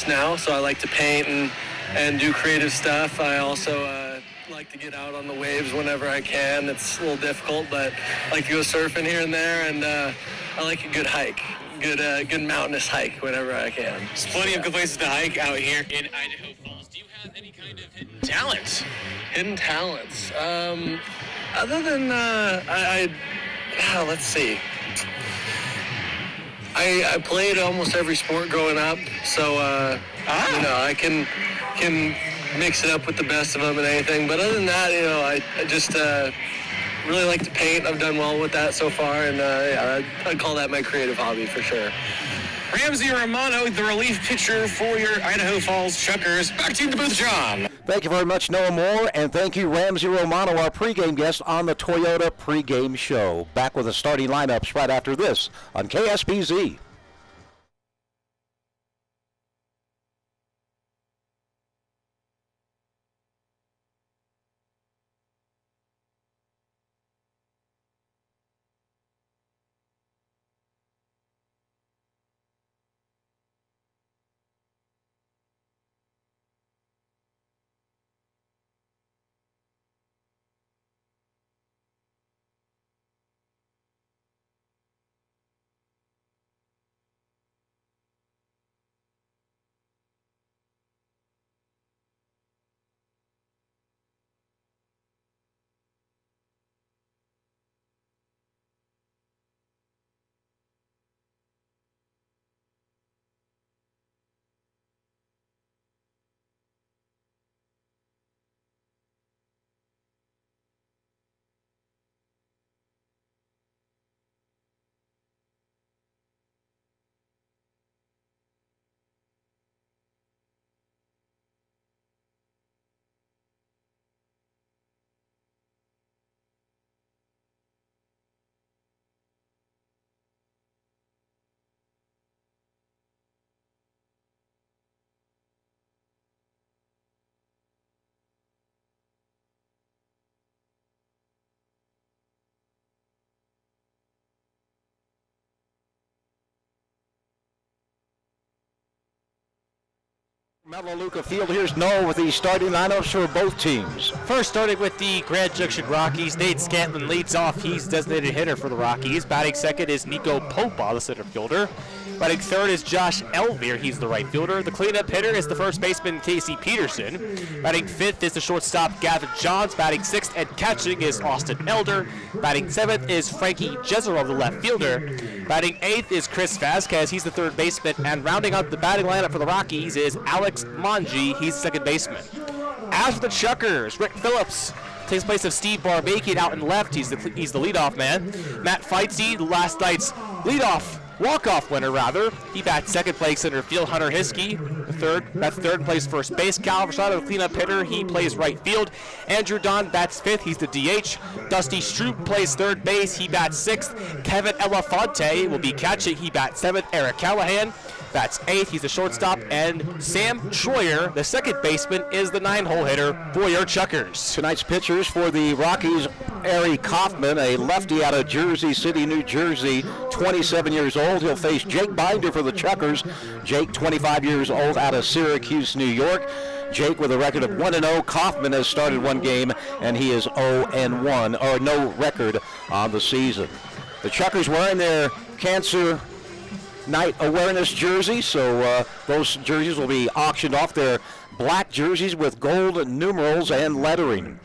artist now, so I like to paint and do creative stuff. I also like to get out on the waves whenever I can. It's a little difficult, but I like to go surfing here and there, and I like a good hike, good mountainous hike whenever I can. There's plenty of good places to hike out here in Idaho Falls. Do you have any kind of hidden talents? Hidden talents? Other than, let's see. I played almost every sport growing up, so, you know, I can mix it up with the best of them and anything. But other than that, you know, I just really like to paint. I've done well with that so far, and I'd call that my creative hobby for sure. Ramsey Romano, the relief pitcher for your Idaho Falls Chukars. Back to you in the booth, John. Thank you very much, Noah Moore, and thank you, Ramsey Romano, our pregame guest on the Toyota pregame show. Back with the starting lineups right after this on KSPZ. Melaleuca Field, here's Noah with the starting lineups for both teams. First, starting with the Grand Junction Rockies, Nate Scantlin leads off. He's designated hitter for the Rockies. Batting second is Nico Popa, the center fielder. Batting third is Josh Elvier. He's the right fielder. The cleanup hitter is the first baseman, Casey Peterson. Batting fifth is the shortstop, Gavin Johns. Batting sixth and catching is Austin Elder. Batting seventh is Frankie Jezero, the left fielder. Batting eighth is Chris Vasquez. He's the third baseman. And rounding out the batting lineup for the Rockies is Alex Monge. He's the second baseman. As for the Chukars, Rick Phillips takes place of Steve Barbakian out in left. He's the leadoff man. Matt Feinstein, last night's walk-off winner, rather. He bats second place center field. Hunter Hiskey, that's third place first base. Cal Versado, the cleanup hitter, he plays right field. Andrew Don bats fifth. He's the DH. Dusty Stroup plays third base. He bats sixth. Kevin Elafonte will be catching. He bats seventh. Eric Callahan bats eighth. He's the shortstop. And Sam Troyer, the second baseman, is the 9-hole hitter for your Chukars. Tonight's pitchers for the Rockies, Ari Kaufman, a lefty out of Jersey City, New Jersey, 27 years old. He'll face Jake Binder for the Chukars. Jake, 25 years old, out of Syracuse, New York. Jake with a record of 1-0. Kaufman has started one game, and he is 0-1, or no record on the season. The Chukars wearing their Cancer Night Awareness jersey, so those jerseys will be auctioned off. They're black jerseys with gold numerals and lettering.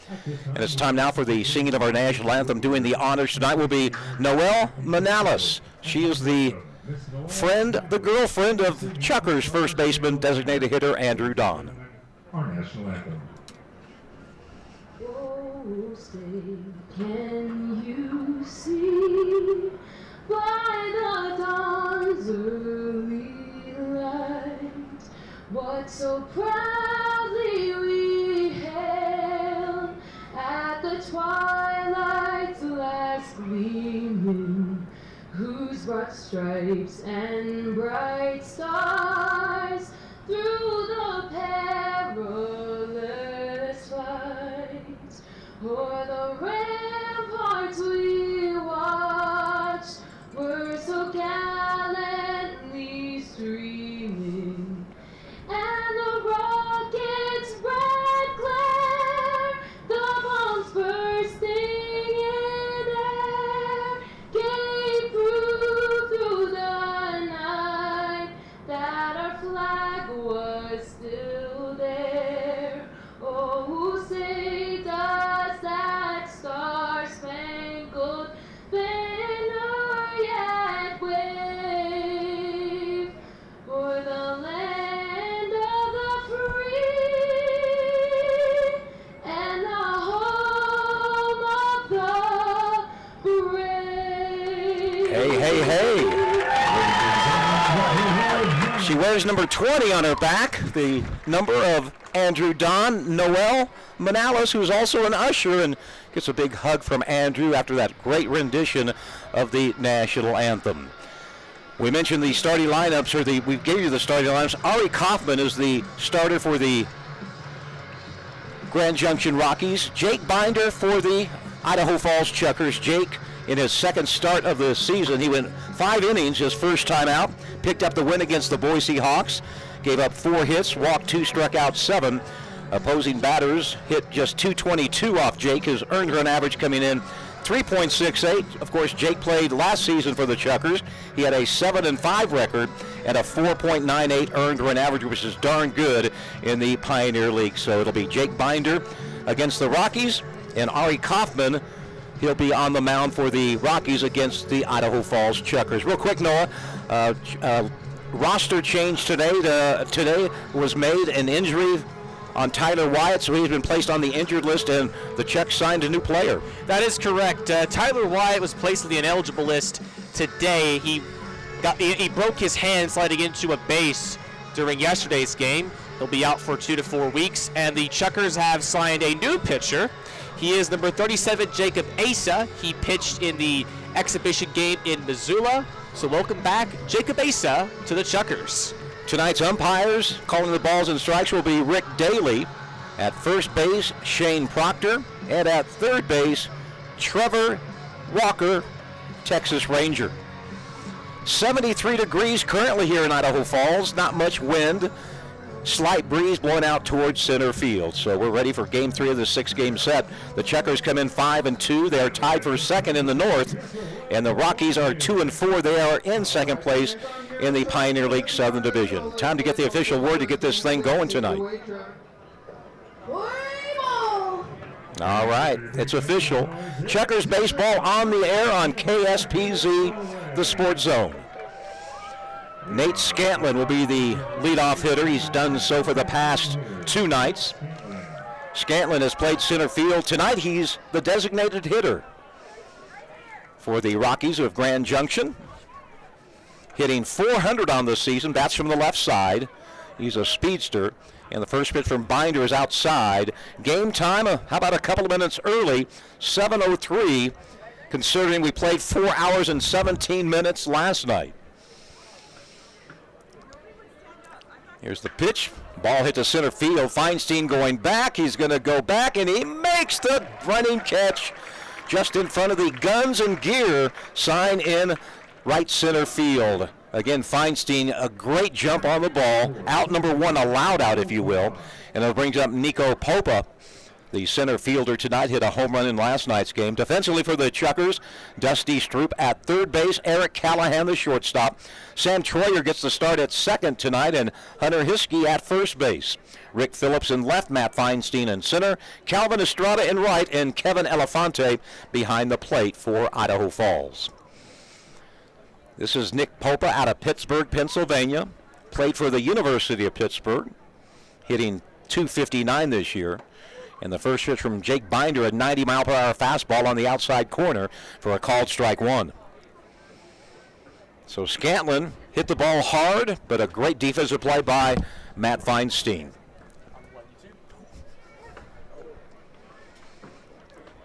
And it's time now for the singing of our national anthem. Doing the honors tonight will be Noelle Manalis. She is the girlfriend of Chukars first baseman, designated hitter Andrew Don. Our national anthem. Oh, say, can you see by the dawn's early light what so proudly we hailed at the twilight's last gleaming, whose broad stripes and bright stars through the perilous fight o'er the ramparts we watched were so gallantly streaming, hey, hey. She wears number 20 on her back, the number of Andrew Don Noel Manalis, who's also an usher, and gets a big hug from Andrew after that great rendition of the national anthem. We mentioned the starting lineups, or we gave you the starting lineups. Ari Kaufman is the starter for the Grand Junction Rockies. Jake Binder for the Idaho Falls Chukars. Jake, in his second start of the season, he went 5 innings his first time out, picked up the win against the Boise Hawks, gave up 4 hits, walked 2, struck out 7. Opposing batters hit just .222 off Jake. His earned run average coming in 3.68. Of course, Jake played last season for the Chukars. He had a 7-5 record and a 4.98 earned run average, which is darn good in the Pioneer League. So it'll be Jake Binder against the Rockies, and Ari Kaufman, he'll be on the mound for the Rockies against the Idaho Falls Chukars. Real quick, Noah, roster change today. Today was made an injury on Tyler Wyatt, so he's been placed on the injured list, and the Chucks signed a new player. That is correct. Tyler Wyatt was placed on the ineligible list today. He broke his hand sliding into a base during yesterday's game. He'll be out for 2 to 4 weeks, and the Chukars have signed a new pitcher. He is number 37, Jacob Asa. He pitched in the exhibition game in Missoula. So welcome back, Jacob Asa, to the Chukars. Tonight's umpires calling the balls and strikes will be Rick Daly. At first base, Shane Proctor. And at third base, Trevor Walker, Texas Ranger. 73 degrees currently here in Idaho Falls. Not much wind. Slight breeze blowing out towards center field. So we're ready for Game 3 of the 6-game set. The Chukars come in 5-2. They are tied for second in the North. And the Rockies are 2-4. They are in second place in the Pioneer League Southern Division. Time to get the official word to get this thing going tonight. All right, it's official. Chukars baseball on the air on KSPZ, the Sports Zone. Nate Scantlin will be the leadoff hitter. He's done so for the past 2 nights. Scantlin has played center field. Tonight he's the designated hitter for the Rockies of Grand Junction. Hitting .400 on the season. Bats from the left side. He's a speedster. And the first pitch from Binder is outside. Game time, how about a couple of minutes early? 7:03, considering we played 4 hours and 17 minutes last night. Here's the pitch. Ball hit to center field. Feinstein going back. He's going to go back, and he makes the running catch just in front of the Guns and Gear sign in right center field. Again, Feinstein, a great jump on the ball. Out number 1, allowed out, if you will. And it brings up Nico Popa, the center fielder tonight, hit a home run in last night's game. Defensively for the Chukars, Dusty Stroup at third base, Eric Callahan, the shortstop. Sam Troyer gets the start at second tonight, and Hunter Hiskey at first base. Rick Phillips in left, Matt Feinstein in center, Calvin Estrada in right, and Kevin Elefante behind the plate for Idaho Falls. This is Nick Popa out of Pittsburgh, Pennsylvania. Played for the University of Pittsburgh, hitting .259 this year. And the first pitch from Jake Binder, a 90-mile-per-hour fastball on the outside corner for a called strike 1. So Scantlin hit the ball hard, but a great defensive play by Matt Feinstein.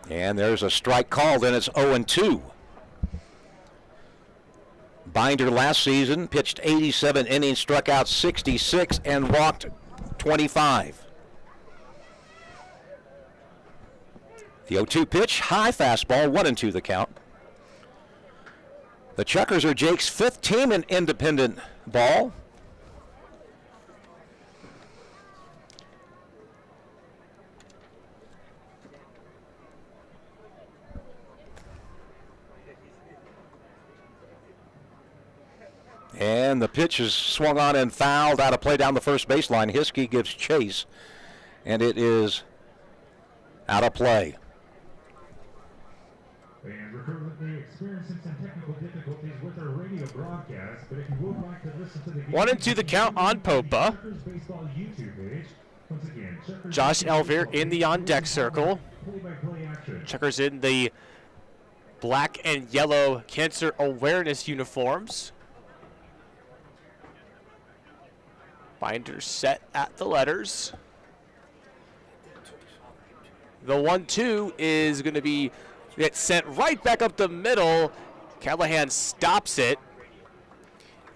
And there's a strike called, and it's 0-2. Binder last season pitched 87 innings, struck out 66, and walked 25. The 0-2 pitch, high fastball, 1-2 the count. The Chukars are Jake's 5th team in independent ball. And the pitch is swung on and fouled out of play down the first baseline. Hiskey gives chase, and it is out of play. And we're currently experiencing some technical difficulties with our radio broadcast, but if you would like to listen to the game, 1-2 the count on Popa. Baseball YouTube page. Once again, Josh Elvier in the on-deck circle. play-by-play action. Chukars in the black and yellow cancer awareness uniforms. Binder set at the letters. The 1-2 is going to be get sent right back up the middle. Callahan stops it.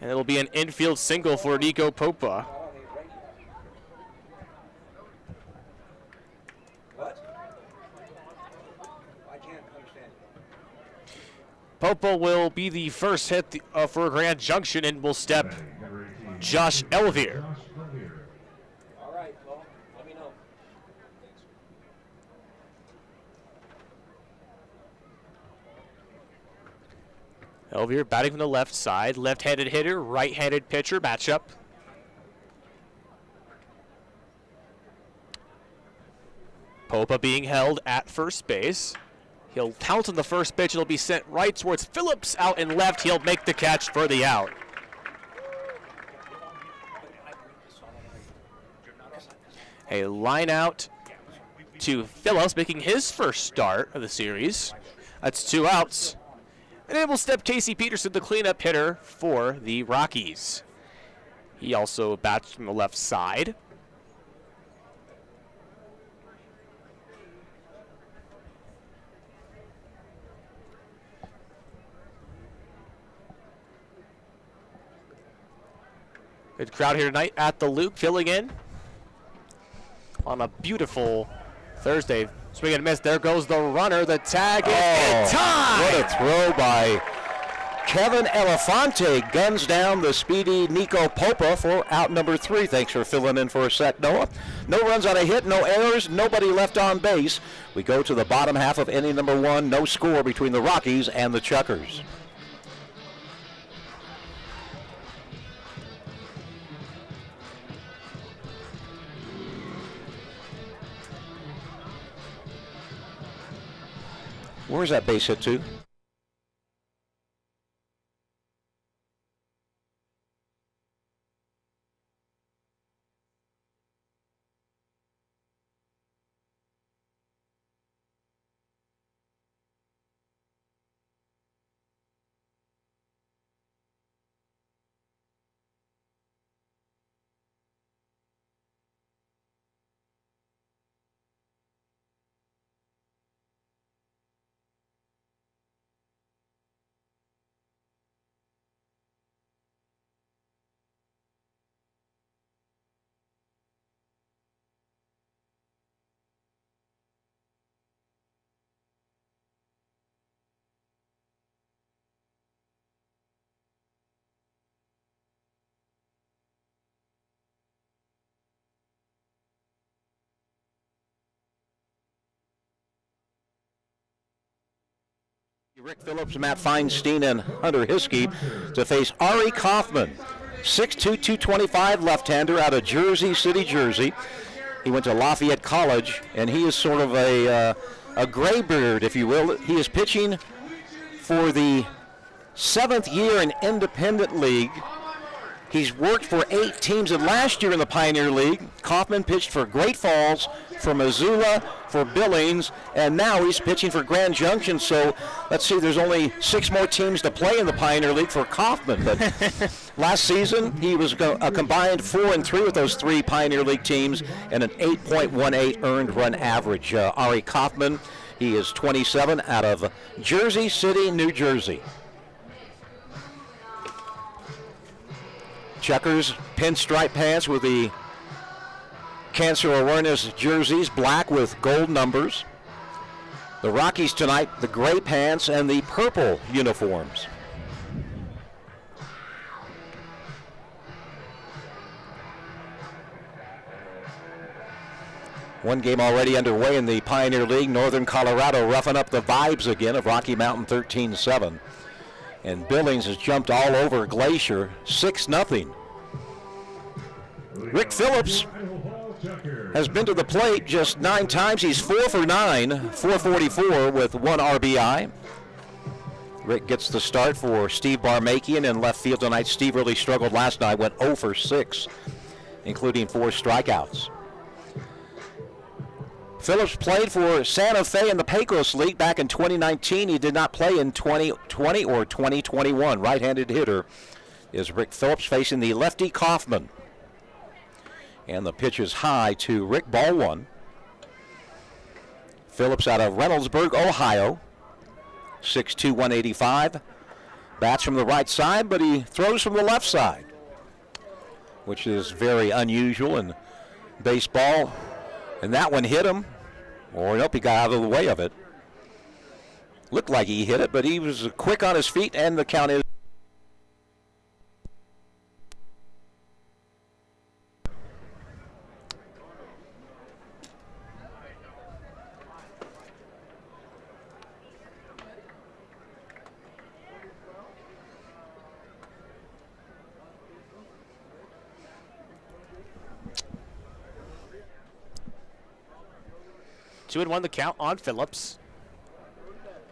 And it'll be an infield single for Nico Popa. Popa will be the first hit for Grand Junction, and will step Josh Elvier. All right, well, let me know. Elvier batting from the left side. Left-handed hitter, right-handed pitcher matchup. Popa being held at first base. He'll pounce on the first pitch. It'll be sent right towards Phillips, out and left. He'll make the catch for the out. A line out to Phillips, making his first start of the series. That's 2 outs. And it will step Casey Peterson, the cleanup hitter for the Rockies. He also bats from the left side. Good crowd here tonight at the Luke, filling in on a beautiful Thursday. Swing and miss. There goes the runner. The tag is in time. What a throw by Kevin Elefante. Guns down the speedy Nico Popa for out number 3. Thanks for filling in for a sec, Noah. No runs on a hit, no errors, nobody left on base. We go to the bottom half of inning number 1. No score between the Rockies and the Chukars. Where's that base hit to? Rick Phillips, Matt Feinstein, and Hunter Hiskey to face Ari Kaufman, 6'2", 225 left-hander out of Jersey City, Jersey. He went to Lafayette College, and he is sort of a graybeard, if you will. He is pitching for the 7th year in Independent League. He's worked for 8 teams, and last year in the Pioneer League, Kaufman pitched for Great Falls, for Missoula, for Billings, and now he's pitching for Grand Junction. So let's see, there's only 6 more teams to play in the Pioneer League for Kaufman. But last season, he was a combined 4-3 with those 3 Pioneer League teams and an 8.18 earned run average. Ari Kaufman, he is 27 out of Jersey City, New Jersey. Chukars pinstripe pants with the cancer awareness jerseys, black with gold numbers. The Rockies tonight, the gray pants and the purple uniforms. One game already underway in the Pioneer League. Northern Colorado roughing up the vibes again of Rocky Mountain 13-7. And Billings has jumped all over Glacier, 6-0. Rick Phillips has been to the plate just 9 times. He's 4 for 9, 444 with 1 RBI. Rick gets the start for Steve Barmakian in left field tonight. Steve really struggled last night, went 0 for 6, including 4 strikeouts. Phillips played for Santa Fe in the Pecos League back in 2019. He did not play in 2020 or 2021. Right-handed hitter is Rick Phillips facing the lefty Kaufman. And the pitch is high to Rick, ball one. Phillips out of Reynoldsburg, Ohio, 6'2", 185. Bats from the right side, but he throws from the left side, which is very unusual in baseball. And that one hit him, or nope, he got out of the way of it. Looked like he hit it, but he was quick on his feet, and the count is 2-1 the count on Phillips.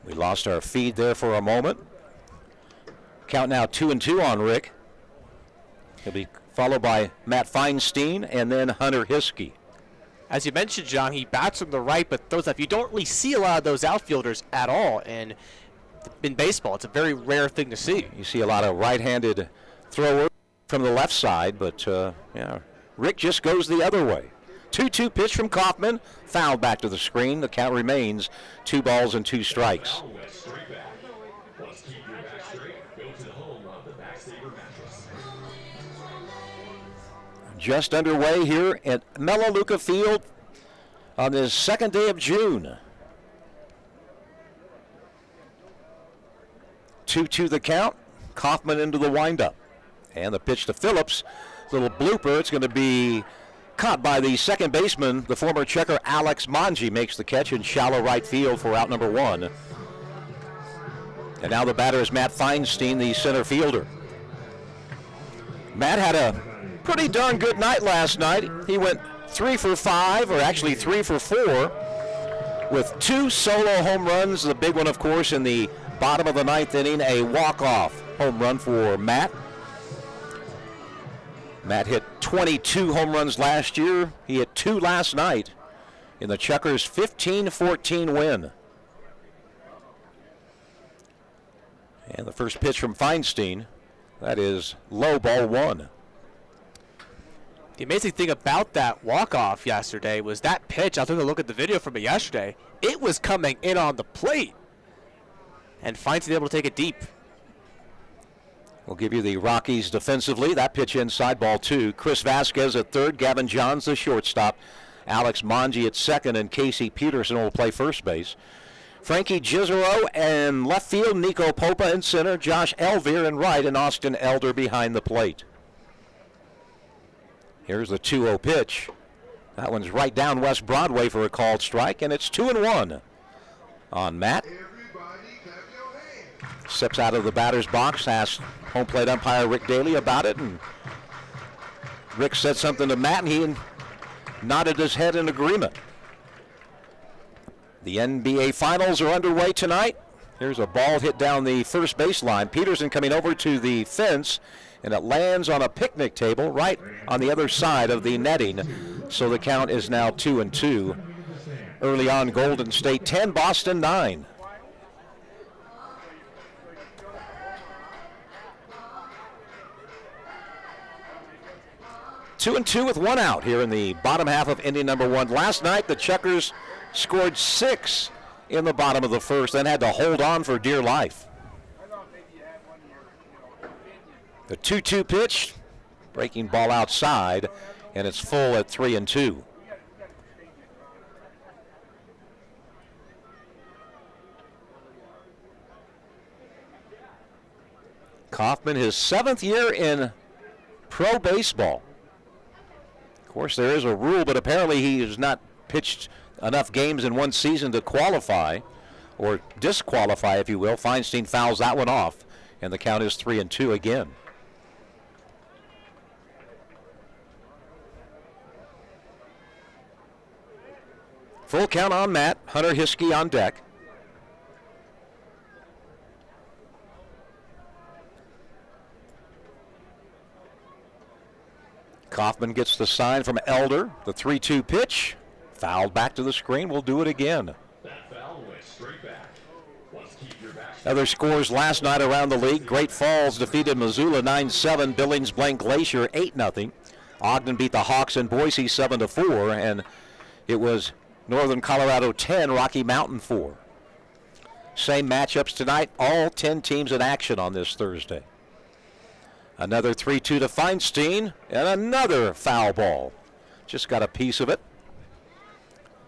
We lost our feed there for a moment. Count now 2-2 on Rick. He'll be followed by Matt Feinstein and then Hunter Hiskey. As you mentioned, John, he bats from the right, but throws left. You don't really see a lot of those outfielders at all. And in baseball, it's a very rare thing to see. You see a lot of right-handed throwers from the left side, but yeah, Rick just goes the other way. 2-2 pitch from Kaufman, fouled back to the screen. The count remains 2 balls and 2 strikes. Just underway here at Melaleuca Field on this second day of June. 2-2 the count. Kaufman into the windup. And the pitch to Phillips. Little blooper. It's going to be caught by the second baseman. The former checker Alex Manji makes the catch in shallow right field for out number 1. And now the batter is Matt Feinstein, the center fielder. Matt had a pretty darn good night last night. He went 3 for 5, or actually 3 for 4, with 2 solo home runs. The big one, of course, in the bottom of the 9th inning, a walk-off home run for Matt. Matt hit 22 home runs last year. He hit 2 last night in the Chukars' 15-14 win. And the first pitch from Feinstein, that is low, ball 1. The amazing thing about that walk-off yesterday was that pitch. I took a look at the video from it yesterday. It was coming in on the plate. And Feinstein able to take it deep. We'll give you the Rockies defensively. That pitch inside, ball 2. Chris Vasquez at third, Gavin Johns the shortstop, Alex Manji at second, and Casey Peterson will play first base. Frankie Gizero in left field, Nico Popa in center, Josh Elvier in right, and Austin Elder behind the plate. Here's the 2-0 pitch. That one's right down West Broadway for a called strike, and it's 2-1 on Matt. Steps out of the batter's box, asked home plate umpire Rick Daly about it, and Rick said something to Matt, and he nodded his head in agreement. The NBA Finals are underway tonight. Here's a ball hit down the first baseline. Peterson coming over to the fence, and it lands on a picnic table right on the other side of the netting. So the count is now 2-2. Early on, Golden State 10, Boston 9. Two and 2 with 1 out here in the bottom half of inning number 1. Last night, the Chukars scored 6 in the bottom of the first, then had to hold on for dear life. The 2-2 pitch, breaking ball outside, and it's full at 3-2. Kaufman, his 7th year in pro baseball. Of course, there is a rule, but apparently he has not pitched enough games in one season to qualify, or disqualify, if you will. Feinstein fouls that one off, and the count is 3-2 again. Full count on Matt. Hunter Hiskey on deck. Kaufman gets the sign from Elder. The 3-2 pitch. Fouled back to the screen. We'll do it again. Other scores last night around the league. Great Falls defeated Missoula 9-7. Billings blanked Glacier 8-0. Ogden beat the Hawks in Boise 7-4. And it was Northern Colorado 10, Rocky Mountain 4. Same matchups tonight. All 10 teams in action on this Thursday. Another 3-2 to Feinstein. And another foul ball. Just got a piece of it.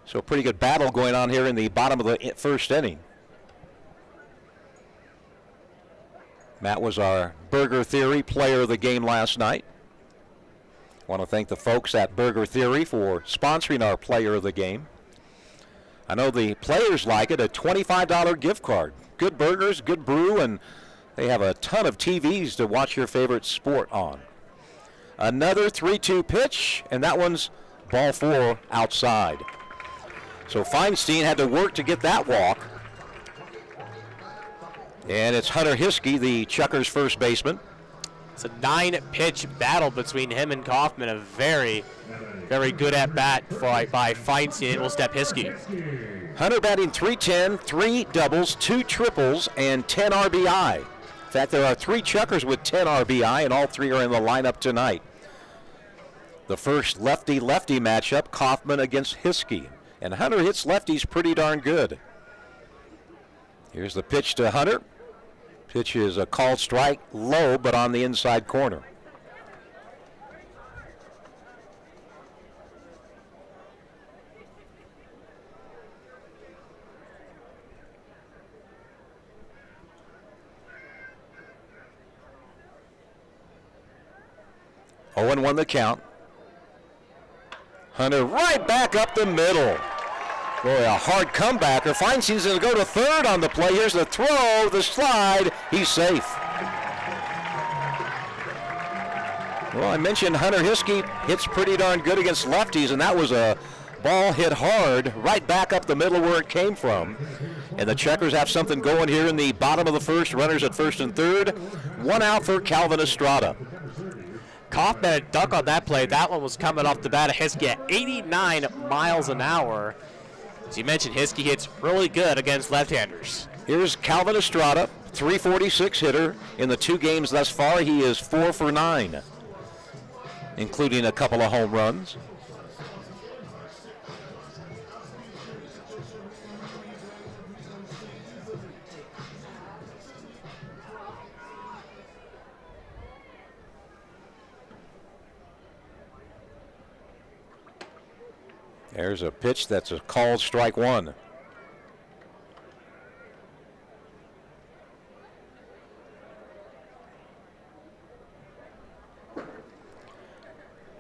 So a pretty good battle going on here in the bottom of the first inning. Matt was our Burger Theory player of the game last night. I want to thank the folks at Burger Theory for sponsoring our player of the game. I know the players like it, a $25 gift card. Good burgers, good brew, and they have a ton of TVs to watch your favorite sport on. Another 3-2 pitch, and that one's ball 4 outside. So Feinstein had to work to get that walk. And it's Hunter Hiskey, the Chukars first baseman. It's a 9-pitch battle between him and Kaufman. A very, very good at-bat by Feinstein. It will step Hiskey. Hunter batting .310, 3 doubles, 2 triples, and 10 RBI. In fact, there are 3 Chukars with 10 RBI, and all 3 are in the lineup tonight. The first lefty-lefty matchup, Kaufman against Hiskey. And Hunter hits lefties pretty darn good. Here's the pitch to Hunter. Pitch is a called strike, low, but on the inside corner. Owen won the count. Hunter right back up the middle. Boy, a hard comebacker. Feinstein's going to go to third on the play. Here's the throw, the slide. He's safe. Well, I mentioned Hunter Hiskey hits pretty darn good against lefties, and that was a ball hit hard right back up the middle where it came from. And the Chukars have something going here in the bottom of the first. Runners at first and third. 1 out for Calvin Estrada. Kaufman had a duck on that play. That one was coming off the bat of Hiskey at 89 miles an hour. As you mentioned, Hiskey hits really good against left-handers. Here's Calvin Estrada, .346 hitter. In the 2 games thus far, he is 4 for 9, including a couple of home runs. There's a pitch that's a called strike 1.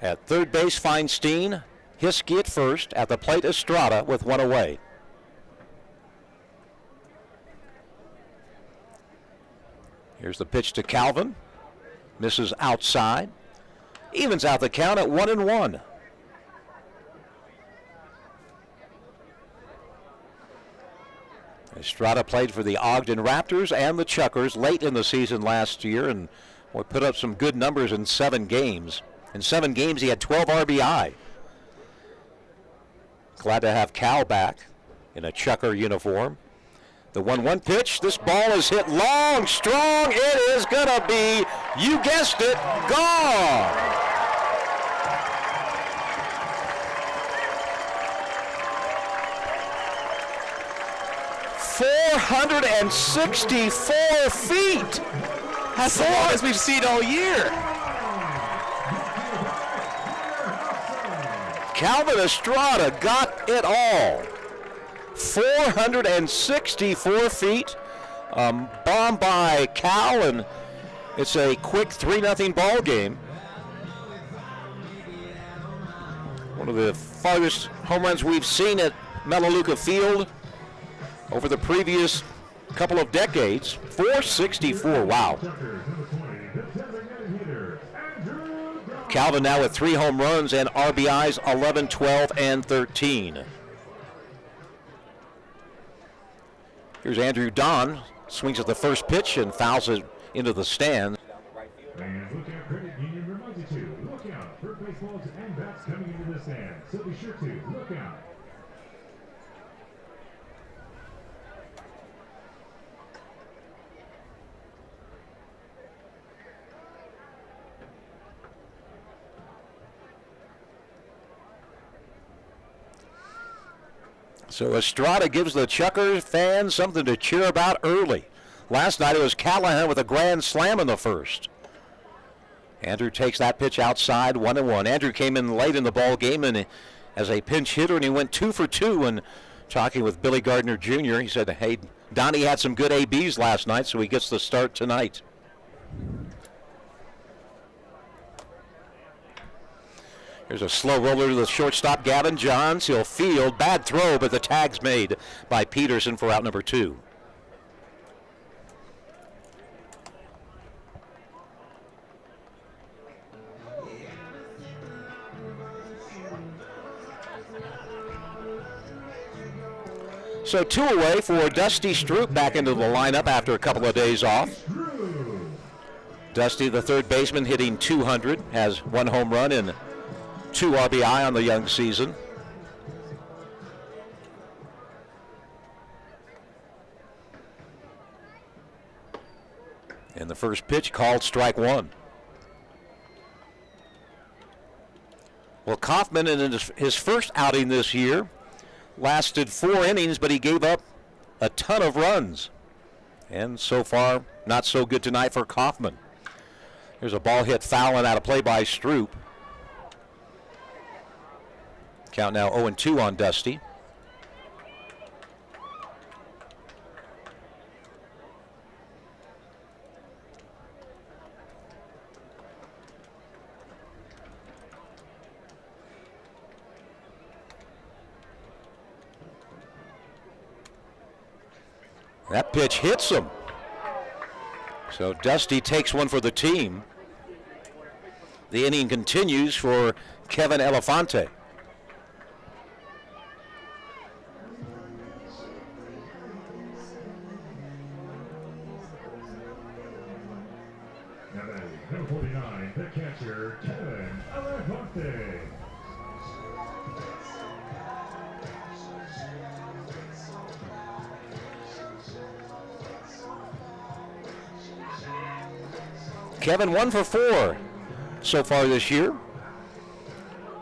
At third base, Feinstein. Hiskey at first. At the plate, Estrada with 1 away. Here's the pitch to Calvin. Misses outside. Evens out the count at 1-1. Estrada played for the Ogden Raptors and the Chukars late in the season last year and put up some good numbers in 7 games. In 7 games, he had 12 RBI. Glad to have Cal back in a Chukar uniform. The 1-1 pitch. This ball is hit long, strong. It is going to be, you guessed it, gone. .464 feet. That's the longest we've seen all year. Calvin Estrada got it all. 464 feet. Bomb by Cal, and it's a quick 3-0 ball game. One of the farthest home runs we've seen at Melaleuca Field over the previous couple of decades. 464, wow. Calvin now with 3 home runs and RBIs, 11, 12, and 13. Here's Andrew Don, swings at the first pitch and fouls it into the stands. And Look Out Credit Union reminds you to look out for baseballs and bats coming into the stands. So be sure to look out So Estrada gives the Chukars fans something to cheer about early. Last night it was Callahan with a grand slam in the first. Andrew takes that pitch outside, 1-1. Andrew came in late in the ball game and as a pinch hitter, and he went 2 for 2. And talking with Billy Gardner Jr., he said, hey, Donnie had some good ABs last night, so he gets the start tonight. Here's a slow roller to the shortstop, Gavin Johns. He'll field. Bad throw, but the tag's made by Peterson for out number 2. So 2 away for Dusty Stroup back into the lineup after a couple of days off. Dusty, the third baseman, hitting .200, has 1 home run and 2 RBI on the young season. And the first pitch called strike 1. Well, Kaufman in his first outing this year lasted 4 innings, but he gave up a ton of runs. And so far, not so good tonight for Kaufman. Here's a ball hit foul and out of play by Stroup. Count now 0-2 on Dusty. That pitch hits him. So Dusty takes one for the team. The inning continues for Kevin Elefante. Now batting, number 49, the catcher, Kevin Elefante. Kevin 1 for 4 so far this year.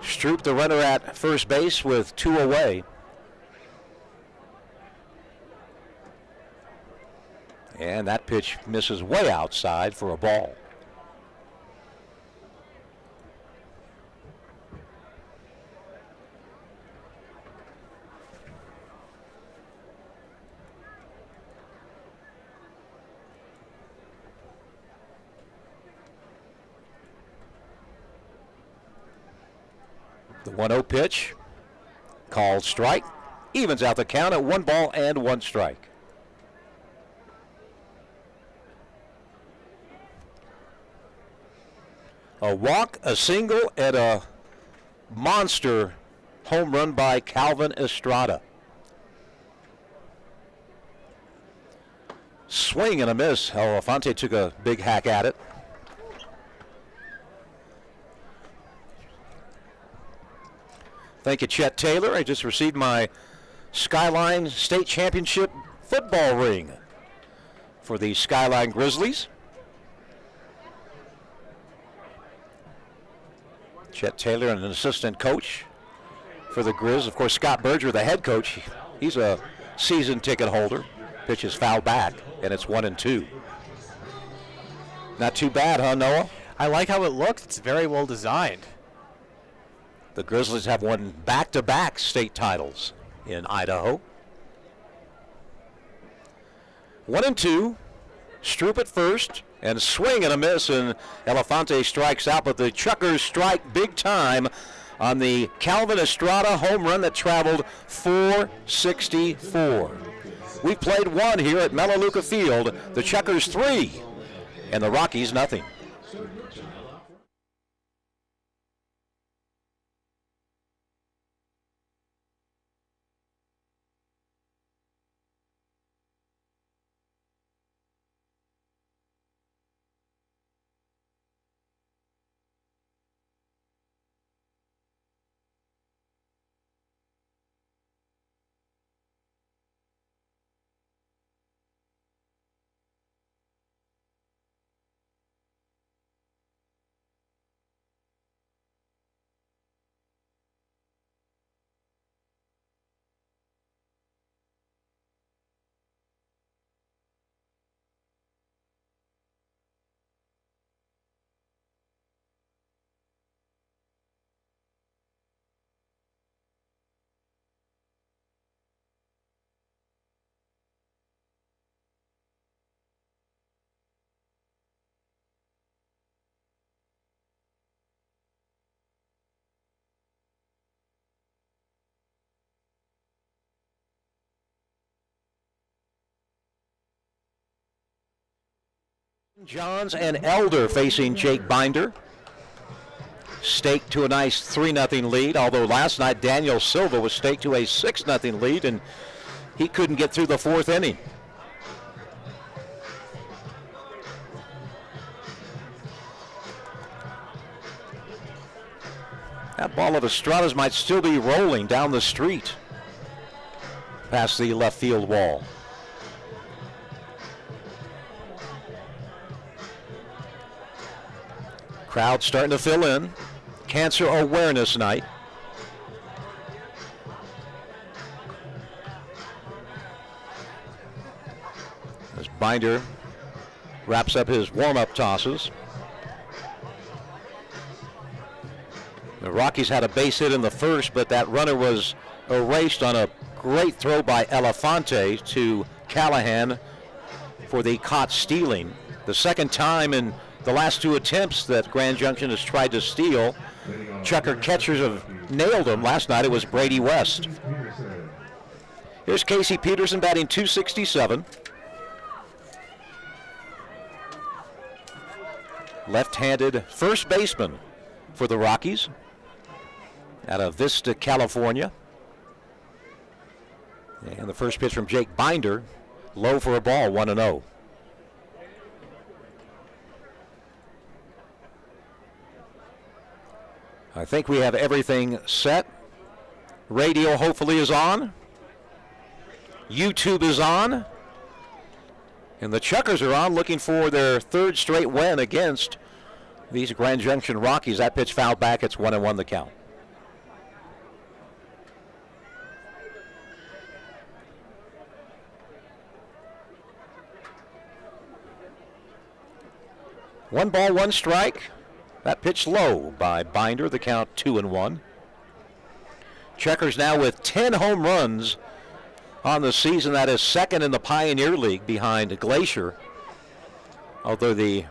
Stroup, the runner at first base, with 2 away. And that pitch misses way outside for a ball. The 1-0 pitch, called strike, evens out the count at 1 ball and 1 strike. A walk, a single, and a monster home run by Calvin Estrada. Swing and a miss. Elefante took a big hack at it. Thank you, Chet Taylor. I just received my Skyline State Championship football ring for the Skyline Grizzlies. Chet Taylor, an assistant coach for the Grizz. Of course, Scott Berger, the head coach, he's a season ticket holder. Pitch is fouled back, and it's 1-2. Not too bad, huh, Noah? I like how it looks. It's very well designed. The Grizzlies have won back-to-back state titles in Idaho. 1-2. Stroup at first, and swing and a miss, and Elefante strikes out, but the Chukars strike big time on the Calvin Estrada home run that traveled 464. We've played 1 here at Melaleuca Field. The Chukars 3, and the Rockies nothing. Johns and Elder facing Jake Binder. Staked to a nice 3-0 lead, although last night Daniel Silva was staked to a 6-0 lead, and he couldn't get through the 4th inning. That ball of Estrada's might still be rolling down the street past the left field wall. Crowd starting to fill in. Cancer Awareness Night. As Binder wraps up his warm-up tosses. The Rockies had a base hit in the first, but that runner was erased on a great throw by Elefante to Callahan for the caught stealing. The second time in the last 2 attempts that Grand Junction has tried to steal, Chucker catchers have nailed him. Last night it was Brady West. Here's Casey Peterson batting .267. Left-handed first baseman for the Rockies out of Vista, California. And the first pitch from Jake Binder, low for a ball, 1-0. I think we have everything set. Radio hopefully is on. YouTube is on. And the Chukars are on, looking for their 3rd straight win against these Grand Junction Rockies. That pitch fouled back. It's 1-1 the count. One ball, one strike. That pitch low by Binder, the count 2-1. Chukars now with 10 home runs on the season. That is 2nd in the Pioneer League behind Glacier. Although the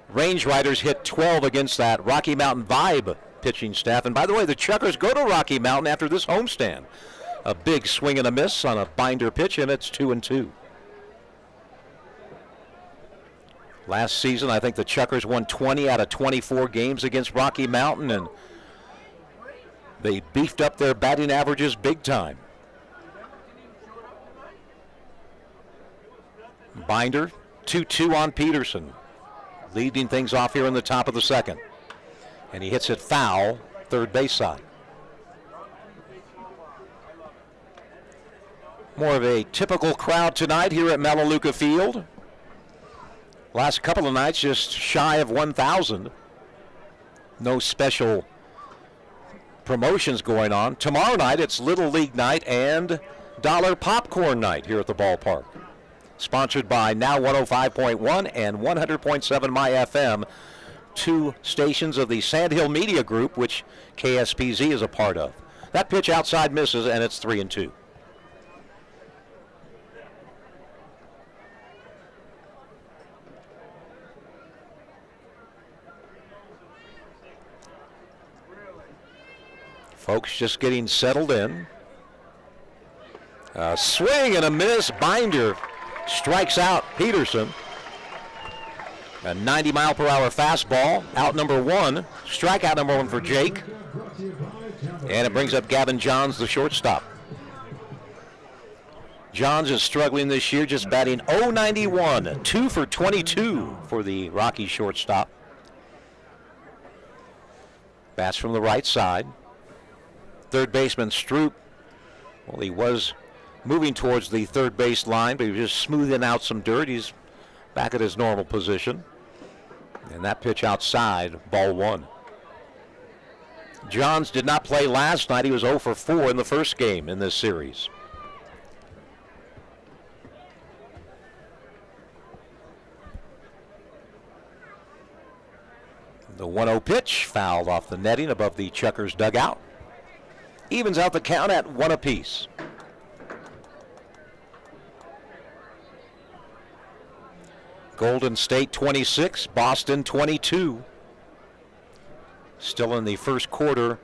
Range Riders hit 12 against that Rocky Mountain Vibe pitching staff. And by the way, the Chukars go to Rocky Mountain after this homestand. A big swing and a miss on a Binder pitch, and it's 2-2. Last season, I think the Chukars won 20 out of 24 games against Rocky Mountain, and they beefed up their batting averages big time. Binder, 2-2 on Peterson, leading things off here in the top of the 2nd. And he hits it foul, 3rd base side. More of a typical crowd tonight here at Melaleuca Field. Last couple of nights just shy of 1,000. No special promotions going on. Tomorrow night it's Little League night and Dollar Popcorn night here at the ballpark. Sponsored by Now 105.1 and 100.7 My FM, 2 stations of the Sandhill Media Group, which KSPZ is a part of. That pitch outside misses, and it's 3-2. Folks just getting settled in. A swing and a miss. Binder strikes out Peterson. A 90-mile-per-hour fastball. Out number 1. Strikeout number 1 for Jake. And it brings up Gavin Johns, the shortstop. Johns is struggling this year, just batting .091. 2 for 22 for the Rockies shortstop. Bats from the right side. Third baseman Stroup, well, he was moving towards the third base line, but he was just smoothing out some dirt. He's back at his normal position. And that pitch outside, ball 1. Johns did not play last night. He was 0 for 4 in the first game in this series. The 1-0 pitch fouled off the netting above the Chukars dugout. Evens out the count at 1 apiece. Golden State 26, Boston 22. Still in the first quarter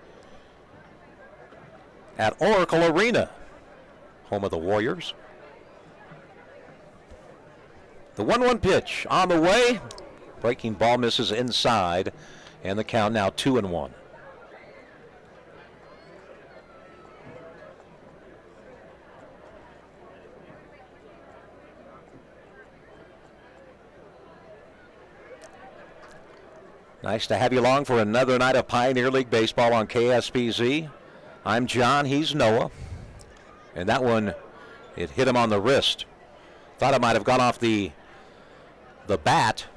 at Oracle Arena, home of the Warriors. The 1-1 pitch on the way. Breaking ball misses inside, and the count now 2-1. Nice to have you along for another night of Pioneer League baseball on KSBZ. I'm John, he's Noah. And that one, it hit him on the wrist. Thought it might have gone off the bat.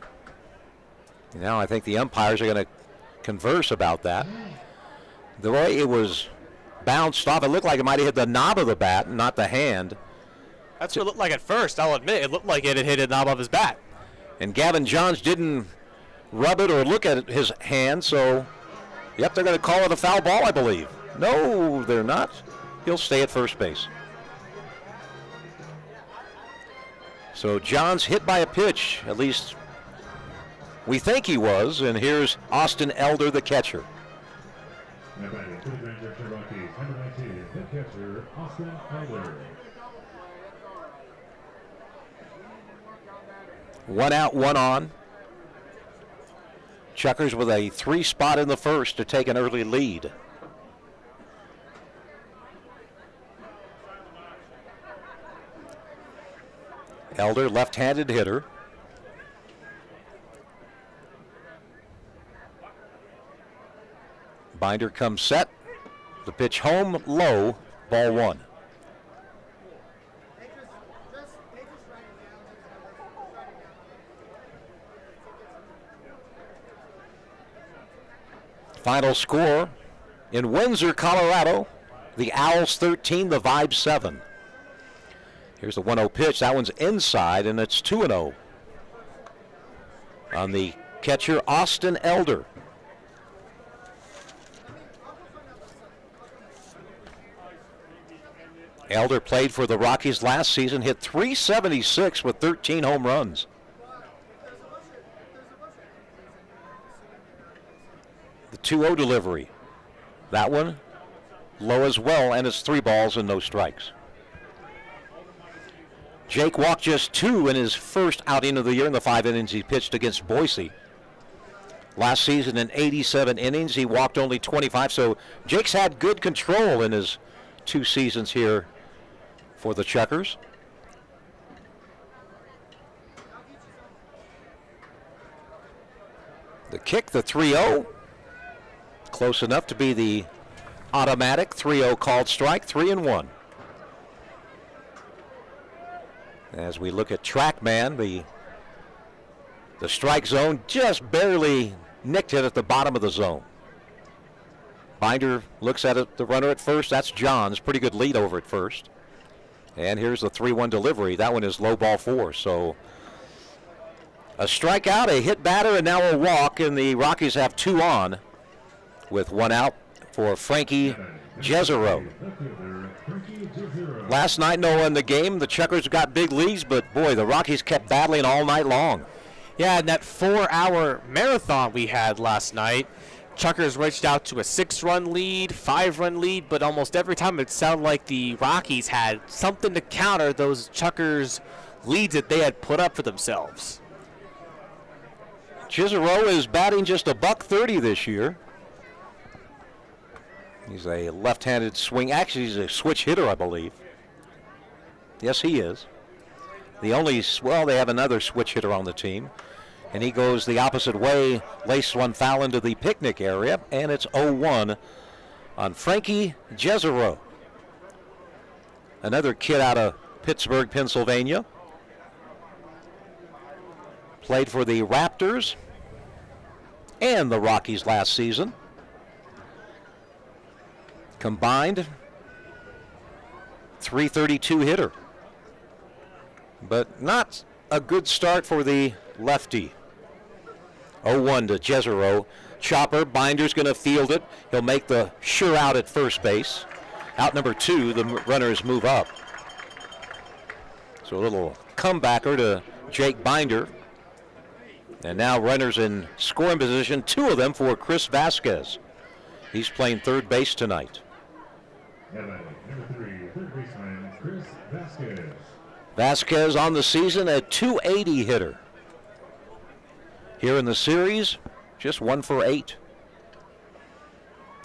Now I think the umpires are going to converse about that. The way it was bounced off, it looked like it might have hit the knob of the bat, not the hand. That's what it looked like at first, I'll admit. It looked like it had hit the knob of his bat. And Gavin Johns didn't rub it or look at his hand, so, yep, they're going to call it a foul ball, I believe. No, they're not. He'll stay at first base. So Johns hit by a pitch, at least we think he was, and here's Austin Elder, the catcher. Number 19, the catcher, Austin Elder. 1 out, 1 on. Chukars with a 3 spot in the first to take an early lead. Elder, left-handed hitter. Binder comes set. The pitch home, low, ball 1. Final score in Windsor, Colorado. The Owls 13, the Vibes 7. Here's the 1-0 pitch. That one's inside, and it's 2-0 on the catcher, Austin Elder. Elder played for the Rockies last season, hit .376 with 13 home runs. The 2-0 delivery. That one low as well, and it's 3 balls and no strikes. Jake walked just 2 in his first outing of the year in the 5 innings he pitched against Boise. Last season in 87 innings, he walked only 25, so Jake's had good control in his 2 seasons here for the Chukars. The kick, the 3-0. Close enough to be the automatic 3-0 called strike, 3-1. As we look at TrackMan, the strike zone just barely nicked it at the bottom of the zone. Binder looks at it, the runner at first. That's Johns. Pretty good lead over at first. And here's the 3-1 delivery. That one is low, ball 4. So a strikeout, a hit batter, and now a walk. And the Rockies have 2 on with 1 out for Frankie Jezero. Last night, Noah, in the game, the Chukars got big leads, but boy, the Rockies kept battling all night long. Yeah, and that 4-hour marathon we had last night, Chukars reached out to a 6-run lead, 5-run lead, but almost every time it sounded like the Rockies had something to counter those Chukars leads that they had put up for themselves. Jezero is batting just $130 this year. He's a left-handed swing. Actually, he's a switch hitter, I believe. Yes, he is. They have another switch hitter on the team. And he goes the opposite way, laced one foul into the picnic area, and it's 0-1 on Frankie Jezero. Another kid out of Pittsburgh, Pennsylvania. Played for the Raptors and the Rockies last season. Combined, .332 hitter. But not a good start for the lefty. 0-1 to Jezero. Chopper, Binder's going to field it. He'll make the sure out at first base. Out number 2, the runners move up. So a little comebacker to Jake Binder. And now runners in scoring position, 2 of them for Chris Vasquez. He's playing third base tonight. Number 3, third baseman, Chris Vasquez. Vasquez on the season, a .280 hitter. Here in the series, just 1 for 8.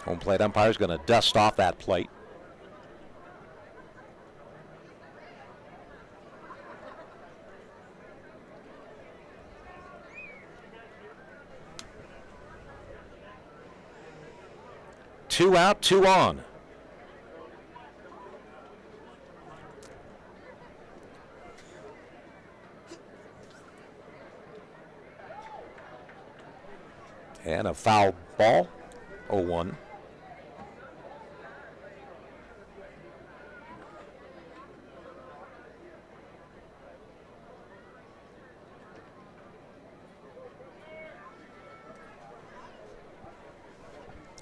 Home plate umpire is going to dust off that plate. Two out, 2 on. And a foul ball, 0-1.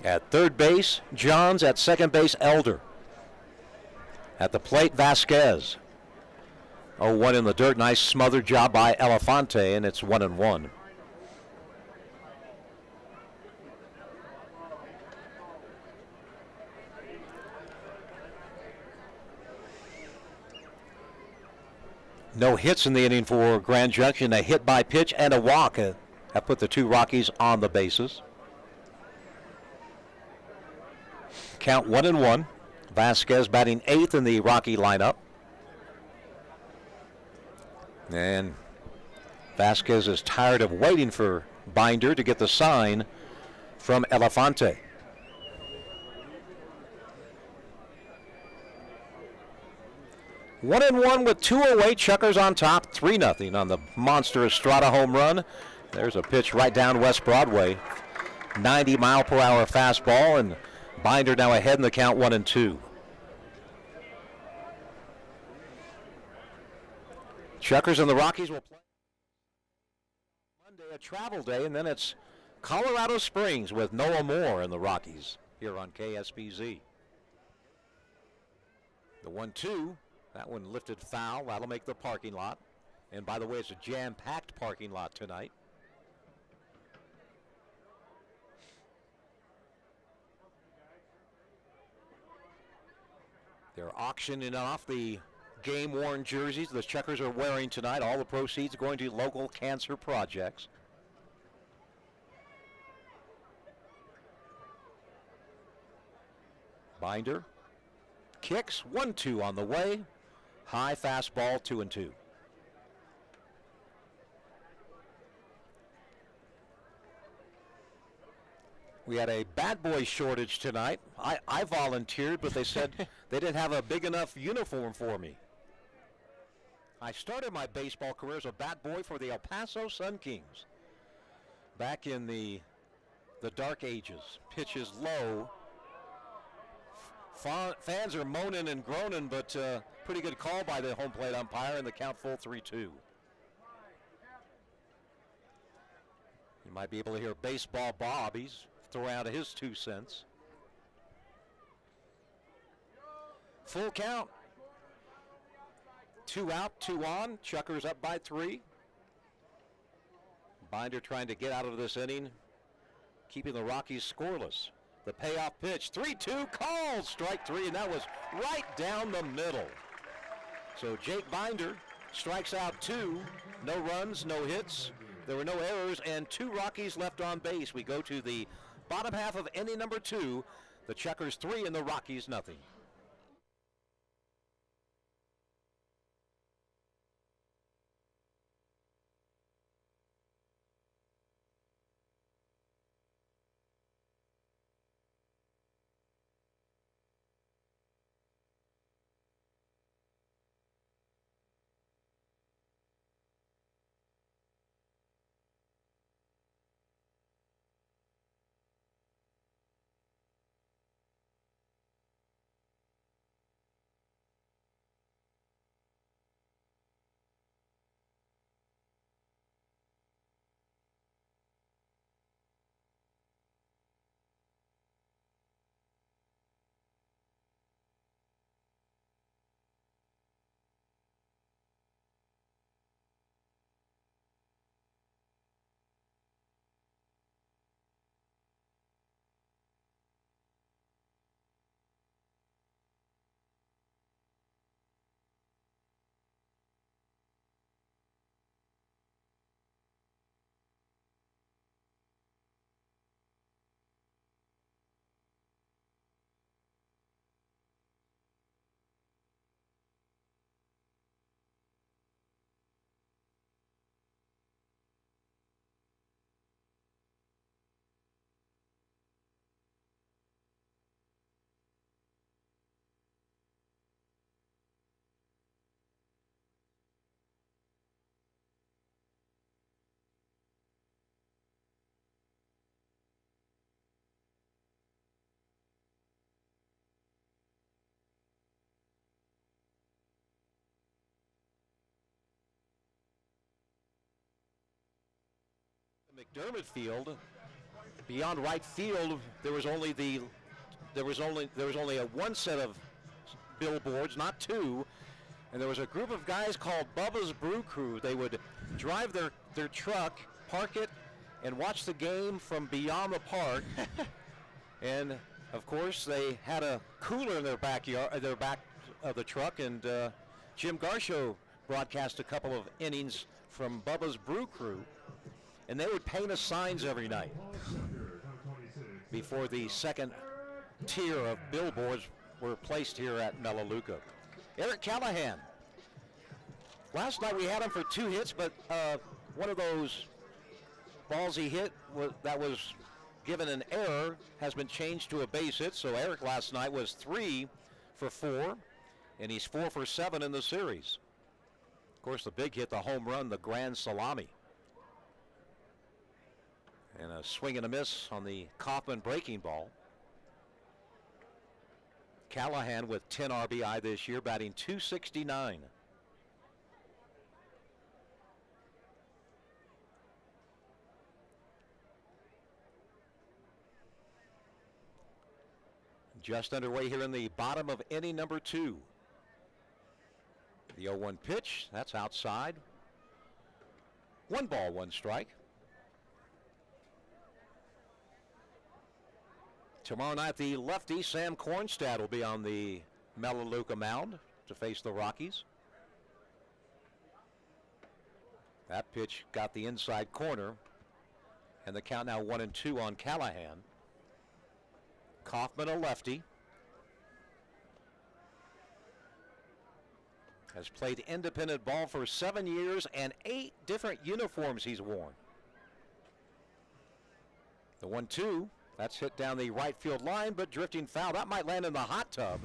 At third base, Johns. At second base, Elder. At the plate, Vasquez. 0-1 in the dirt. Nice smothered job by Elefante, and it's 1-1. No hits in the inning for Grand Junction. A hit by pitch and a walk have put the two Rockies on the bases. Count 1-1. Vasquez batting 8th in the Rocky lineup. And Vasquez is tired of waiting for Binder to get the sign from Elefante. One and one with 2:08. Chukars on top, 3-0 on the monster Estrada home run. There's a pitch right down West Broadway. 90-mile-per-hour fastball, and Binder now ahead in the count, 1-2. Chukars and the Rockies will play Monday, a travel day, and then it's Colorado Springs with Noah Moore and the Rockies here on KSBZ. The 1-2. That one lifted foul. That'll make the parking lot. And by the way, it's a jam-packed parking lot tonight. They're auctioning off the game-worn jerseys the Chukars are wearing tonight. All the proceeds going to local cancer projects. Binder kicks, 1-2 on the way. High fastball, 2-2. We had a bad boy shortage tonight. I volunteered, but they said they didn't have a big enough uniform for me. I started my baseball career as a bat boy for the El Paso Sun Kings. Back in the dark ages. Pitches low. Fans are moaning and groaning, but pretty good call by the home plate umpire, and the count full 3-2. You might be able to hear Baseball Bob. He's throwing out his 2 cents. Full count. 2 out, 2 on. Chukars up by 3. Binder trying to get out of this inning, keeping the Rockies scoreless. The payoff pitch, 3-2, called, strike 3, and that was right down the middle. So Jake Binder strikes out 2, no runs, no hits, there were no errors, and 2 Rockies left on base. We go to the bottom half of inning number 2, the Chukars 3 and the Rockies nothing. McDermott Field. Beyond right field, there was only a one set of billboards, not two, and there was a group of guys called Bubba's Brew Crew. They would drive their truck, park it, and watch the game from beyond the park. And of course, they had a cooler in their backyard, their back of the truck, and Jim Garshow broadcast a couple of innings from Bubba's Brew Crew, and they would paint us signs every night before the second tier of billboards were placed here at Melaleuca. Eric Callahan. Last night we had him for 2 hits, but one of those balls he hit that was given an error has been changed to a base hit. So Eric last night was 3 for 4, and he's 4 for 7 in the series. Of course, the big hit, the home run, the grand salami. And a swing and a miss on the Kaufman breaking ball. Callahan with 10 RBI this year, batting .269. Just underway here in the bottom of inning number 2. The 0-1 pitch, that's outside. 1 ball, 1 strike. Tomorrow night, the lefty, Sam Kornstad, will be on the Melaleuca mound to face the Rockies. That pitch got the inside corner, and the count now 1-2 on Callahan. Kaufman, a lefty, has played independent ball for 7 years and 8 different uniforms he's worn. The 1-2, that's hit down the right field line, but drifting foul. That might land in the hot tub.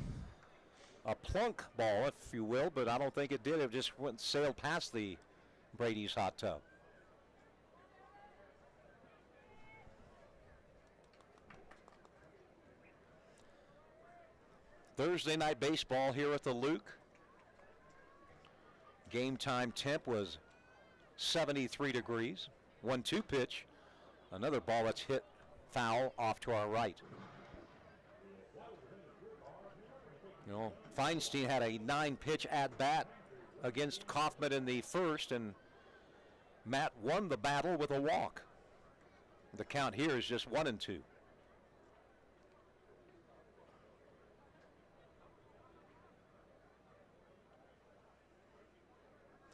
A plunk ball, if you will, but I don't think it did. It just went sailed past the Brady's hot tub. Thursday night baseball here at the Luke. Game time temp was 73 degrees. 1-2 pitch. Another ball that's hit foul off to our right. You know, Feinstein had a 9-pitch at bat against Kaufman in the first, and Matt won the battle with a walk. The count here is just 1-2.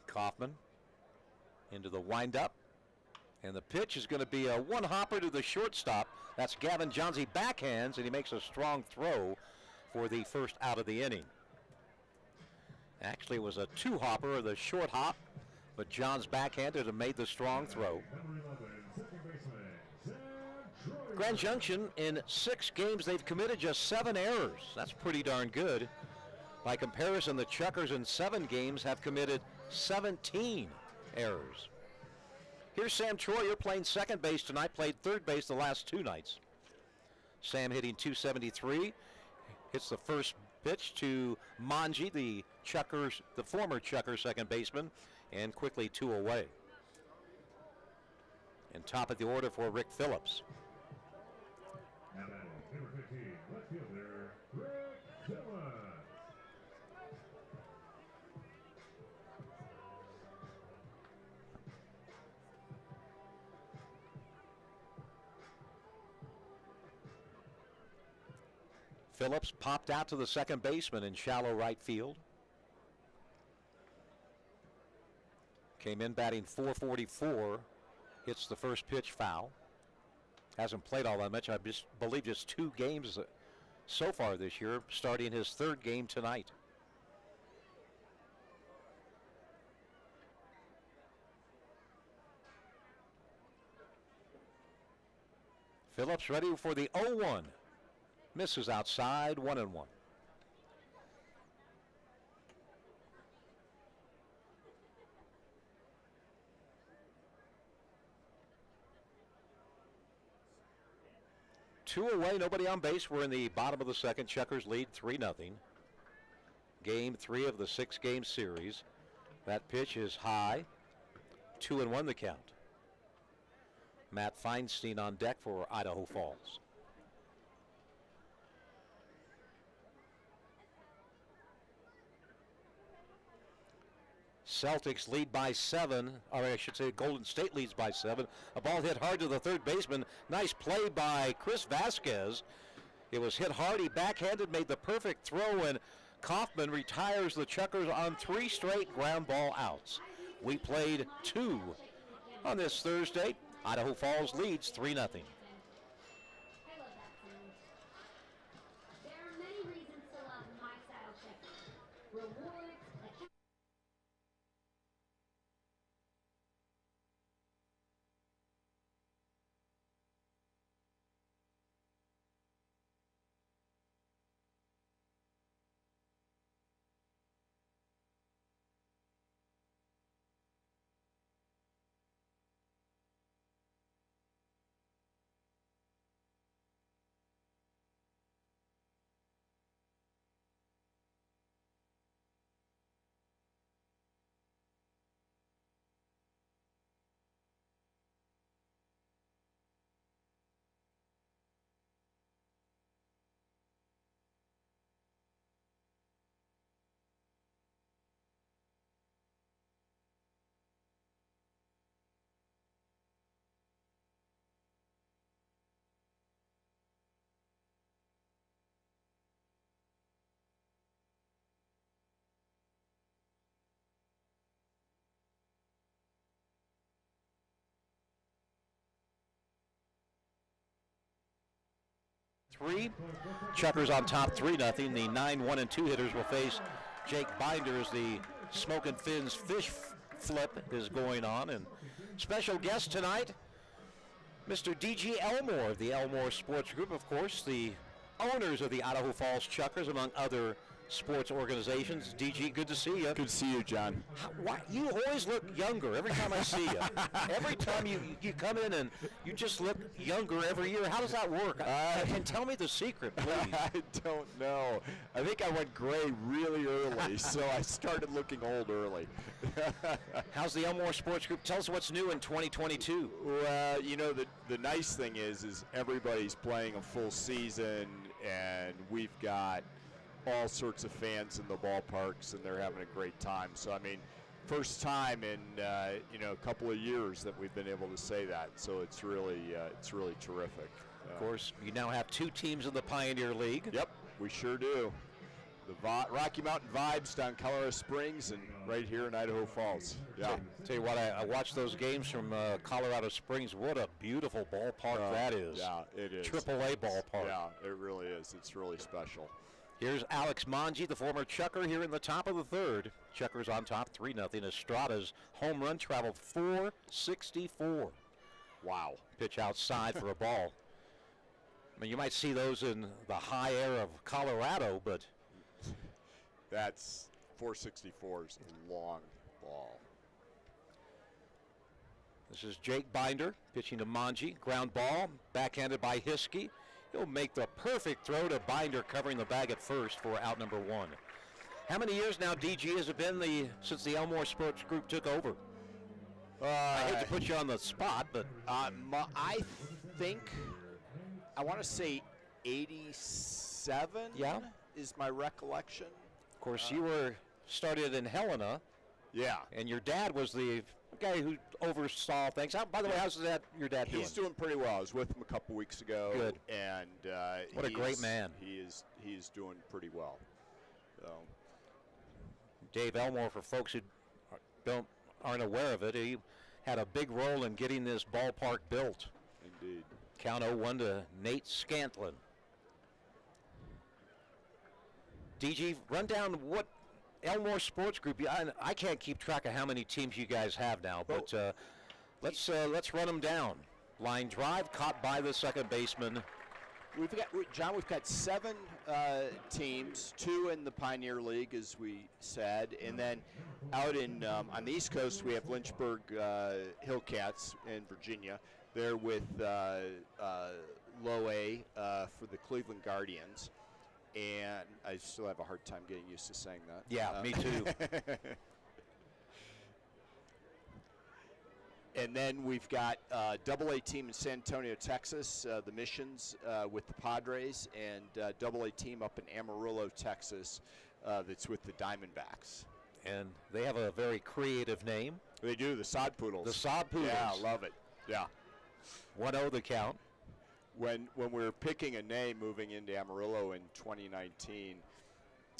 Kaufman into the windup, and the pitch is going to be a one-hopper to the shortstop. That's Gavin Johns. He backhands, and he makes a strong throw for the first out of the inning. Actually, it was a 2-hopper, or the short hop, but Johns backhanded and made the strong throw. Grand Junction, in 6 games, they've committed just 7 errors. That's pretty darn good. By comparison, the Chukars in 7 games have committed 17 errors. Here's Sam Troyer playing second base tonight, played third base the last 2 nights. Sam hitting .273, hits the first pitch to Manji, the former Chukar second baseman, and quickly 2 away. And top of the order for Rick Phillips. Now batting, number 15, left fielder, Rick Phillips. Phillips popped out to the second baseman in shallow right field. Came in batting .444, hits the first pitch foul. Hasn't played all that much. I believe just 2 games so far this year, starting his 3rd game tonight. Phillips ready for the 0-1. Misses outside, 1-1. Two away, nobody on base. We're in the bottom of the second. Chukars lead 3-0. Game 3 of the 6-game series. That pitch is high. 2-1 the count. Matt Feinstein on deck for Idaho Falls. Celtics lead by 7, or I should say Golden State leads by 7. A ball hit hard to the third baseman. Nice play by Chris Vasquez. It was hit hard. He backhanded, made the perfect throw, and Kaufman retires the Chukars on 3 straight ground ball outs. We played 2 on this Thursday. Idaho Falls leads 3-0. I love that sound. There are many reasons to love my style checkers. Rewards, account. Chukars on top 3-0. The 9, 1, and 2 hitters will face Jake Binder as the Smokin' Fins fish flip is going on. And special guest tonight, Mr. D.G. Elmore of the Elmore Sports Group, of course, the owners of the Idaho Falls Chukars, among other sports organizations. DG, good to see you. Good to see you, John. Why, you always look younger every time I see you. Every time you come in and you just look younger every year. How does that work? And tell me the secret, please. I don't know. I think I went gray really early, so I started looking old early. How's the Elmore Sports Group? Tell us what's new in 2022. Well, you know, the nice thing is everybody's playing a full season, and we've got all sorts of fans in the ballparks, and they're having a great time. So, I mean, first time in a couple of years that we've been able to say that. So it's really terrific. Of course, you now have 2 teams in the Pioneer League. Yep, we sure do. The Rocky Mountain Vibes down Colorado Springs and right here in Idaho Falls. Yeah. Tell you what, I watched those games from Colorado Springs. What a beautiful ballpark that is. Yeah, it is. AAA ballpark. Yeah, it really is. It's really special. Here's Alex Monge, the former Chukar, here in the top of the third. Chukars on top 3-0. Estrada's home run traveled 464. Wow. Pitch outside for a ball. I mean, you might see those in the high air of Colorado, but that's 464 is a long ball. This is Jake Binder pitching to Monge. Ground ball, backhanded by Hiskey. He'll make the perfect throw to Binder, covering the bag at first for out number 1. How many years now, DG, has it been since the Elmore Sports Group took over? I hate to put you on the spot, but I think I want to say 87. Yeah, is my recollection. Of course, you were started in Helena. Yeah, and your dad was the guy who oversaw things. By the way, how's your dad doing? He's doing pretty well. I was with him a couple weeks ago. Good. And what a great man. He is doing pretty well. So, Dave Elmore, for folks who aren't aware of it, he had a big role in getting this ballpark built. Indeed. Count 0-1 to Nate Scantlin. DG, run down what Elmore Sports Group. I can't keep track of how many teams you guys have now, but let's run them down. Line drive caught by the second baseman. We've got 7 teams, 2 in the Pioneer League, as we said, and then out in on the East Coast we have Lynchburg Hillcats in Virginia. They're with Low A for the Cleveland Guardians. And I still have a hard time getting used to saying that. Yeah, me too. And then we've got AA team in San Antonio, Texas, the Missions with the Padres, and AA team up in Amarillo, Texas, that's with the Diamondbacks. And they have a very creative name. They do, the Sod Poodles. The Sod Poodles. Yeah, love it. Yeah. 1-0 the count. When we were picking a name moving into Amarillo in 2019,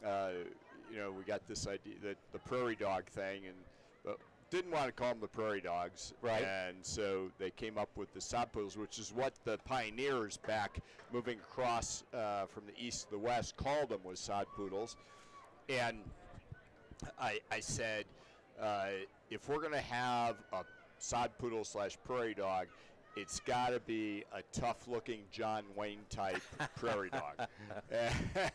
we got this idea that the Prairie Dog thing, and didn't want to call them the Prairie Dogs. Right. And so they came up with the Sod Poodles, which is what the pioneers back moving across from the east to the west called them, was Sod Poodles. And I said, if we're going to have a Sod Poodle / Prairie Dog, it's got to be a tough-looking John Wayne type Prairie Dog.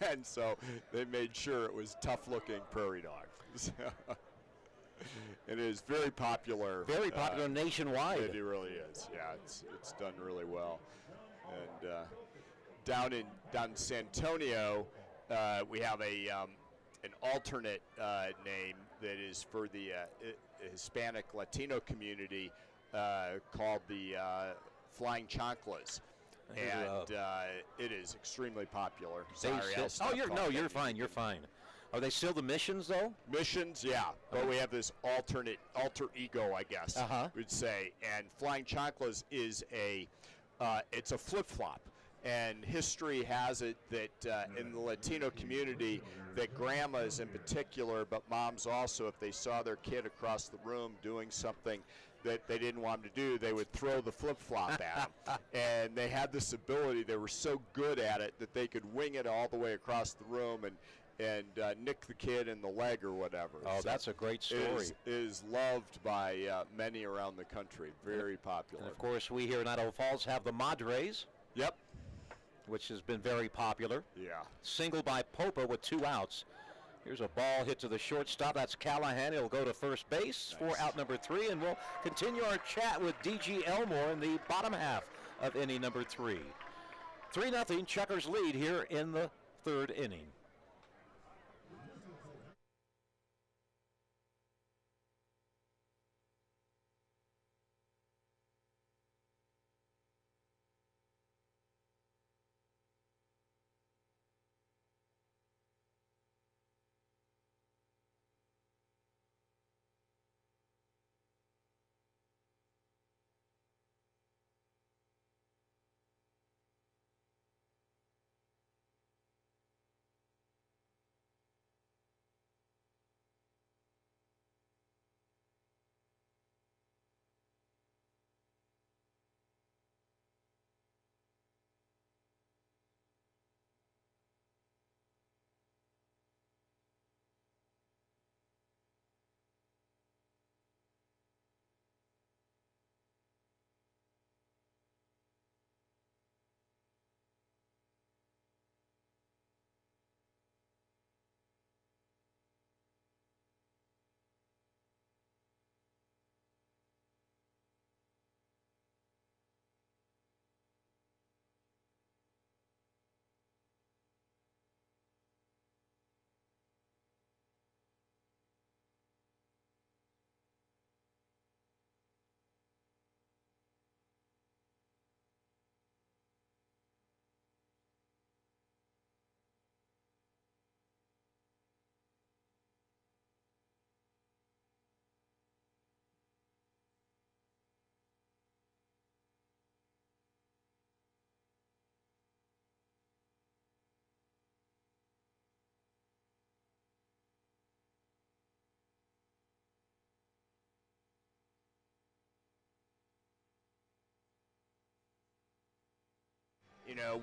And so they made sure it was tough-looking Prairie Dog. So it is very popular. Very popular nationwide. It really is. Yeah, it's done really well. And down in San Antonio, we have an alternate name that is for the Hispanic Latino community called the Flying Chanclas. And it is extremely popular. Sorry, you're fine. You're fine. Are they still the Missions, though? Missions, yeah. But we have this alter ego, I guess, we'd say. And Flying Chanclas is it's a flip-flop. And history has it that in the Latino community, that grandmas in particular, but moms also, if they saw their kid across the room doing something that they didn't want them to do, they would throw the flip-flop at them. And they had this ability, they were so good at it, that they could wing it all the way across the room and nick the kid in the leg or whatever. Oh, so that's a great story. It is loved by many around the country. Very popular. And of course, we here in Idaho Falls have the Madres. Yep. Which has been very popular. Yeah. Single by Popa with 2 outs. Here's a ball hit to the shortstop. That's Callahan. He'll go to first base for out number 3, and we'll continue our chat with D.G. Elmore in the bottom half of inning number 3. 3-0, Chukars lead here in the 3rd inning.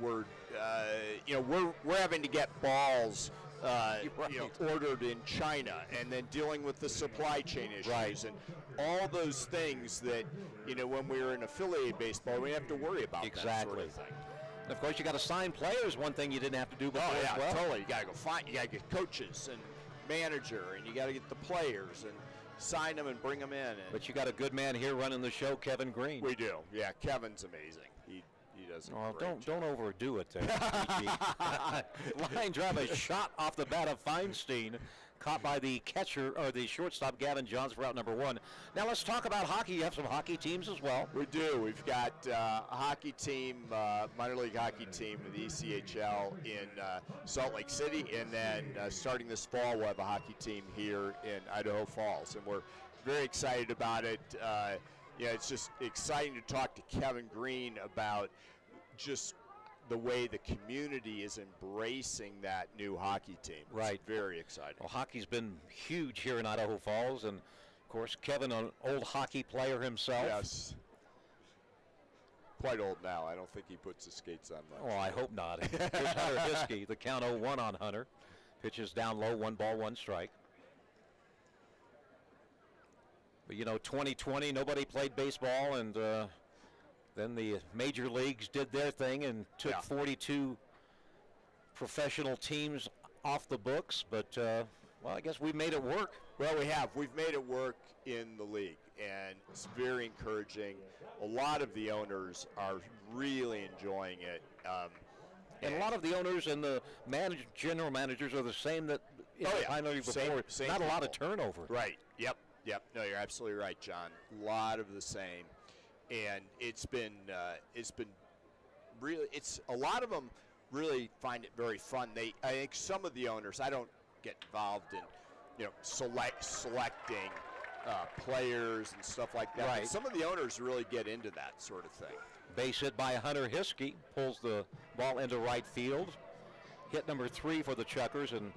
We're having to get balls ordered in China, and then dealing with the supply chain issues and all those things that when we were in affiliate baseball, we have to worry about. Exactly. That sort of thing. And of course, you got to sign players. One thing you didn't have to do before. Oh yeah, as well. totally. You got to go find. You got to get coaches and manager, and you got to get the players and sign them and bring them in. But you got a good man here running the show, Kevin Green. We do. Yeah, Kevin's amazing. He does. Don't overdo it there. Line drive, a shot off the bat of Feinstein. caught by the catcher, or the shortstop, Gavin Johns, for out number 1. Now let's talk about hockey. You have some hockey teams as well. We do. We've got a hockey team, minor league hockey team with the ECHL in Salt Lake City, and then starting this fall, we'll have a hockey team here in Idaho Falls, and we're very excited about it. It's just exciting to talk to Kevin Green about just the way the community is embracing that new hockey team. Right. It's very exciting. Well, hockey's been huge here in Idaho Falls, and of course, Kevin, an old hockey player himself. Yes. Quite old now. I don't think he puts his skates on much. Oh, I hope not. Here's Hunter Hiskey, the count 0-1 on Hunter. Pitches down low, 1 ball, 1 strike. But 2020, nobody played baseball, and then the major leagues did their thing and took 42 professional teams off the books. But, I guess we made it work. Well, we have. We've made it work in the league, and it's very encouraging. A lot of the owners are really enjoying it. And a lot of the owners and the general managers are the same that I know before. Same Not a lot of people. turnover. Right. Yep. No, you're absolutely right, John. A lot of the same. And it's been really, a lot of them really find it very fun. I think some of the owners, I don't get involved in, selecting players and stuff like that. Right. But some of the owners really get into that sort of thing. Base hit by Hunter Hiskey, pulls the ball into right field. Hit number 3 for the Chukars, and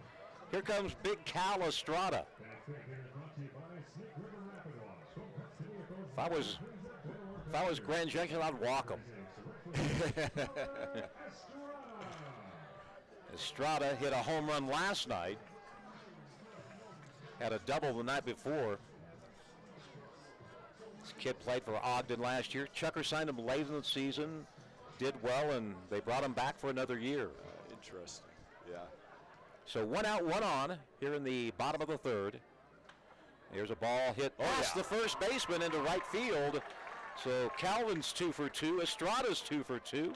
here comes Big Cal Estrada. If I was Grand Junction, I'd walk him. Estrada hit a home run last night. Had a double the night before. This kid played for Ogden last year. Chukar signed him late in the season, did well, and they brought him back for another year. Interesting, yeah. So 1 out, 1 on here in the bottom of the 3rd. Here's a ball hit past the first baseman into right field. So Calvin's 2 for 2. Estrada's 2 for 2.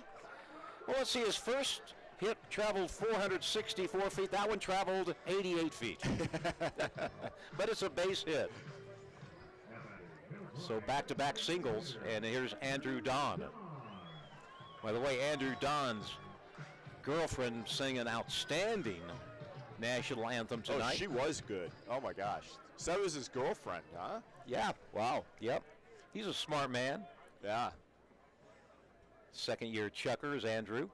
Well, let's see. His first hit traveled 464 feet. That one traveled 88 feet. But it's a base hit. So back-to-back singles. And here's Andrew Don. By the way, Andrew Don's girlfriend sang an outstanding national anthem tonight. Oh, she was good. Oh, my gosh. So that was his girlfriend, huh? Yeah. Wow. Yep. He's a smart man. Yeah. Second-year Chukars, Andrew.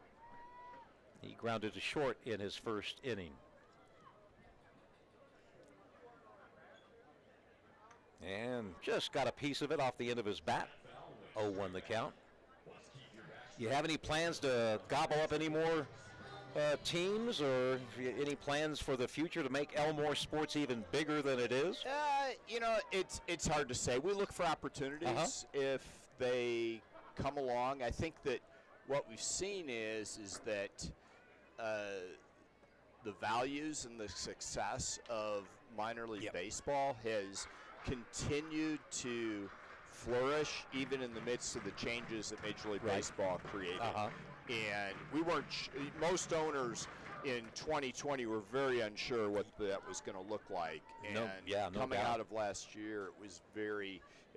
He grounded to short in his first inning. And just got a piece of it off the end of his bat. 0-1 the count. You have any plans to gobble up any more teams, or any plans for the future to make Elmore sports even bigger than it is? It's hard to say. We look for opportunities if they come along. I think that what we've seen is that the values and the success of minor league baseball has continued to flourish even in the midst of the changes that Major League Baseball created. And we weren't, most owners in 2020 were very unsure what that was going to look like. And coming out of last year, it was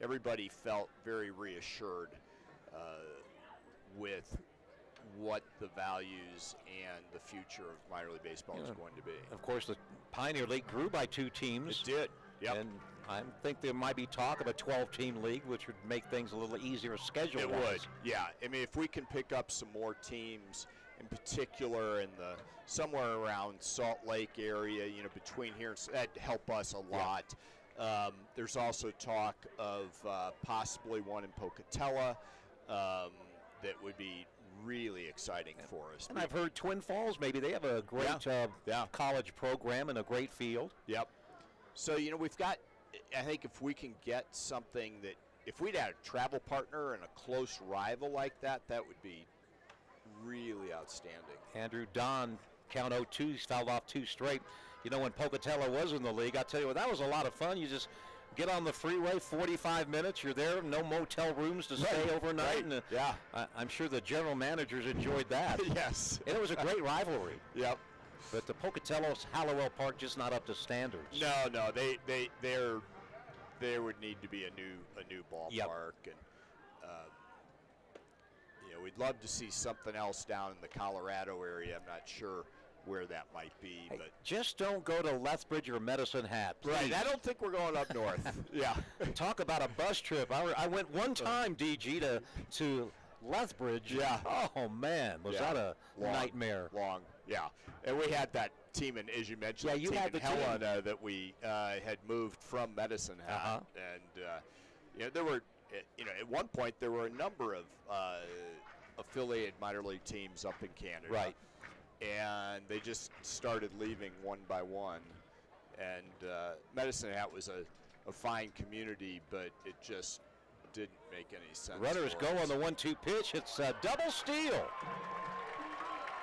everybody felt very reassured with what the values and the future of minor league baseball is going to be. Of course, the Pioneer League grew by 2 teams. It did. Yep. And I think there might be talk of a 12-team league, which would make things a little easier schedule-wise. It would, yeah. I mean, if we can pick up some more teams, in particular in the somewhere around Salt Lake area, between here, that'd help us a lot. There's also talk of possibly one in Pocatello that would be really exciting for us. And I've heard Twin Falls, maybe they have a great college program and a great field. Yep. So, we've got, I think if we can get something that, if we'd had a travel partner and a close rival like that, that would be really outstanding. Andrew Don, count 0-2, he's fouled off 2 straight. When Pocatello was in the league, I'll tell you what, that was a lot of fun. You just get on the freeway, 45 minutes, you're there, no motel rooms to stay overnight. Right. And, I'm sure the general managers enjoyed that. Yes. And it was a great rivalry. Yep. But the Pocatello's Hallowell Park just not up to standards. No, there would need to be a new ballpark, and we'd love to see something else down in the Colorado area. I'm not sure where that might be, Hey, but just don't go to Lethbridge or Medicine Hat. right. please. I don't think we're going up north. Yeah. Talk about a bus trip. I went one time, DG, to Lethbridge. Yeah. Oh, man, was Yeah. that a Long, nightmare. Long, yeah. And we had that team, as you mentioned, Yeah, you team had in the team. Helena that we had moved from Medicine Hat. And, there were, at one point there were a number of affiliated minor league teams up in Canada. Right. And they just started leaving one by one. And Medicine Hat was a fine community, but it just didn't make any sense. Runners for go us. on the 1-2 pitch. It's a double steal.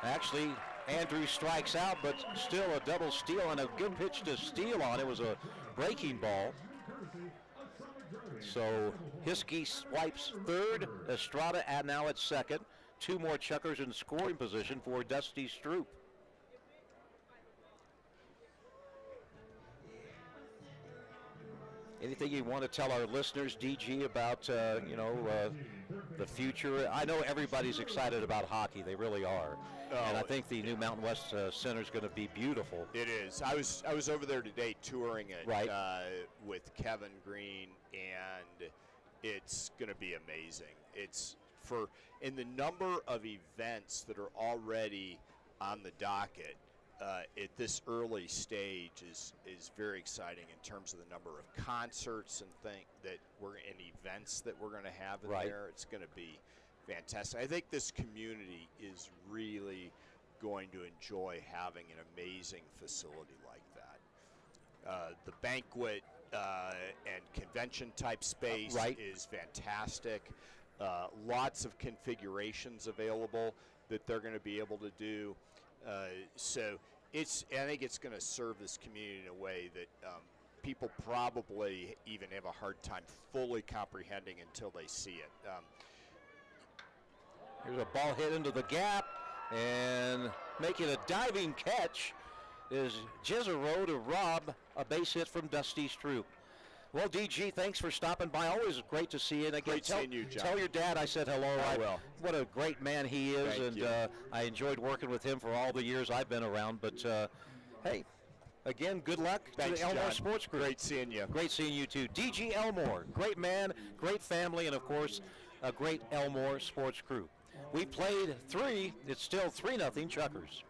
Actually, Andrews strikes out, but still a double steal and a good pitch to steal on. It was a breaking ball. So Hiskey swipes third. Estrada now at second. Two more Chukars in scoring position for Dusty Stroup. Anything you want to tell our listeners, DG, about the future? I know everybody's excited about hockey; they really are, and I think the new Mountain West Center is going to be beautiful. It is. I was over there today touring it Right. with Kevin Green, and it's going to be amazing. It's in the number of events that are already on the docket. At this early stage is very exciting in terms of the number of concerts and events that we're going to have in Right. there. It's going to be fantastic. I think this community is really going to enjoy having an amazing facility like that. The banquet and convention type space Right. is fantastic. Lots of configurations available that they're going to be able to do. So I think it's going to serve this community in a way that people probably even have a hard time fully comprehending until they see it. Here's a ball hit into the gap, and making a diving catch is Jezero to rob a base hit from Dusty Stroup. Well, DG, thanks for stopping by. Always great to see you. And again, Great seeing you, John. Tell your dad I said hello. I will. What a great man he is, Thank and you. I enjoyed working with him for all the years I've been around. But, hey, again, good luck Thanks, to the Elmore John. Sports Group. Great seeing you. Great seeing you, too. DG Elmore, great man, great family, and, of course, a great Elmore Sports Group. We played 3. It's still 3-0 Chukars.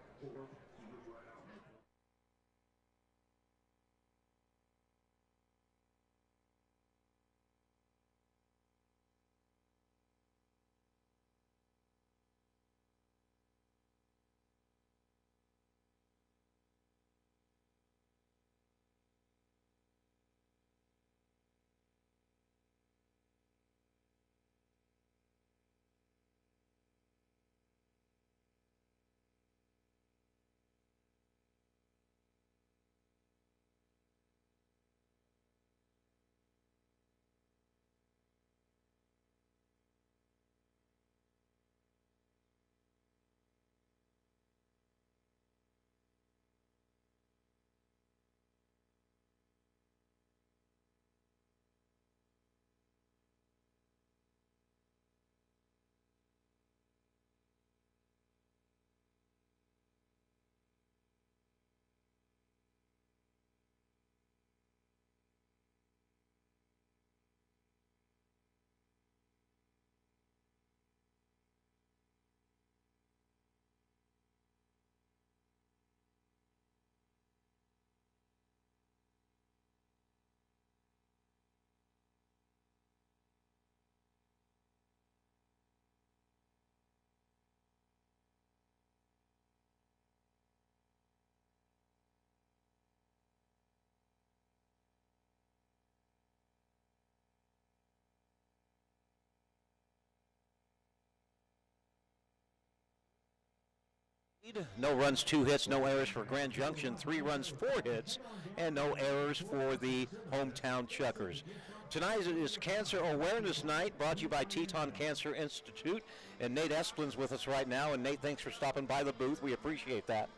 No runs, 2 hits, no errors for Grand Junction, 3 runs, 4 hits, and no errors for the hometown Chukars. Tonight is Cancer Awareness Night, brought to you by Teton Cancer Institute, and Nate Esplin's with us right now. And Nate, thanks for stopping by the booth. We appreciate that.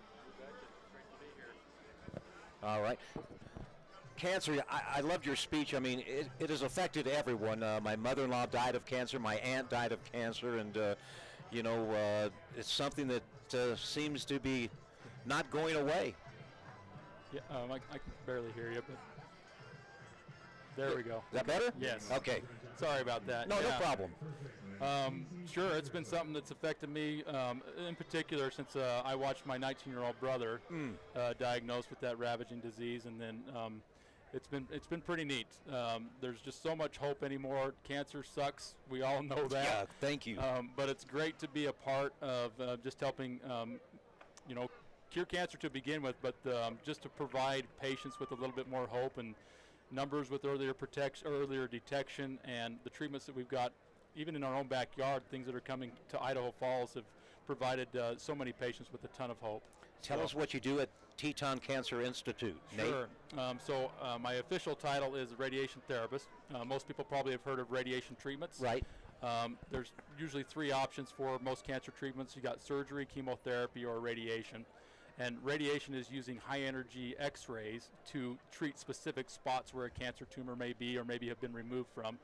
All right. Cancer, I loved your speech. I mean, it has affected everyone. My mother-in-law died of cancer. My aunt died of cancer. And, it's something that seems to be not going away. Yeah, I can barely hear you, but there we go. Is that better? Yes. Okay. Sorry about that. No, Yeah. no problem. Sure, it's been something that's affected me in particular since I watched my 19-year-old brother diagnosed with that ravaging disease, and then it's been pretty neat. There's just so much hope anymore. Cancer sucks. We all know that. Yeah, thank you. But it's great to be a part of just helping, cure cancer to begin with, but just to provide patients with a little bit more hope and numbers with earlier detection, and the treatments that we've got, even in our own backyard, things that are coming to Idaho Falls have provided so many patients with a ton of hope. Tell us what you do at Teton Cancer Institute. Sure. Nate? So my official title is radiation therapist. Most people probably have heard of radiation treatments. Right. There's usually 3 options for most cancer treatments. You got surgery, chemotherapy, or radiation. And radiation is using high-energy X-rays to treat specific spots where a cancer tumor may be or maybe have been removed from.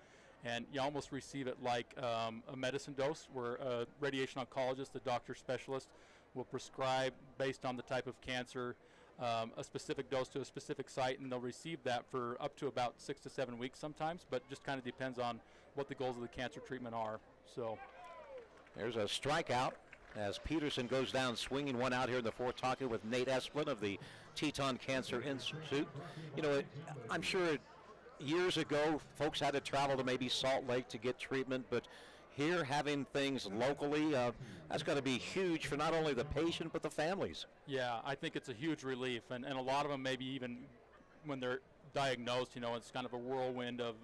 And you almost receive it like a medicine dose, where a radiation oncologist, a doctor specialist, will prescribe based on the type of cancer a specific dose to a specific site, and they'll receive that for up to about 6 to 7 weeks sometimes, but just kind of depends on what the goals of the cancer treatment are. So there's a strikeout as Peterson goes down swinging one out here in the fourth, talking with Nate Esplin of the Teton Cancer Institute. I'm sure years ago folks had to travel to maybe Salt Lake to get treatment, but here having things locally, that's got to be huge for not only the patient but the families. Yeah, I think it's a huge relief, and a lot of them maybe even when they're diagnosed, it's kind of a whirlwind of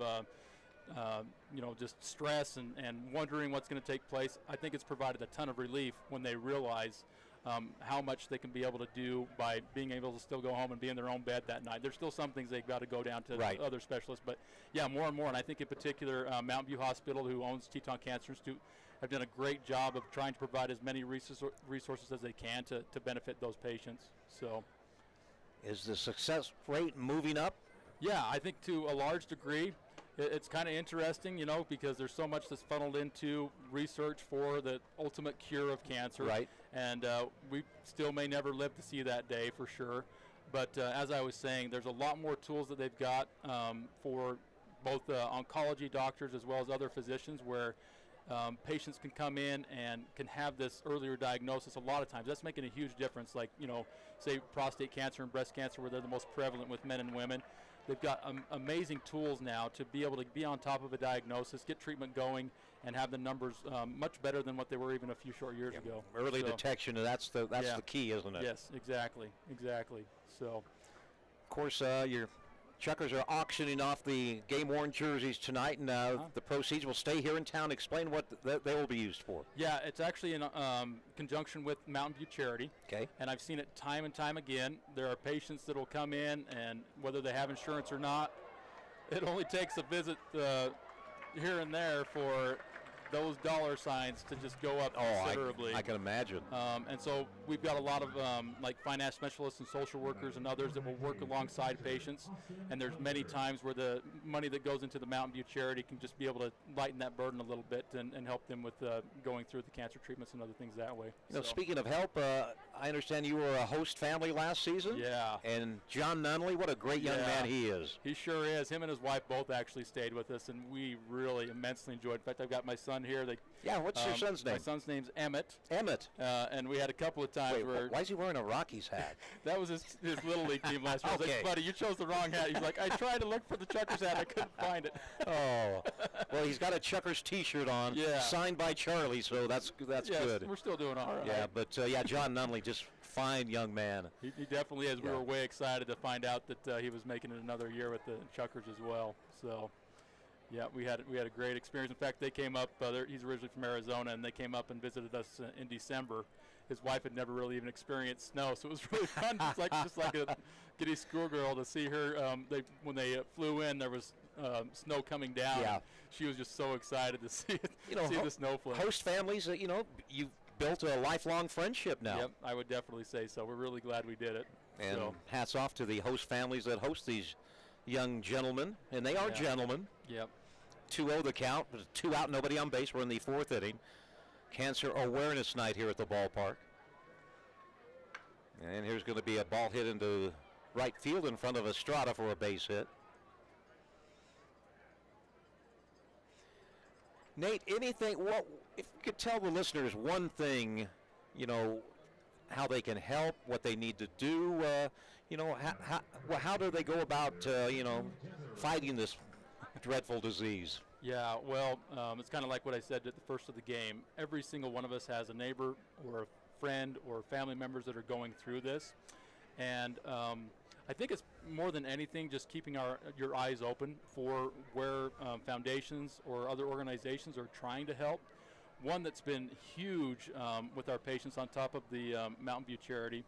just stress and wondering what's going to take place. I think it's provided a ton of relief when they realize how much they can be able to do by being able to still go home and be in their own bed that night. There's still some things they've got to go down to other specialists, but yeah, more and more. And I think in particular, Mountain View Hospital, who owns Teton Cancer Institute, have done a great job of trying to provide as many resources as they can to benefit those patients. So, is the success rate moving up? Yeah, I think to a large degree. It's kind of interesting, because there's so much that's funneled into research for the ultimate cure of cancer. Right. And we still may never live to see that day for sure. But as I was saying, there's a lot more tools that they've got for both oncology doctors as well as other physicians, where patients can come in and can have this earlier diagnosis. A lot of times that's making a huge difference, like, say prostate cancer and breast cancer, where they're the most prevalent with men and women. They've got amazing tools now to be able to be on top of a diagnosis, get treatment going, and have the numbers much better than what they were even a few short years ago. Early detection, and that's the key, isn't it? Yes, exactly. So, of course, your Chukars are auctioning off the game-worn jerseys tonight, and the proceeds will stay here in town. Explain what they will be used for. Yeah, it's actually in conjunction with Mountain View Charity. Okay. And I've seen it time and time again. There are patients that will come in, and whether they have insurance or not, it only takes a visit here and there for those dollar signs to just go up considerably. I can imagine. And so we've got a lot of like finance specialists and social workers and others that will work alongside patients. And there's many times where the money that goes into the Mountain View Charity can just be able to lighten that burden a little bit and help them with going through the cancer treatments and other things that way. Speaking of help, I understand you were a host family last season. Yeah. And John Nunley, what a great young man he is. He sure is. Him and his wife both actually stayed with us, and we really immensely enjoyed. In fact, I've got my son here. What's your son's name? My son's name's Emmett. Emmett. And we had a couple of times where... Why is he wearing a Rockies hat? That was his Little League team last year. I was like, buddy, you chose the wrong hat. He's like, I tried to look for the Chukars hat. I couldn't find it. Oh. Well, he's got a Chukars T-shirt on, signed by Charlie, so that's good. We're still doing all right. Yeah, but, John Nunley, just fine young man. He definitely is. Yeah. We were way excited to find out that he was making it another year with the Chukars as well. So... yeah, we had a great experience. In fact, they came up. He's originally from Arizona, and they came up and visited us in December. His wife had never really even experienced snow, so it was really fun. just like a giddy schoolgirl to see her. When they flew in, there was snow coming down. Yeah. She was just so excited to see it. See the snowflake. Host families, you've built a lifelong friendship now. Yep, I would definitely say so. We're really glad we did it. And So, hats off to the host families that host these young gentlemen, and they are Yeah. gentlemen. yep. 2-0 the count, with 2 out, nobody on base. We're in the 4th inning. Cancer Awareness Night here at the ballpark. And here's going to be a ball hit into right field in front of Estrada for a base hit. Nate, anything, what, if you could tell the listeners one thing, you know, how they can help, what they need to do, you know, how do they go about, you know, fighting this dreadful disease? Yeah, well, it's kind of like what I said at the first of the game. Every single one of us has a neighbor or a friend or family members that are going through this. And I think it's more than anything just keeping your eyes open for where foundations or other organizations are trying to help. One that's been huge with our patients on top of the Mountain View Charity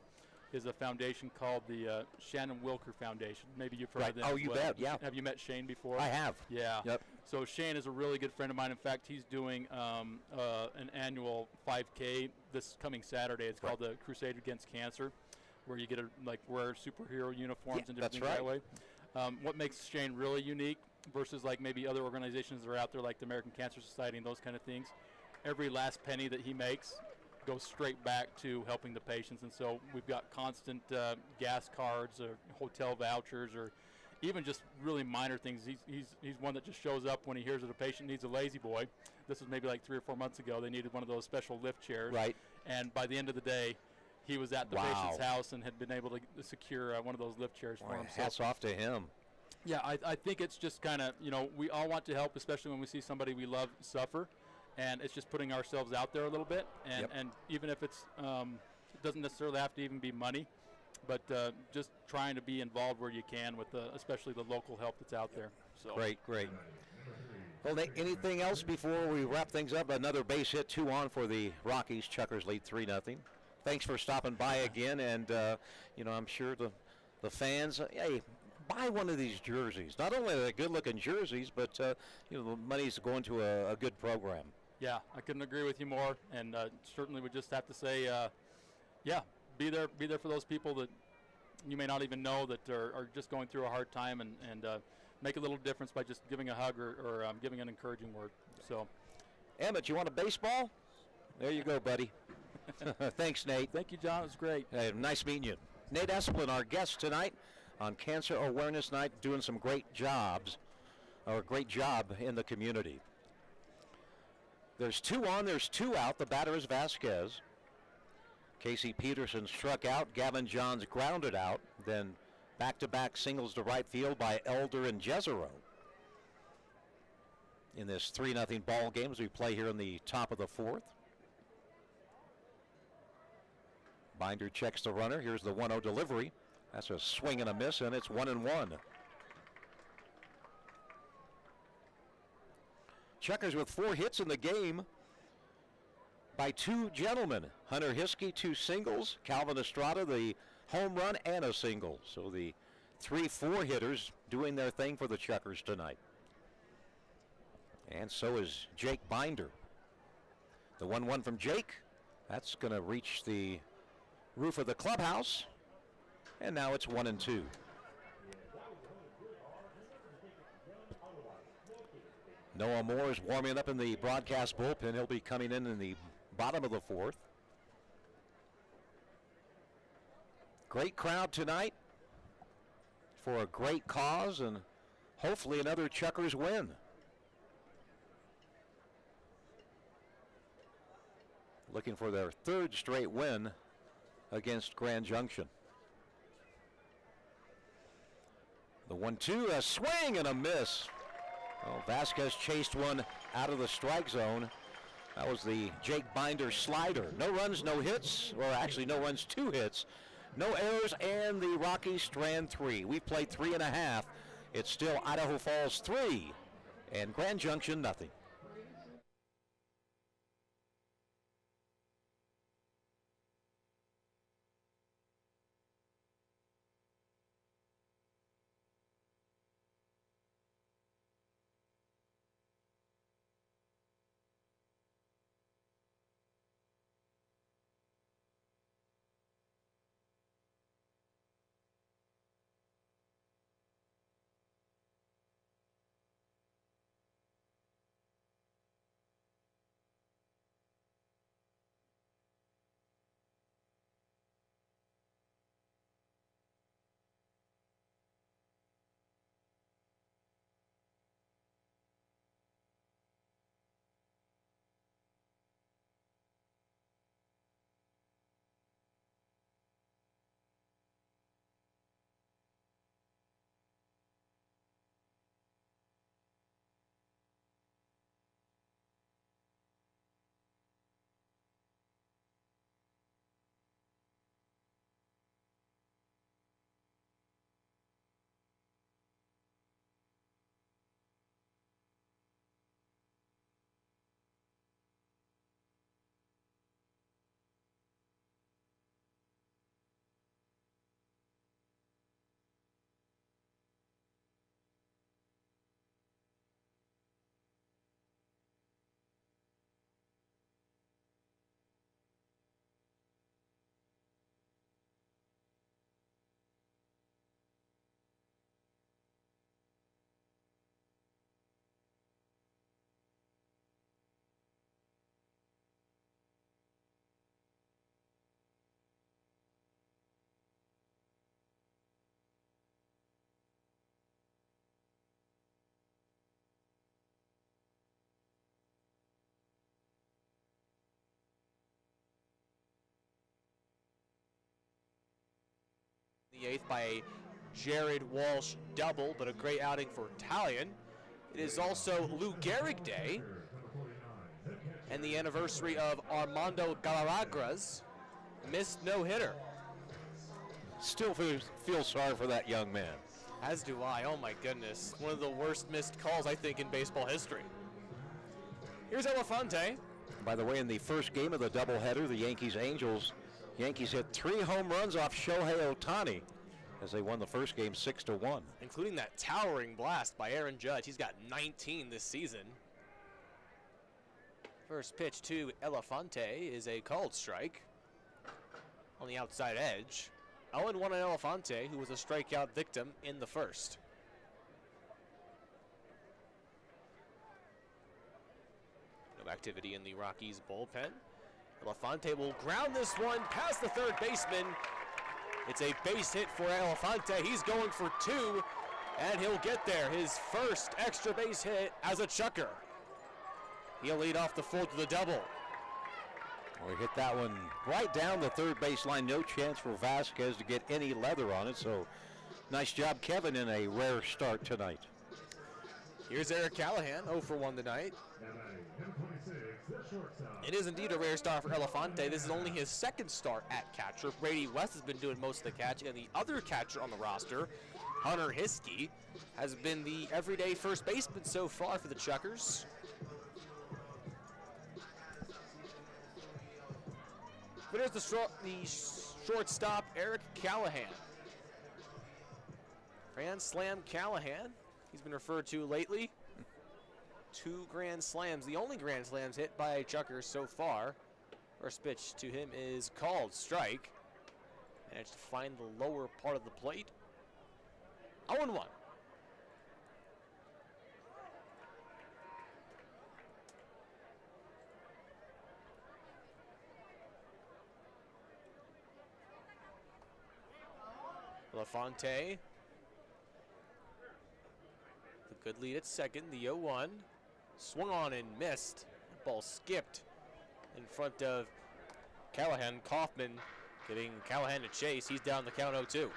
is a foundation called the Shannon Wilker Foundation. Maybe you've heard of them. Oh, as you well. bet, yeah. Have you met Shane before? I have. Yeah. Yep. So Shane is a really good friend of mine. In fact, he's doing an annual 5K this coming Saturday. It's called the Crusade Against Cancer, where you get to wear superhero uniforms and different things that way. What makes Shane really unique versus like maybe other organizations that are out there like the American Cancer Society and those kind of things, every last penny that he makes goes straight back to helping the patients. And so we've got constant gas cards or hotel vouchers or even just really minor things. He's one that just shows up when he hears that a patient needs a lazy boy. This was maybe like 3 or 4 months ago. They needed one of those special lift chairs. Right. And by the end of the day, he was at the patient's house and had been able to secure one of those lift chairs for him. Hats off to him. Yeah, I think it's just kind of, you know, we all want to help, especially when we see somebody we love suffer. And it's just putting ourselves out there a little bit. And, and even if it's, it doesn't necessarily have to even be money, but just trying to be involved where you can with especially the local help that's out there. So. Great. Well, anything else before we wrap things up? Another base hit, 2 on for the Rockies. Chukars lead 3-0. Thanks for stopping by again, and you know, I'm sure the fans, hey, buy one of these jerseys. Not only are they good-looking jerseys, but you know, the money's going to a good program. Yeah, I couldn't agree with you more, and certainly would just have to say, yeah, be there for those people that you may not even know that are just going through a hard time, and make a little difference by just giving a hug or giving an encouraging word. So, Emmett, you want a baseball? There you go, buddy. Thanks, Nate. Thank you, John. It was great. Hey, nice meeting you. Nate Esplin, our guest tonight on Cancer Awareness Night, doing some great jobs, or a great job in the community. There's 2 on, there's 2 out. The batter is Vasquez. Casey Peterson struck out. Gavin Johns grounded out. Then back-to-back singles to right field by Elder and Jezero. In this 3-0 ball game as we play here in the top of the 4th. Binder checks the runner. Here's the 1-0 delivery. That's a swing and a miss, and it's 1-1. Chukars with 4 hits in the game by 2 gentlemen. Hunter Hiskey, 2 singles. Calvin Estrada, the home run and a single. So the 3-4 hitters doing their thing for the Chukars tonight. And so is Jake Binder. The 1-1 from Jake. That's going to reach the roof of the clubhouse. And now it's 1-2. Noah Moore is warming up in the broadcast bullpen. He'll be coming in the bottom of the 4th. Great crowd tonight for a great cause, and hopefully another Chukars win. Looking for their 3rd straight win against Grand Junction. The 1-2, a swing and a miss. Well, Vasquez chased one out of the strike zone. That was the Jake Binder slider. No runs, no hits, or actually no runs, 2 hits. No errors, and the Rockies strand 3. We've played 3.5. It's still Idaho Falls 3 and Grand Junction nothing. the 8th by a Jared Walsh double, but a great outing for Italian. It is also Lou Gehrig Day and the anniversary of Armando Galarragra's missed no-hitter. Still feel sorry for that young man. As do I. Oh my goodness. One of the worst missed calls, I think, in baseball history. Here's Elefante. By the way, in the first game of the doubleheader, the Yankees hit 3 home runs off Shohei Ohtani as they won the first game 6-1. Including that towering blast by Aaron Judge. He's got 19 this season. First pitch to Elefante is a called strike on the outside edge. 0-1 on Elefante, who was a strikeout victim in the first. No activity in the Rockies bullpen. Elefante will ground this one past the third baseman. It's a base hit for Elefante. He's going for 2, and he'll get there. His first extra base hit as a Chucker. He'll lead off the 4th with a double. We hit that one right down the third baseline. No chance for Vasquez to get any leather on it. So nice job, Kevin, in a rare start tonight. Here's Eric Callahan, 0 for 1 tonight. It is indeed a rare start for Elefante. This is only his second start at catcher. Brady West has been doing most of the catching, and the other catcher on the roster, Hunter Hiskey, has been the everyday first baseman so far for the Chuckers. But here's the shortstop, Eric Callahan. Grand Slam Callahan, he's been referred to lately. 2 grand slams, the only grand slams hit by a Chucker so far. First pitch to him is called strike. Managed to find the lower part of the plate. 0-1. Elefante. The good lead at second, the 0-1. Swung on and missed. That ball skipped in front of Callahan. Kaufman getting Callahan to chase. He's down the count 0-2.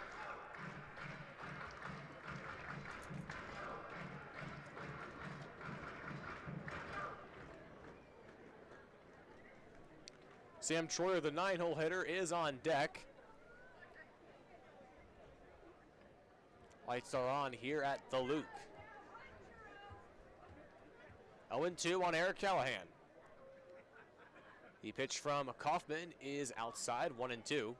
Sam Troyer, the 9-hole hitter, is on deck. Lights are on here at the Luke. 0-2 on Eric Callahan. The pitch from Kaufman is outside, 1-2.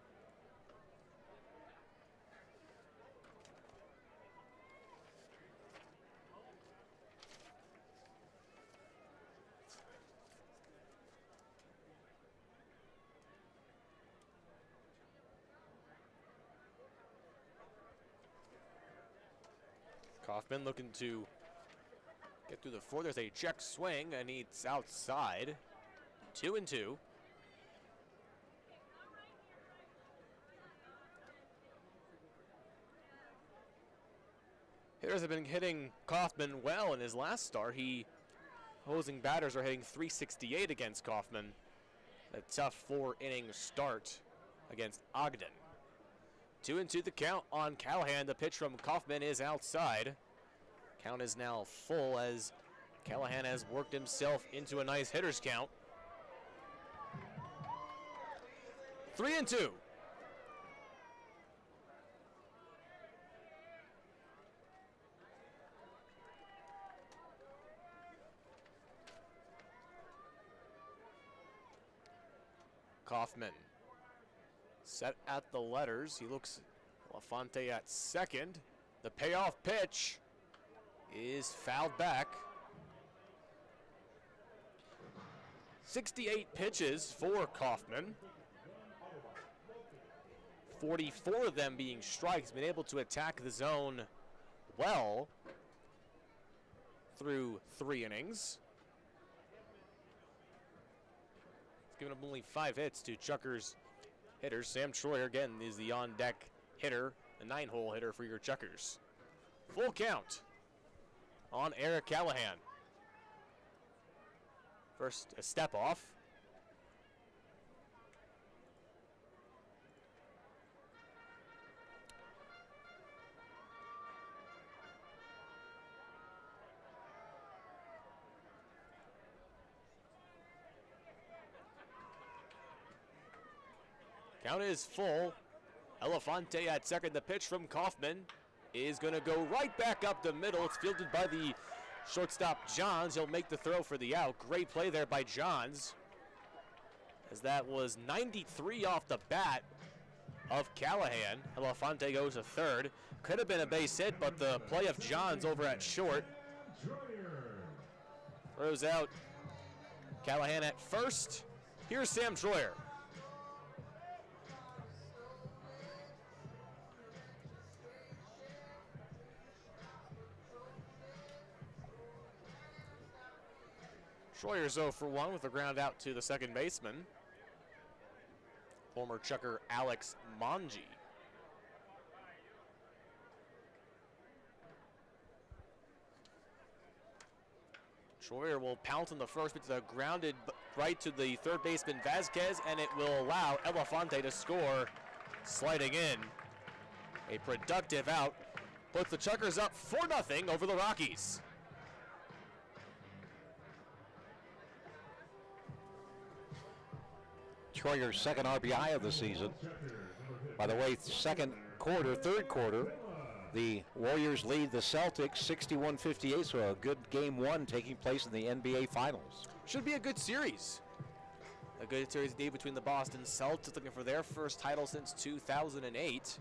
Kaufman looking to get through the 4. There's a check swing, and it's outside. 2-2. Hitters have been hitting Kaufman well in his last start. Opposing batters are hitting .368 against Kaufman. A tough 4-inning start against Ogden. 2-2 the count on Callahan. The pitch from Kaufman is outside. Count is now full as Callahan has worked himself into a nice hitter's count. 3-2. Kaufman set at the letters. He looks Elefante at second. The payoff pitch is fouled back. 68 pitches for Kaufman. 44 of them being strikes. Been able to attack the zone well through 3 innings. He's given up only 5 hits to Chuckers hitters. Sam Troyer, again, is the on-deck hitter, the 9-hole hitter for your Chuckers. Full count on Eric Callahan. First, a step off. Count is full. Elefante at second. The pitch from Kaufman is going to go right back up the middle. It's fielded by the shortstop Johns. He'll make the throw for the out. Great play there by Johns, as that was 93 off the bat of Callahan. Elefante goes to third. Could have been a base hit, but the play of Johns over at short throws out Callahan at first. Here's Sam Troyer. Troyer's 0 for 1 with a ground out to the second baseman, former Chucker Alex Mongi. Troyer will pounce on the first pitch, grounded right to the third baseman Vasquez, and it will allow Elefante to score, sliding in. A productive out puts the Chuckers up 4-0 over the Rockies. Troyer's second RBI of the season. By the way, third quarter, the Warriors lead the Celtics 61-58, so a good game one taking place in the NBA Finals. Should be a good series. A good series indeed between the Boston Celtics, looking for their first title since 2008.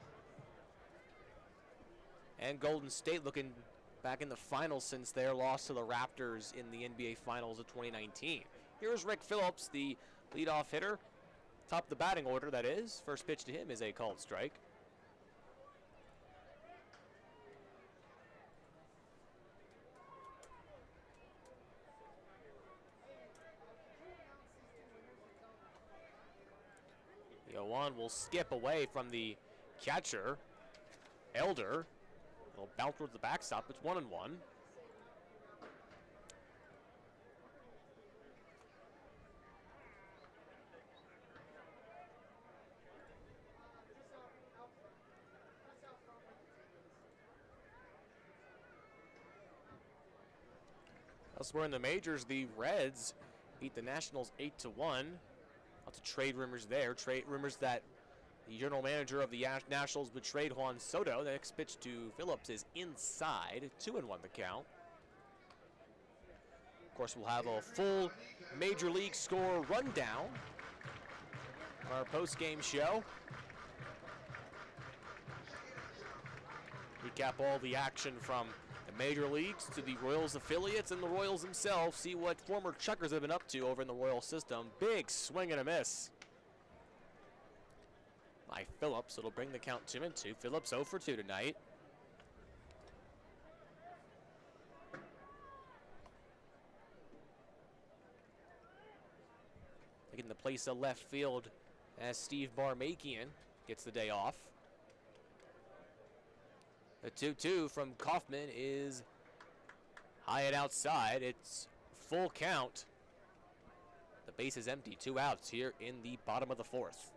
And Golden State looking back in the finals since their loss to the Raptors in the NBA Finals of 2019. Here's Rick Phillips, the leadoff hitter. Top of the batting order, that is. First pitch to him is a called strike. Yoan will skip away from the catcher, Elder. It'll bounce towards the backstop. It's 1-1. Elsewhere in the majors, the Reds beat the Nationals 8-1. Lots of trade rumors there. Trade rumors that the general manager of the Nationals would trade Juan Soto. The next pitch to Phillips is inside. 2-1 the count. Of course, we'll have a full Major League score rundown on our post-game show. Recap all the action from the Major Leagues to the Royals affiliates and the Royals themselves. See what former Chuckers have been up to over in the Royal system. Big swing and a miss by Phillips. It'll bring the count 2-2. Phillips 0 for 2 tonight. Taking the place of left field as Steve Barmakian gets the day off. The 2-2 from Kaufman is high and outside. It's full count. The base is empty. 2 outs here in the bottom of the fourth.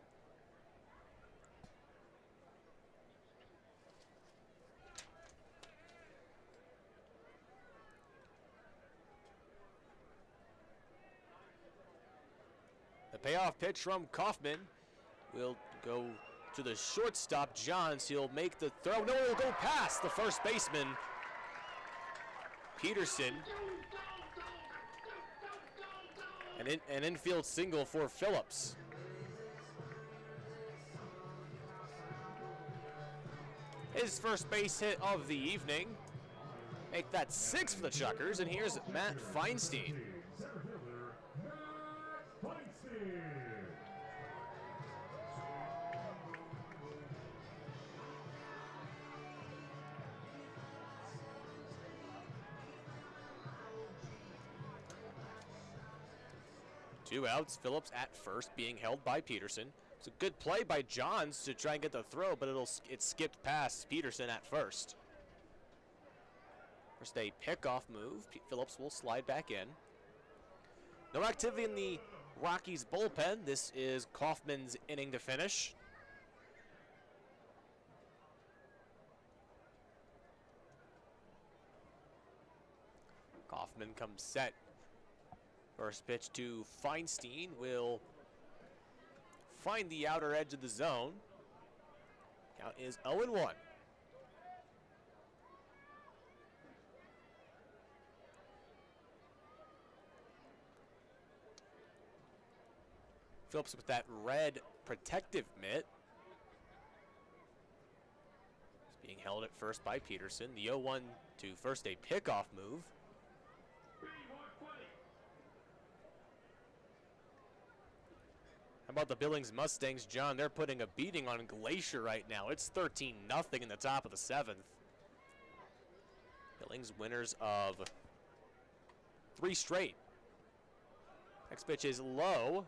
The payoff pitch from Kaufman will go to the shortstop, Johns. He'll make the throw. No, it'll go past the first baseman, Peterson. An infield single for Phillips. His first base hit of the evening. Make that 6 for the Chuckers, and here's Matt Feinstein. Two outs, Phillips at first, being held by Peterson. It's a good play by Johns to try and get the throw, but it skipped past Peterson at first. First a pickoff move. Phillips will slide back in. No activity in the Rockies bullpen. This is Kaufman's inning to finish. Kaufman comes set. First pitch to Feinstein will find the outer edge of the zone. Count is 0-1. Phillips with that red protective mitt. It's being held at first by Peterson. The 0-1 to first, a pickoff move. How about the Billings Mustangs, John? They're putting a beating on Glacier right now. It's 13-0 in the top of the 7th. Billings winners of 3 straight. Next pitch is low.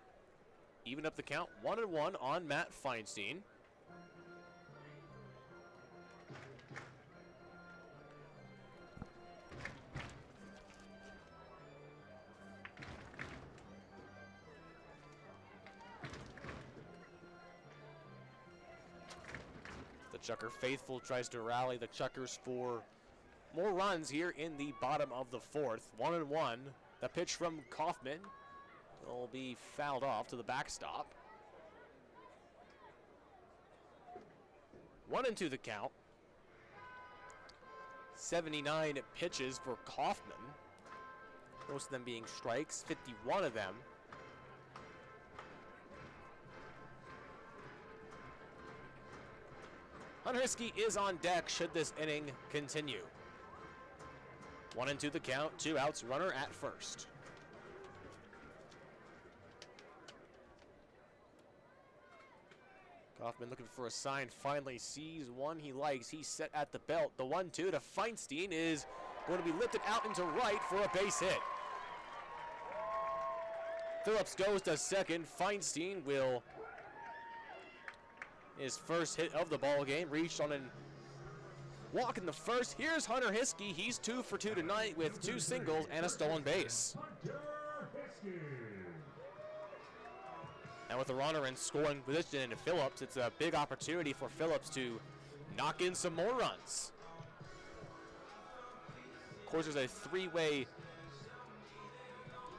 Even up the count, 1-1 on Matt Feinstein. The Chucker faithful tries to rally the Chuckers for more runs here in the bottom of the 4th. 1-1. The pitch from Kaufman will be fouled off to the backstop. 1-2 the count. 79 pitches for Kaufman. Most of them being strikes, 51 of them. Hunter Hiskey is on deck should this inning continue. 1-2 the count, 2 outs, runner at first. Kaufman looking for a sign, finally sees one he likes. He's set at the belt. The 1-2 to Feinstein is going to be lifted out into right for a base hit. Phillips goes to second. Feinstein will, his first hit of the ball game, reached on a walk in the first. Here's Hunter Hiskey. He's 2 for 2 tonight with 2 singles and a stolen base. And with the runner in scoring position in Phillips, it's a big opportunity for Phillips to knock in some more runs. Of course, there's a 3-way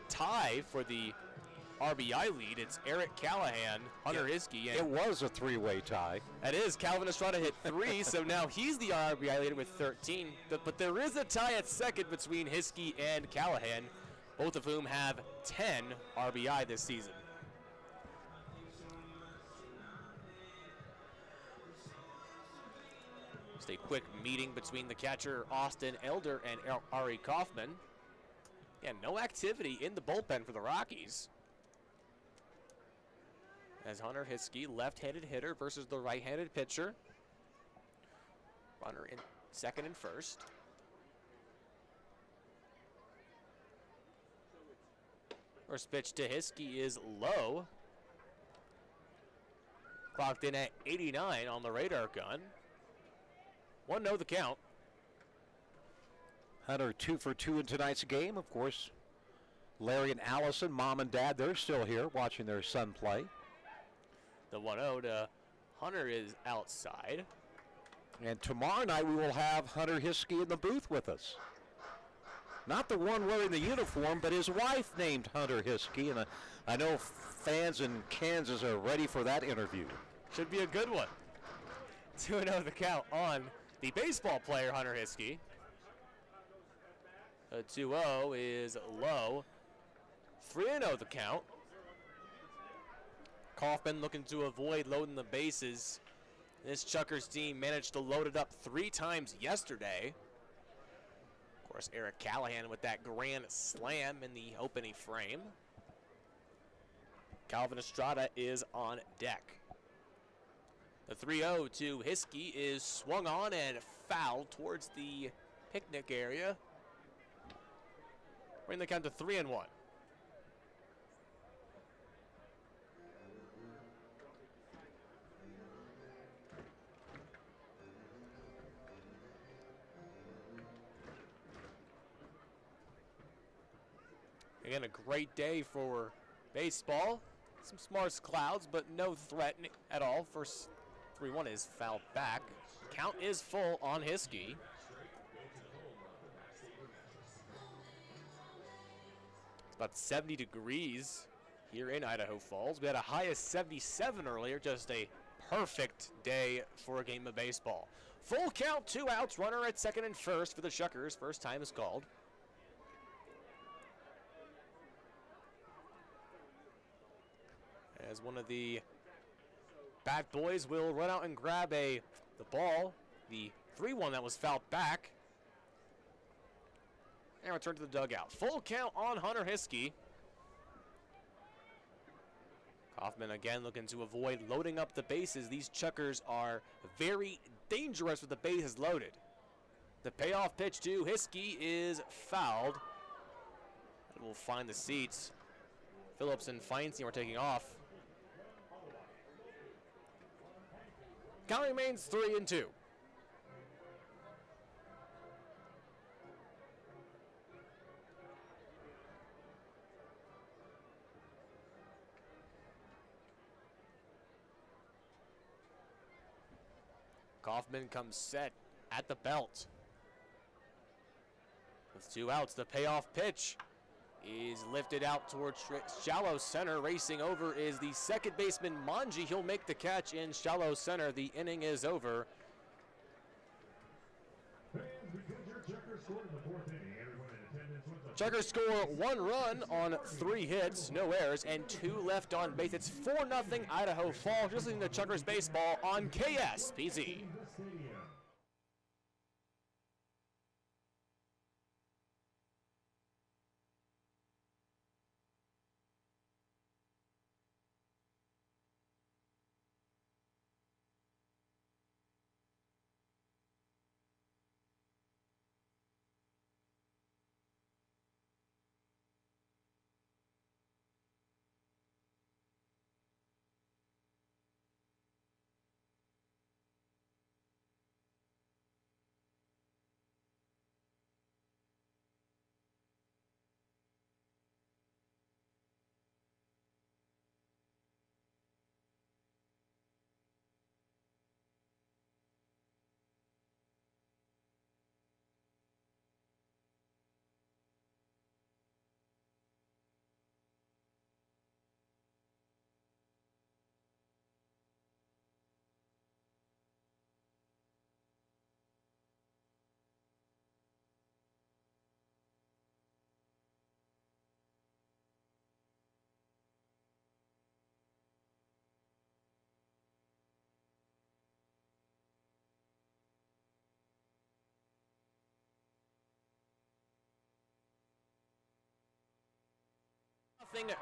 tie for the RBI lead. It's Eric Callahan, Hunter Hiskey. And it was a 3-way tie. That is. Calvin Estrada hit 3, so now he's the RBI leader with 13. But there is a tie at second between Hiskey and Callahan, both of whom have 10 RBI this season. Just a quick meeting between the catcher Austin Elder and Ari Kaufman. Yeah, no activity in the bullpen for the Rockies. As Hunter Hiskey, left-handed hitter versus the right-handed pitcher. Runner in second and first. First pitch to Hiskey is low. Clocked in at 89 on the radar gun. 1-0 the count. Hunter 2 for 2 in tonight's game. Of course, Larry and Allison, mom and dad, they're still here watching their son play. The 1-0 to Hunter is outside. And tomorrow night we will have Hunter Hiskey in the booth with us. Not the one wearing the uniform, but his wife named Hunter Hiskey. And I know fans in Kansas are ready for that interview. Should be a good one. 2-0 the count on the baseball player, Hunter Hiskey. A 2-0 is low. 3-0 the count. Kaufman looking to avoid loading the bases. This Chuckers team managed to load it up 3 times yesterday. Of course, Eric Callahan with that grand slam in the opening frame. Calvin Estrada is on deck. The 3-0 to Hiskey is swung on and fouled towards the picnic area. Bring the count to 3-1. Again, a great day for baseball. Some sparse clouds, but no threat at all. First 3-1 is fouled back. Count is full on Hiskey. It's about 70 degrees here in Idaho Falls. We had a high of 77 earlier, just a perfect day for a game of baseball. Full count, 2 outs, runner at second and first for the Chukars. First time is called. As one of the bat boys will run out and grab the ball, the 3-1 that was fouled back, and return to the dugout. Full count on Hunter Hiskey. Kaufman again looking to avoid loading up the bases. These Chukars are very dangerous with the bases loaded. The payoff pitch to Hiskey is fouled. And we'll find the seats. Phillips and Feinstein are taking off. Count remains 3-2. Kaufman comes set at the belt. With 2 outs, the payoff pitch is lifted out towards shallow center. Racing over is the second baseman, Manji. He'll make the catch in shallow center. The inning is over. Chukars score 1 run on 3 hits, no errors, and 2 left on base. It's 4-0 Idaho Falls. Just listening to Chukars baseball on KSPZ.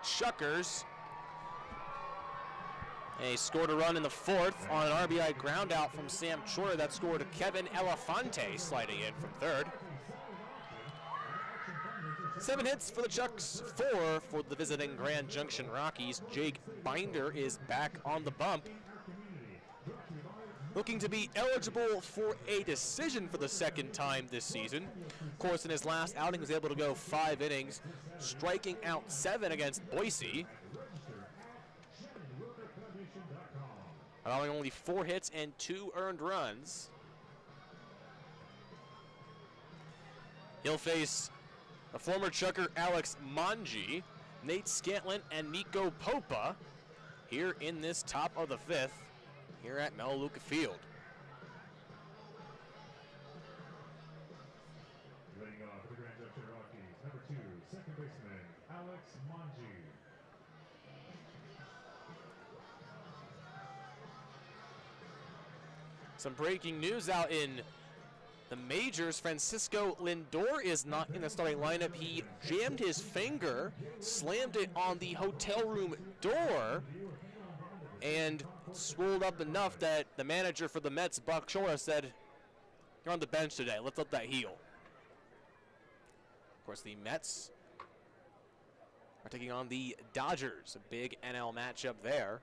Chukars. They scored a run in the 4th on an RBI ground out from Sam Troyer that scored Kevin Elefante sliding in from 3rd. 7 hits for the Chucks, 4 for the visiting Grand Junction Rockies. Jake Binder is back on the bump, looking to be eligible for a decision for the 2nd time this season. Of course, in his last outing, he was able to go 5 innings, striking out 7 against Boise, allowing only 4 hits and 2 earned runs. He'll face the former Chukar Alex Manji, Nate Scantlin, and Nico Popa here in this top of the 5th here at Melaleuca Field. Leading off for the Grand Junction Rockies, number 2, second baseman, Alex Manji. Some breaking news out in the majors. Francisco Lindor is not in the starting lineup. He jammed his finger, slammed it on the hotel room door, and swelled up enough that the manager for the Mets, Buck Shora, said, "You're on the bench today. Let's let that heal." Of course, the Mets are taking on the Dodgers, a big NL matchup there.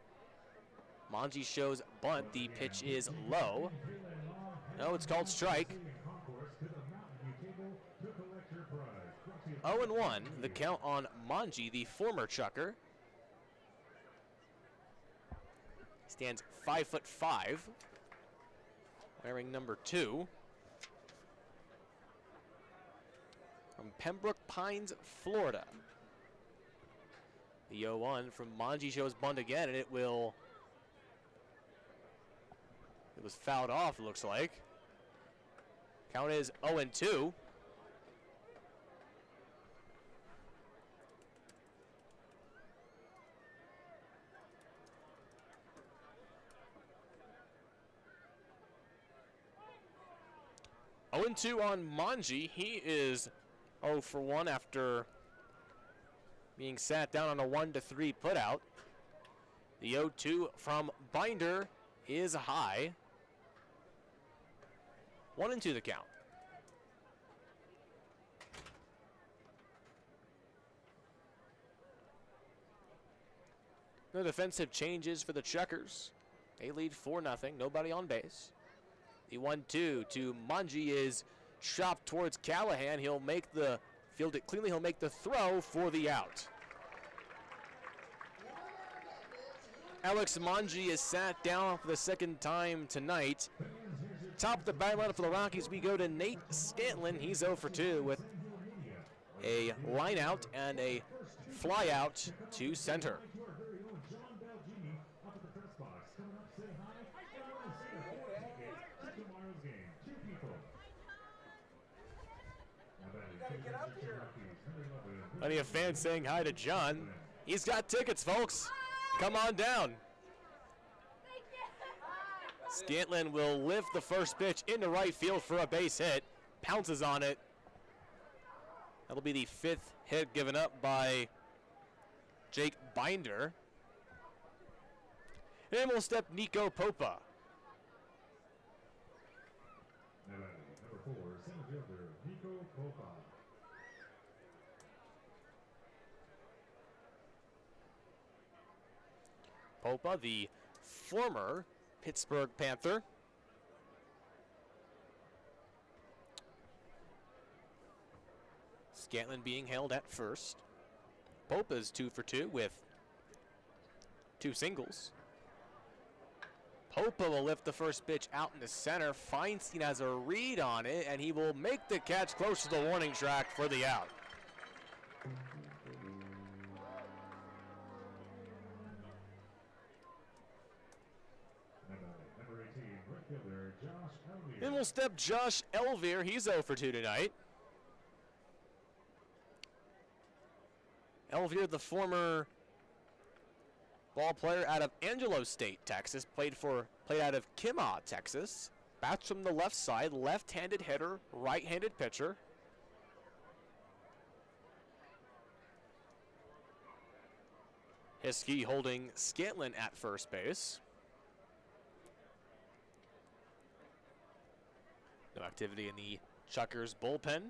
Manji shows bunt. The pitch is low. No, it's called strike. 0-1, the count on Manji, the former Chukar. Stands 5'5", wearing number 2. From Pembroke Pines, Florida. The 0-1 from Manji shows bunt again, and it was fouled off, it looks like. Count is 0-2. Two on Manji. He is 0 for 1 after being sat down on a 1-3 putout. The 0-2 from Binder is high. 1-2 the count. No defensive changes for the Chukars. They lead 4-0, nobody on base. The 1-2 to Manji is chopped towards Callahan. He'll make the field it cleanly. He'll make the throw for the out. Alex Manji is sat down for the second time tonight. Top of the batting lineup for the Rockies, we go to Nate Scantlin. He's 0 for 2 with a line out and a fly out to center. Plenty of fans saying hi to John. He's got tickets, folks. Come on down. Scantlin will lift the first pitch into right field for a base hit. Pounces on it. That'll be the 5th hit given up by Jake Binder. And then we'll step Nico Popa. Number 4, center fielder, Nico Popa. Popa, the former Pittsburgh Panther. Scantlin being held at first. Popa's 2 for 2 with 2 singles. Popa will lift the first pitch out into center. Feinstein has a read on it, and he will make the catch close to the warning track for the out. Number 18, right fielder, Josh Elliott. Then we'll step Josh Elvier. He's 0 for 2 tonight. Elvier, the former ball player out of Angelo State, Texas, played out of Kima, Texas. Bats from the left side, left-handed hitter, right-handed pitcher. Hiskey holding Scantlin at first base. No activity in the Chukars bullpen.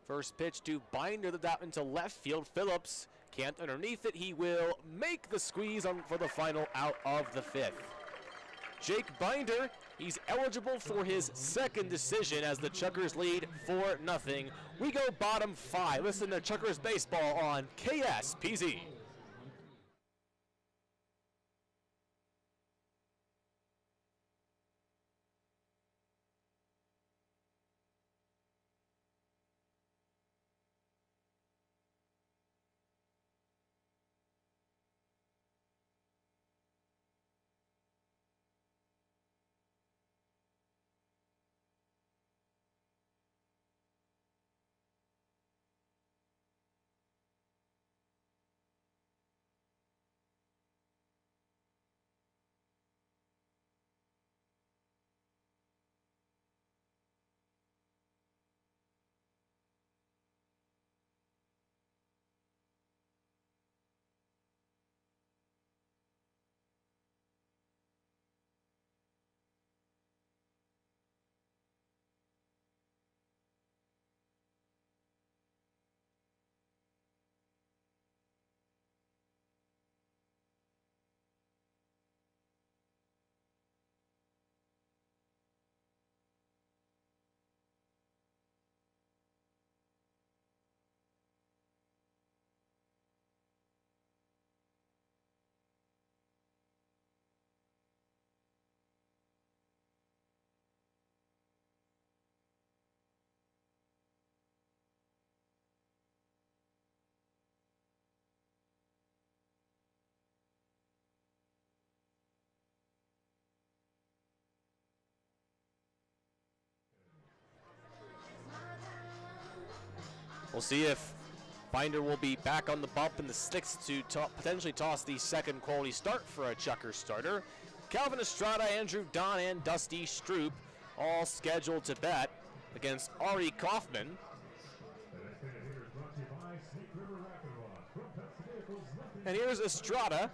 First pitch to Binder, the dot into left field. Phillips can't underneath it. He will make the squeeze for the final out of the 5th. Jake Binder, he's eligible for his second decision as the Chukars lead 4-0. We go bottom 5. Listen to Chukars baseball on KSPZ. We'll see if Binder will be back on the bump in the sticks to potentially toss the second quality start for a Chukars starter. Calvin Estrada, Andrew Don, and Dusty Stroup all scheduled to bet against Ari Kaufman. And here's Estrada.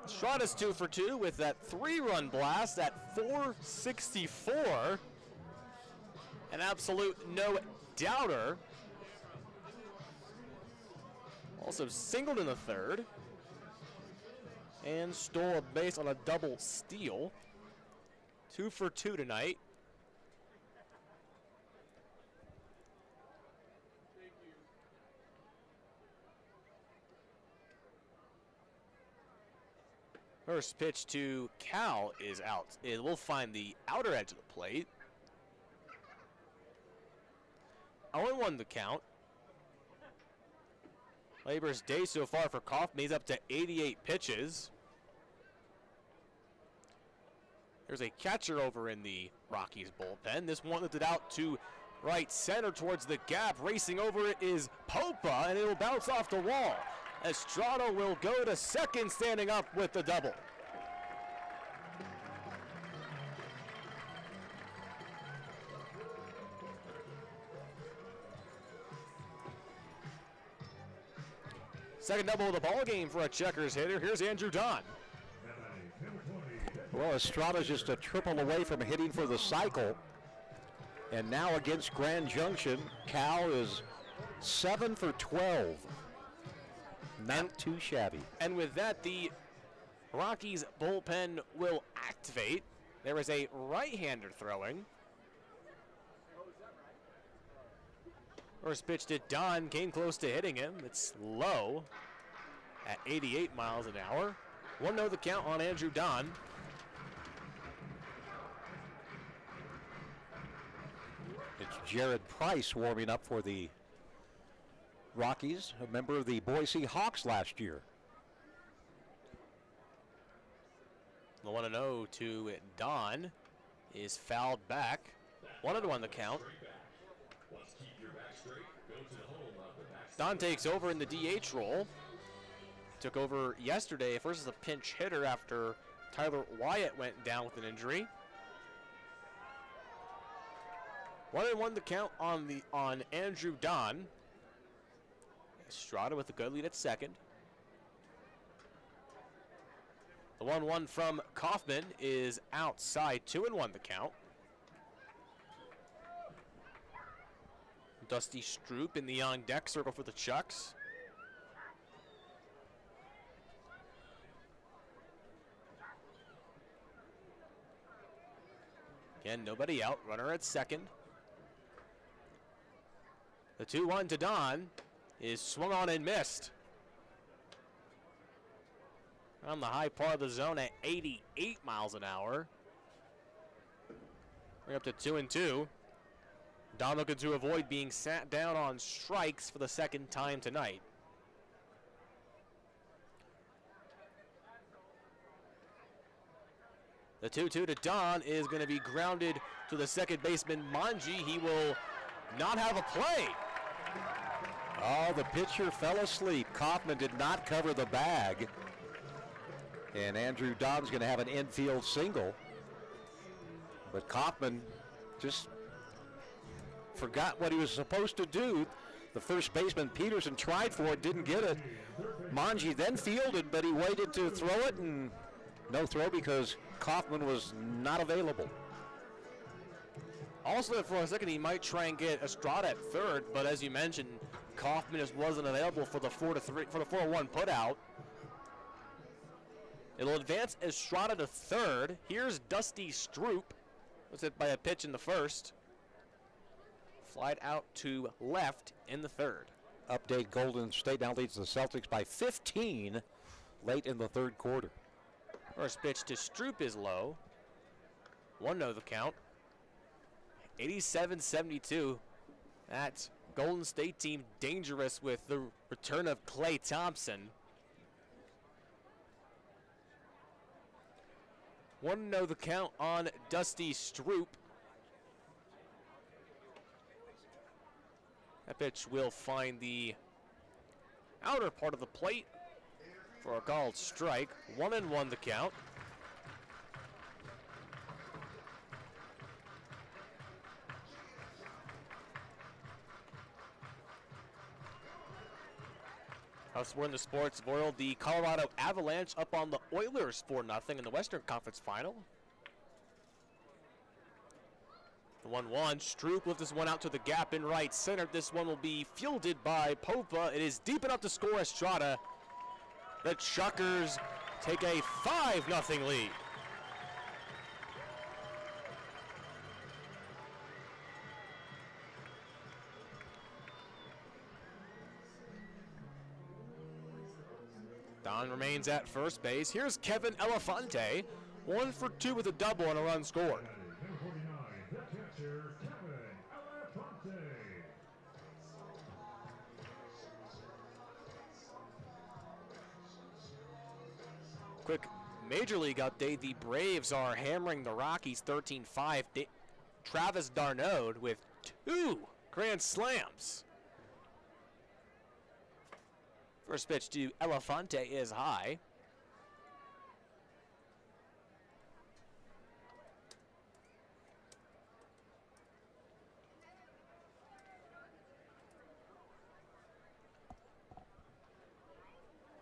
Estrada's 2 for 2 with that 3-run blast at 464. An absolute no-doubter. Also singled in the third. And stole a base on a double steal. 2 for 2 tonight. First pitch to Cal is out. It will find the outer edge of the plate. 0-1 the count. Labor's day so far for Kaufman. He's up to 88 pitches. There's a catcher over in the Rockies bullpen. This one lifted out to right center towards the gap. Racing over it is Popa, and it'll bounce off the wall. Estrada will go to second, standing up with the double. Second double of the ball game for a Chukars hitter. Here's Andrew Don. Well, Estrada's just a triple away from hitting for the cycle. And now against Grand Junction, Cal is 7 for 12. Not too shabby. And with that, the Rockies bullpen will activate. There is a right-hander throwing. First pitch to Don, came close to hitting him. It's low at 88 miles an hour. 1-0 the count on Andrew Don. It's Jared Price warming up for the Rockies, a member of the Boise Hawks last year. The 1-0 to Don is fouled back. 1-1 the count. Don takes over in the DH role. Took over yesterday, first as a pinch hitter after Tyler Wyatt went down with an injury. 1-1 the count on Andrew Don. Estrada with a good lead at second. The 1-1 from Kaufman is outside. 2-1 the count. Dusty Stroup in the on-deck circle for the Chucks. Again, nobody out. Runner at second. The 2-1 to Don is swung on and missed. On the high part of the zone at 88 miles an hour. We're up to 2-2. Don looking to avoid being sat down on strikes for the second time tonight. The 2-2 to Don is going to be grounded to the second baseman, Manji. He will not have a play. Oh, the pitcher fell asleep. Kaufman did not cover the bag. And Andrew Don's going to have an infield single. But Kaufman just forgot what he was supposed to do. The first baseman, Peterson, tried for it, didn't get it. Manji then fielded, but he waited to throw it, and no throw because Kaufman was not available. Also, for a second, he might try and get Estrada at third, but as you mentioned, Kaufman just wasn't available for the 4-1 putout. It'll advance Estrada to third. Here's Dusty Stroup. Was hit by a pitch in the first. Flied out to left in the third. Update: Golden State now leads the Celtics by 15 late in the third quarter. First pitch to Stroup is low. 1-0 the count. 87-72. That Golden State team dangerous with the return of Klay Thompson. 1-0 the count on Dusty Stroup. That pitch will find the outer part of the plate for a called strike. 1-1 the count. Elsewhere in the sports world, the Colorado Avalanche up on the Oilers 4-0 in the Western Conference Final. The 1-1, Stroup lifts this one out to the gap in right center. This one will be fielded by Popa. It is deep enough to score Estrada. The Chukars take a 5-0 lead. Don remains at first base. Here's Kevin Elefante, 1 for 2 with a double and a run scored. Number 49, the catcher, Kevin Elefante. Quick Major League update. The Braves are hammering the Rockies 13-5. Travis d'Arnaud with 2 grand slams. First pitch to Elefante is high.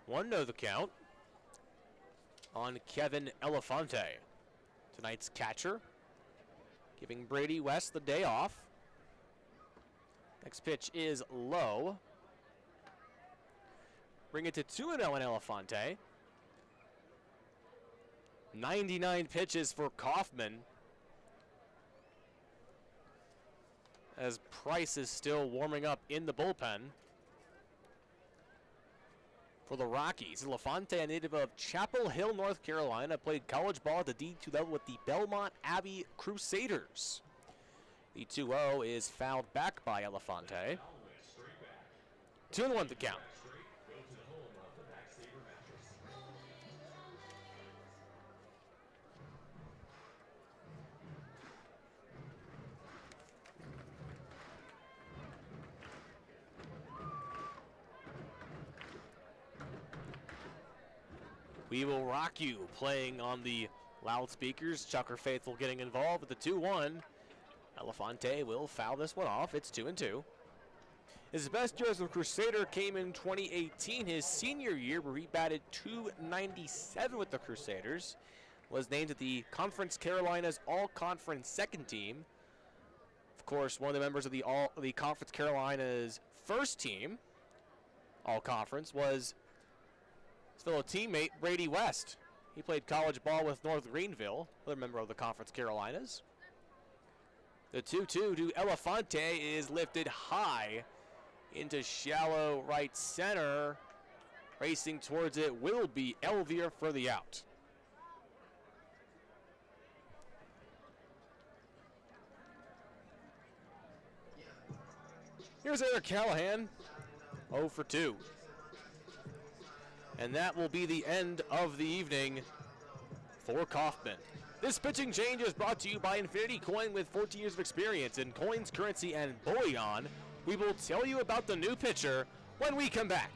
One no the count on Kevin Elefante, tonight's catcher, giving Brady West the day off. Next pitch is low. Bring it to 2-0 on Elefante. 99 pitches for Kaufman, as Price is still warming up in the bullpen. For the Rockies, Elefante, a native of Chapel Hill, North Carolina, played college ball at the D2 level with the Belmont Abbey Crusaders. The 2-0 is fouled back by Elefante. 2-1 the count. We Will Rock You playing on the loudspeakers. Chucker faithful getting involved with the 2-1. Elefante will foul this one off. It's 2-2. His best year as a Crusader came in 2018, his senior year, where he batted .297 with the Crusaders. Was named to the Conference Carolinas All-Conference second team. Of course, one of the members of the Conference Carolinas first team, All-Conference, was his fellow teammate Brady West. He played college ball with North Greenville, another member of the Conference Carolinas. The 2-2 to Elefante is lifted high into shallow right center. Racing towards it will be Elvier for the out. Here's Eric Callahan, 0 for 2. And that will be the end of the evening for Kaufman. This pitching change is brought to you by Infinity Coin with 14 years of experience in coins, currency, and bullion. We will tell you about the new pitcher when we come back.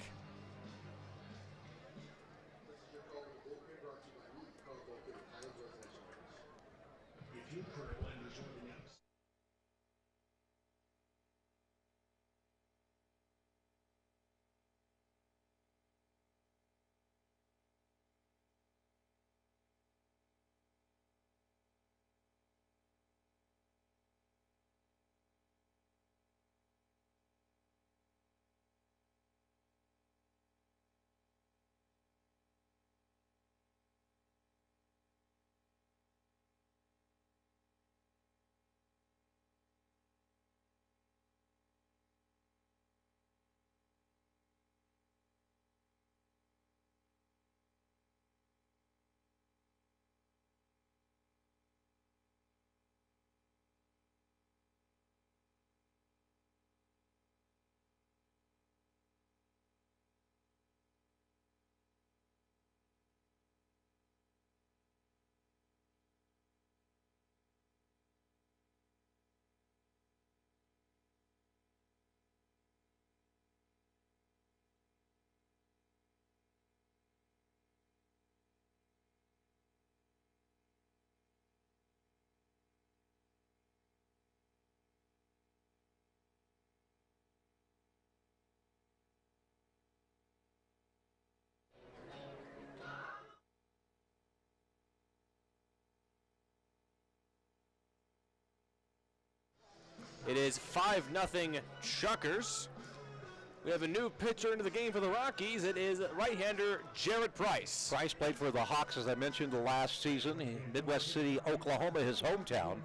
is 5-0 Chukars. We have a new pitcher into the game for the Rockies. It is right-hander Jared Price. Price played for the Hawks, as I mentioned, the last season. In Midwest City, Oklahoma, his hometown.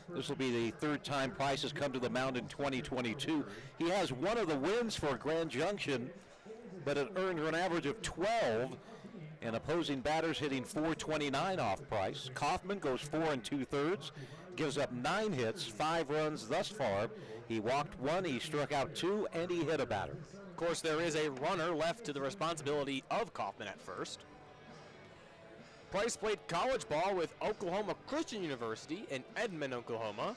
This will be the third time Price has come to the mound in 2022. He has one of the wins for Grand Junction, but it earned her an average of 12, and opposing batters hitting .429 off Price. Kaufman goes 4 2/3, gives up 9 hits, 5 runs thus far. He walked 1, he struck out 2, and he hit a batter. Of course, there is a runner left to the responsibility of Kaufman at first. Price played college ball with Oklahoma Christian University in Edmond, Oklahoma.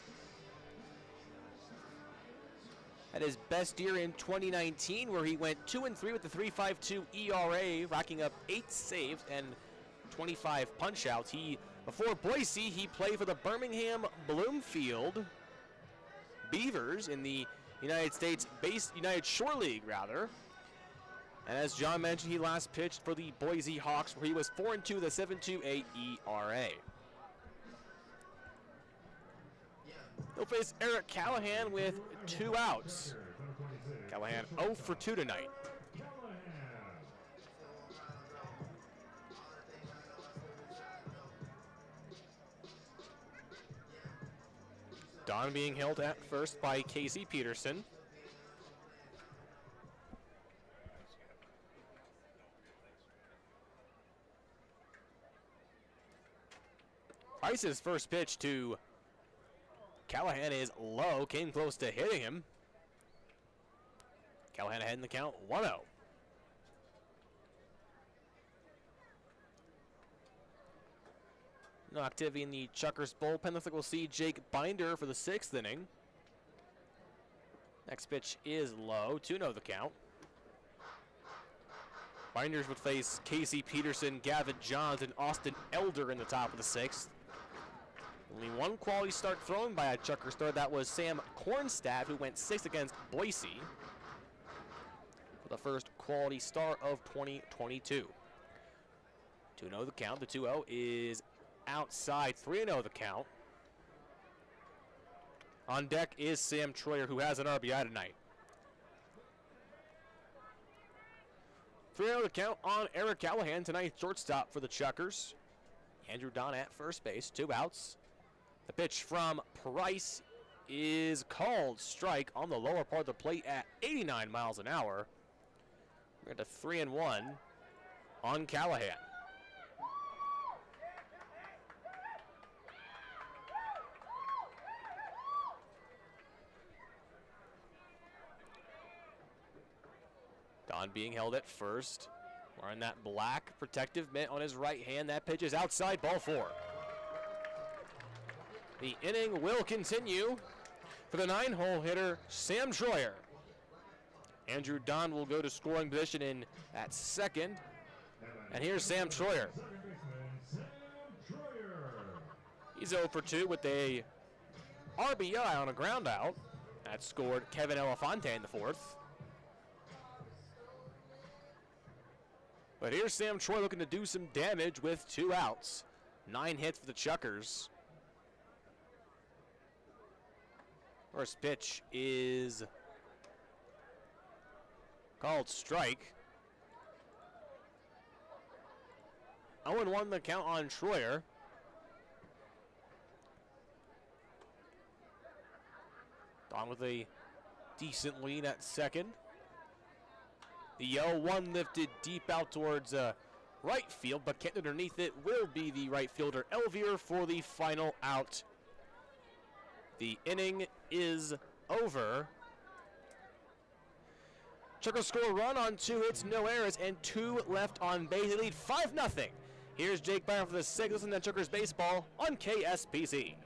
Had his best year in 2019, where he went 2-3 with the 3.52 ERA, racking up 8 saves and 25 punch-outs. Before Boise, he played for the Birmingham Bloomfield Beavers in the United Shore League, rather. And as John mentioned, he last pitched for the Boise Hawks, where he was 4-2 with a 7.28 ERA. He'll face Eric Callahan with 2 outs. Callahan 0 for 2 tonight. Don being held at first by Casey Peterson. Price's first pitch to Callahan is low, came close to hitting him. Callahan ahead in the count, 1-0. No activity in the Chukars bullpen. Looks like we'll see Jake Binder for the 6th inning. Next pitch is low, 2-0 the count. Binders would face Casey Peterson, Gavin Johns, and Austin Elder in the top of the 6th. Only one quality start thrown by a Chukars third. That was Sam Kornstad, who went 6 against Boise for the first quality start of 2022. 2-0 the count. The 2-0 is outside. 3-0 the count. On deck is Sam Troyer, who has an RBI tonight. 3-0 the count on Eric Callahan, tonight's shortstop for the Chukars. Andrew Don at first base, 2 outs. The pitch from Price is called strike on the lower part of the plate at 89 miles an hour. We're at a 3-1 on Callahan. Don being held at first, wearing that black protective mitt on his right hand. That pitch is outside, ball 4. The inning will continue for the 9-hole hitter, Sam Troyer. Andrew Don will go to scoring position at second. And here's Sam Troyer. He's 0 for 2 with a RBI on a ground out. That scored Kevin Elefante in the 4th. But here's Sam Troy looking to do some damage with 2 outs. 9 hits for the Chukars. First pitch is called strike. 0-1 the count on Troyer. Don with a decent lead at second. The 0-1 lifted deep out towards right field, but kept underneath it will be the right fielder Elvier for the final out. The inning is over. Chukars score a run on 2 hits, no errors, and 2 left on base. They lead 5-0. Here's Jake Byron for the 6th. Listen to Chukars baseball on KSPC.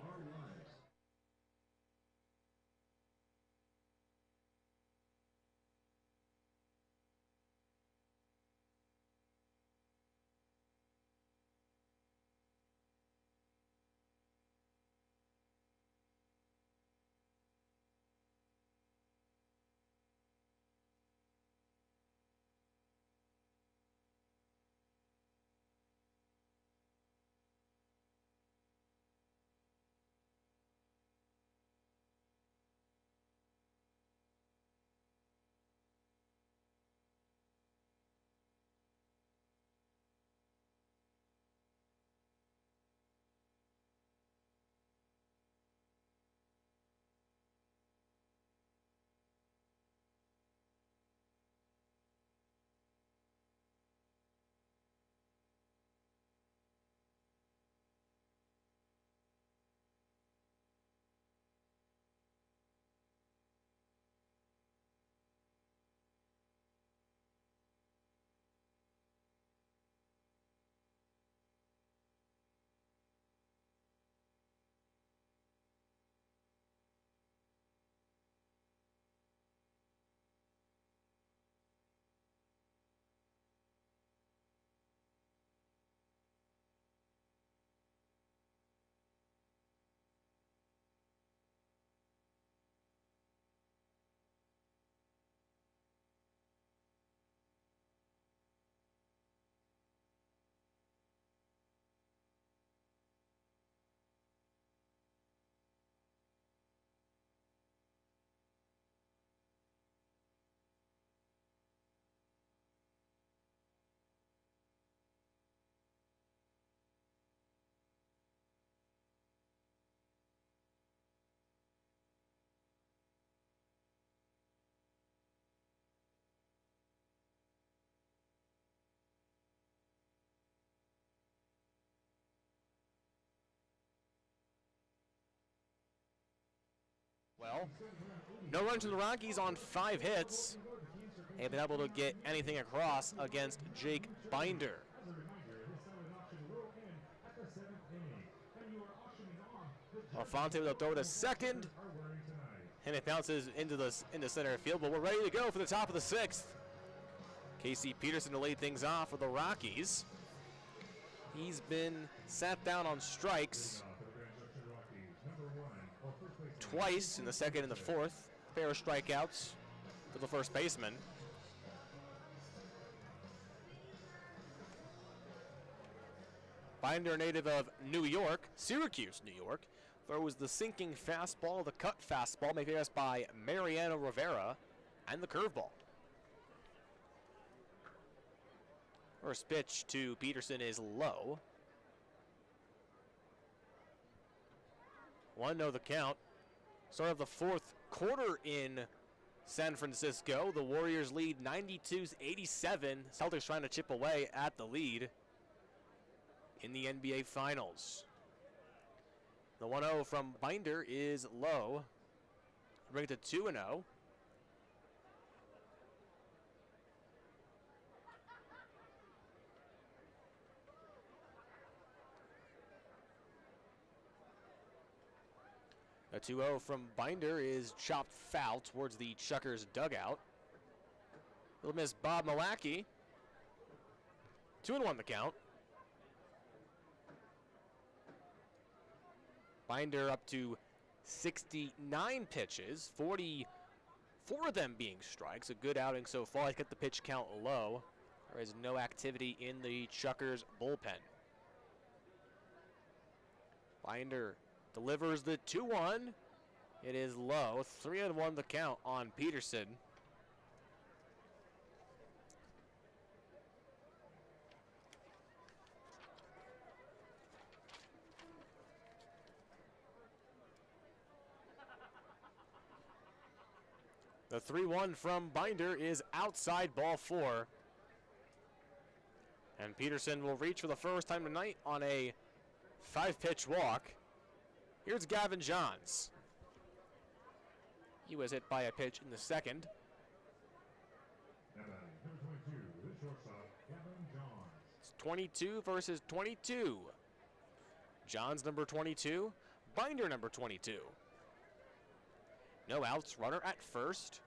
well. No runs from the Rockies on 5 hits. They've been able to get anything across against Jake Binder. Alfonte will throw to second, and it bounces into center field, but we're ready to go for the top of the 6th. Casey Peterson to lead things off for the Rockies. He's been sat down on strikes twice in the 2nd and the 4th. Pair of strikeouts for the first baseman. Binder, native of New York, Syracuse, New York, throws the sinking fastball, the cut fastball, made famous by Mariano Rivera, and the curveball. First pitch to Peterson is low. 1-0 the count. Start of the 4th quarter in San Francisco. The Warriors lead 92-87. Celtics trying to chip away at the lead in the NBA Finals. The 1-0 from Binder is low. Bring it to 2-0. A 2-0 from Binder is chopped foul towards the Chukars dugout. He'll miss Bob Milwaukee. 2-1 the count. Binder up to 69 pitches, 44 of them being strikes. A good outing so far. He's got the pitch count low. There is no activity in the Chukars bullpen. Binder delivers the 2-1. It is low. 3-1 the count on Peterson. The 3-1 from Binder is outside, ball 4. And Peterson will reach for the first time tonight on a 5-pitch walk. Here's Gavin Johns. He was hit by a pitch in the 2nd. It's 22 versus 22. Johns number 22, Binder number 22. No outs, runner at first.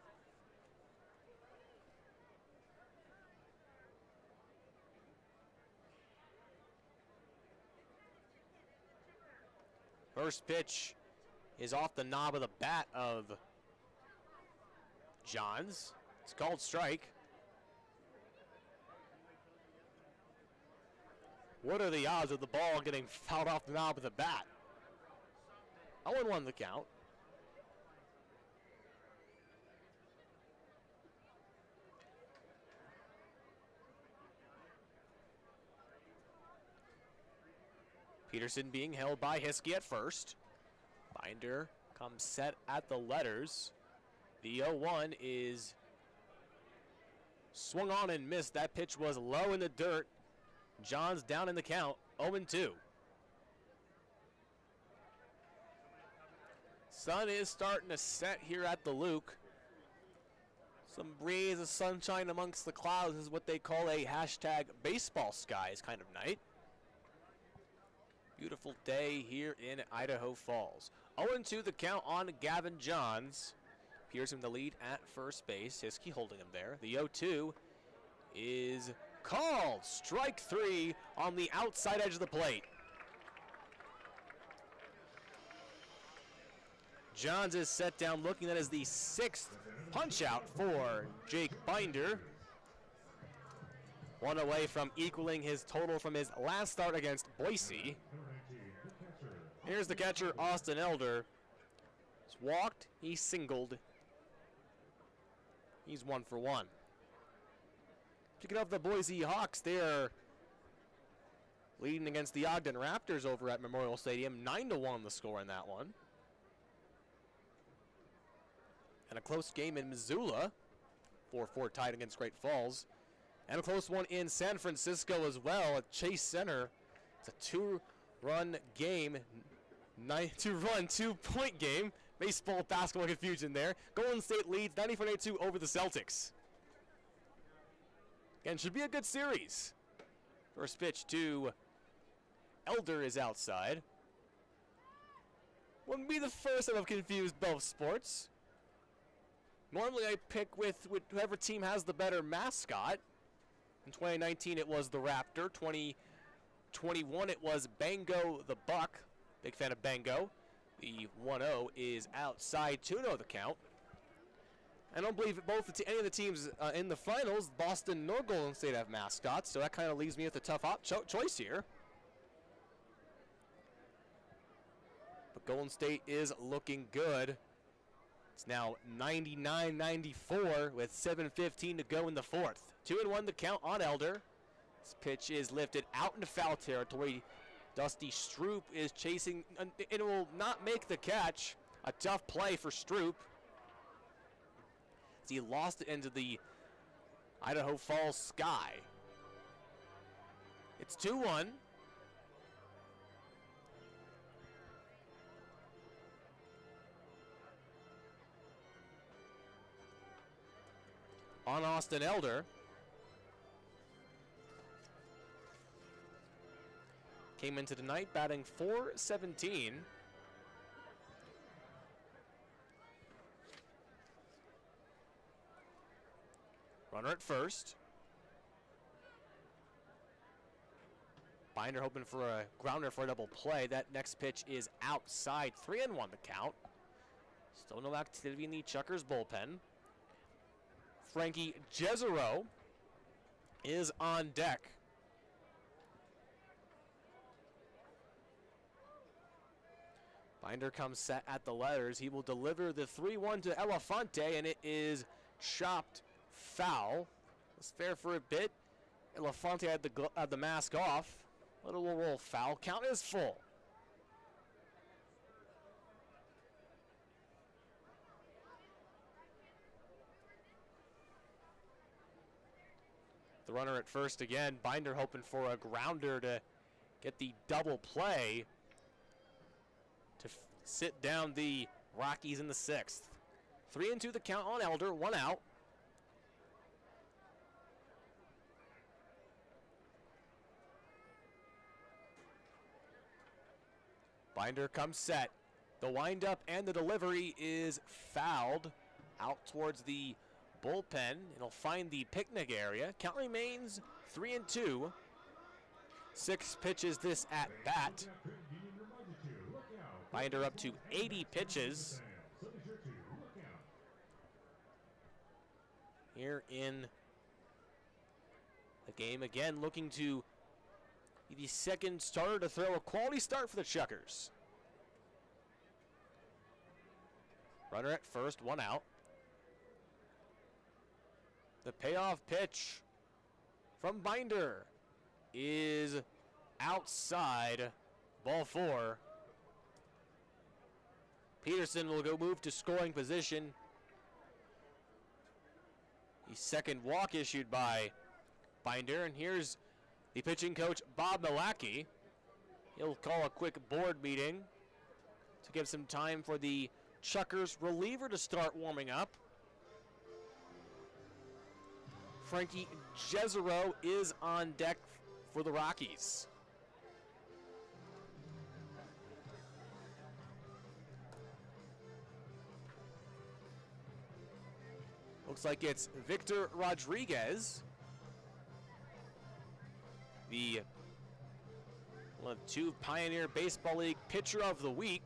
First pitch is off the knob of the bat of Johns. It's called strike. What are the odds of the ball getting fouled off the knob of the bat? 0-1 the count. Peterson being held by Hiskey at first. Binder comes set at the letters. The 0-1 is swung on and missed. That pitch was low in the dirt. Johns down in the count, 0-2. Sun is starting to set here at the Luke. Some breeze of sunshine amongst the clouds is what they call a hashtag baseball skies kind of night. Beautiful day here in Idaho Falls. 0-2 the count on Gavin Johns. Peterson the lead at first base. Hiskey holding him there. The 0-2 is called. Strike 3 on the outside edge of the plate. Johns is set down, looking at as the 6th punch out for Jake Binder. One away from equaling his total from his last start against Boise. Here's the catcher, Austin Elder. He's walked, he singled. He's 1 for 1. Picking up the Boise Hawks, they're leading against the Ogden Raptors over at Memorial Stadium. 9-1 the score in that one. And a close game in Missoula. 4-4 tied against Great Falls. And a close one in San Francisco as well at Chase Center. It's a 2-run game. 2-point game. baseball, basketball confusion there. Golden State leads 94-82 over the Celtics. Again, should be a good series. First pitch to Elder is outside. Wouldn't be the first time I've confused both sports. Normally I pick with whoever team has the better mascot. In 2019 it was the Raptor. 2021 it was Bango the Buck. Big fan of Bango. The 1-0 is outside, 2-0 the count. I don't believe any of the teams in the finals, Boston nor Golden State, have mascots, so that kind of leaves me with a tough choice here. But Golden State is looking good. It's now 99-94 with 7:15 to go in the fourth. 2-1 the count on Elder. This pitch is lifted out into foul territory. Dusty Stroup is chasing. It will not make the catch. A tough play for Stroup. As he lost it into the Idaho Falls sky. It's 2-1. On Austin Elder. Came into tonight batting .417. Runner at first. Binder hoping for a grounder for a double play. That next pitch is outside. 3-1 the count. Still no activity in the Chukars bullpen. Frankie Jezero is on deck. Binder comes set at the letters. He will deliver the 3-1 to Elefante, and it is chopped foul. It's fair for a bit. Elefante had the mask off. Little roll foul. Count is full. The runner at first again. Binder hoping for a grounder to get the double play to sit down the Rockies in the sixth. 3-2 the count on Elder, 1 out. Binder comes set. The windup and the delivery is fouled out towards the bullpen. It'll find the picnic area. Count remains 3-2. 6 pitches this at bat. Binder up to 80 pitches here in the game. Again, looking to be the second starter to throw a quality start for the Chukars. Runner at first, 1 out. The payoff pitch from Binder is outside, ball 4. Peterson will go move to scoring position. The second walk issued by Binder, and here's the pitching coach, Bob Milacki. He'll call a quick board meeting to give some time for the Chukars reliever to start warming up. Frankie Jezero is on deck for the Rockies. Looks like it's Victor Rodriguez, the one of 2 Pioneer Baseball League Pitcher of the Week.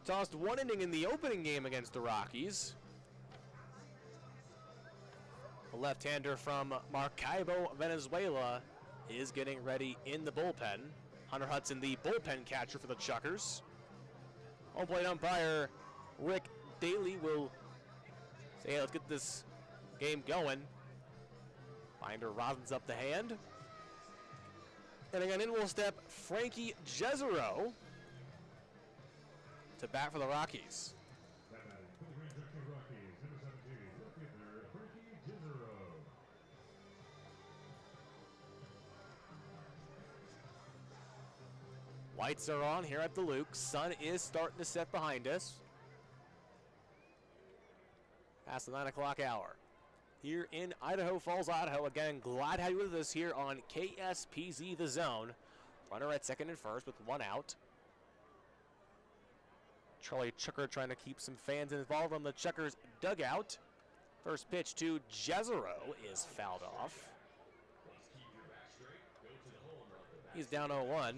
Tossed 1 inning in the opening game against the Rockies. The left-hander from Maracaibo, Venezuela, is getting ready in the bullpen. Hunter Hudson, the bullpen catcher for the Chukars. Home plate umpire Rick Daly will say, hey, let's get this game going. Binder rosens up the hand. And again, in will step Frankie Jezero to bat for the Rockies. Lights are on here at the Luke. Sun is starting to set behind us. Past the 9 o'clock hour. Here in Idaho Falls, Idaho. Again, glad to have you with us here on KSPZ The Zone. Runner at second and first with one out. Charlie Chucker trying to keep some fans involved on the Chuckers dugout. First pitch to Jezero is fouled off. He's down 0-1.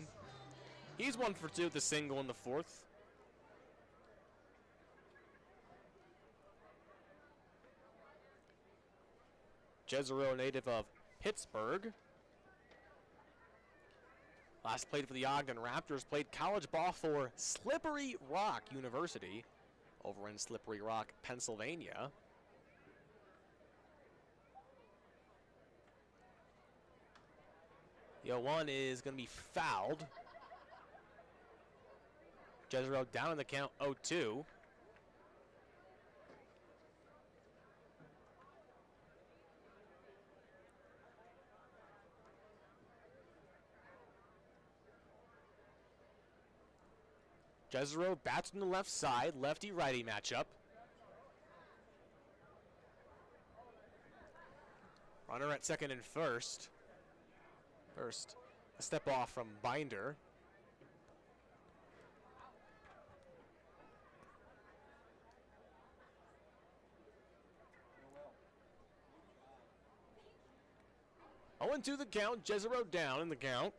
He's 1 for 2 with the single in the fourth. Jezero, native of Pittsburgh. Last played for the Ogden Raptors, played college ball for Slippery Rock University over in Slippery Rock, Pennsylvania. The 0-1 is going to be fouled. Jezero down in the count, 0-2. Jezero bats from the left side, lefty-righty matchup. Runner at second and first. First, a step off from Binder. Oh, and to the count, Jezero down in the count.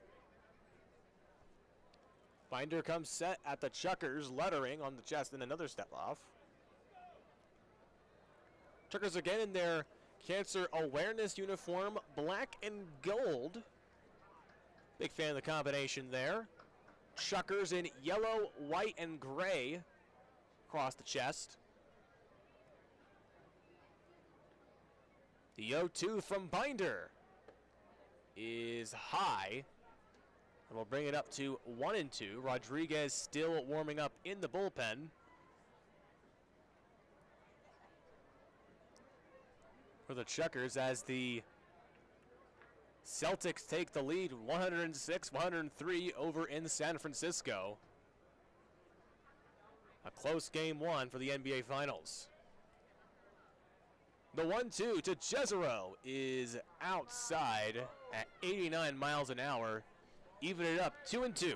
Binder comes set at the Chuckers, lettering on the chest, and another step off. Chuckers again in their cancer awareness uniform, black and gold. Big fan of the combination there. Chuckers in yellow, white, and gray across the chest. The 0-2 from Binder is high. And we'll bring it up to 1-2. Rodriguez still warming up in the bullpen. For the Chuckers as the Celtics take the lead 106-103 over in San Francisco. A close game one for the NBA Finals. The 1-2 to Jezero is outside at 89 miles an hour. Even it up, 2-2.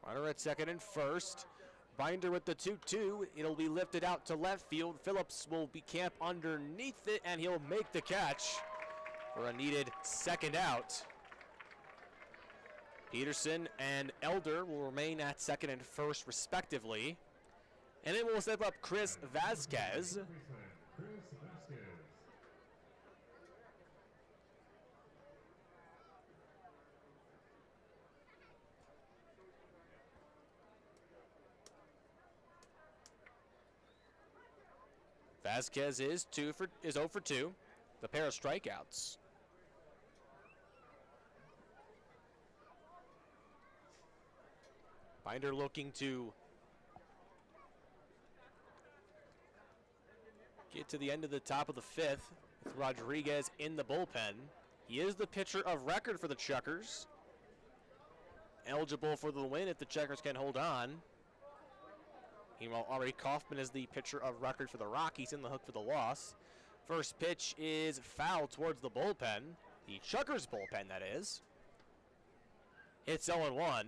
Runner at second and first. Binder with the 2-2. It'll be lifted out to left field. Phillips will be camped underneath it, and he'll make the catch for a needed second out. Peterson and Elder will remain at second and first, respectively. And then we'll step up Chris Vasquez. Vasquez is 0 for 2. The pair of strikeouts. Binder looking to get to the end of the top of the fifth with Rodriguez in the bullpen. He is the pitcher of record for the Chuckers. Eligible for the win if the Chuckers can hold on. Meanwhile, Ari Kaufman is the pitcher of record for the Rockies, in the hook for the loss. First pitch is foul towards the bullpen. The Chuckers bullpen, that is. It's 0-1.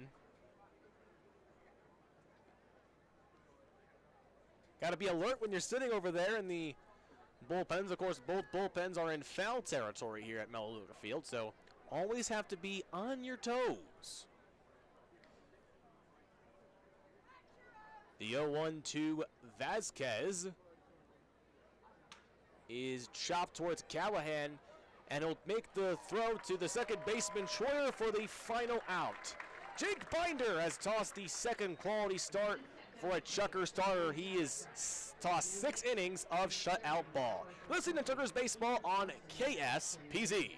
Got to be alert when you're sitting over there in the bullpens. Of course, both bullpens are in foul territory here at Melaleuca Field, so always have to be on your toes. The 0-1 to Vasquez is chopped towards Callahan, and he'll make the throw to the second baseman, Schroyer, for the final out. Jake Binder has tossed the second quality start for a Chucker starter. He has tossed 6 innings of shutout ball. Listen to Chuckers Baseball on KSPZ.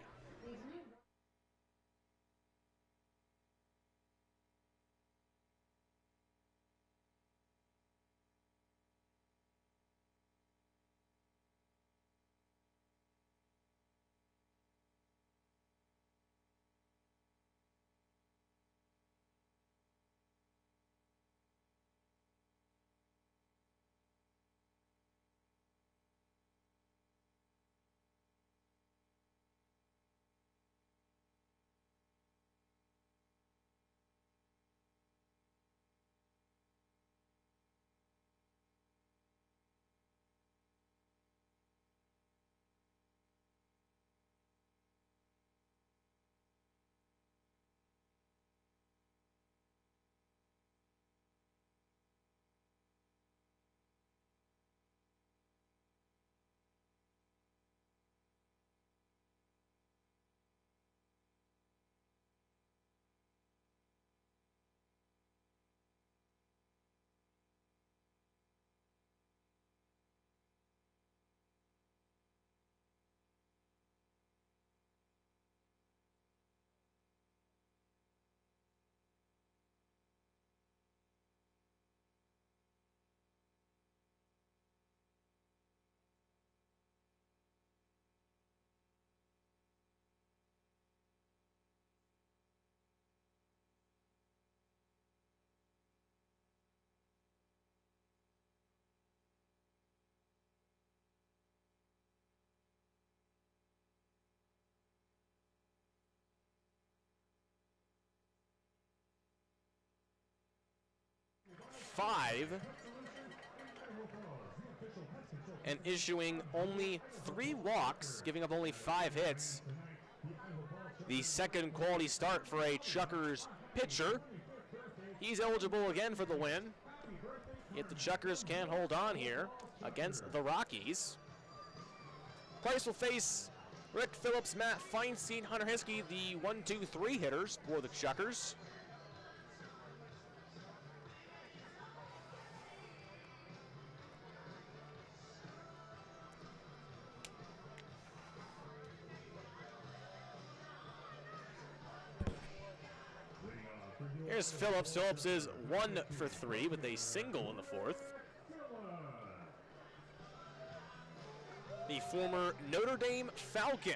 5 and issuing only 3 walks, giving up only 5 hits. The second quality start for a Chukars pitcher. He's eligible again for the win if the Chukars can hold on here against the Rockies. Price will face Rick Phillips, Matt Feinstein, Hunter Hiskey, the 1-2-3 hitters for the Chukars. Here's Phillips. Phillips is 1 for 3 with a single in the 4th. The former Notre Dame Falcon,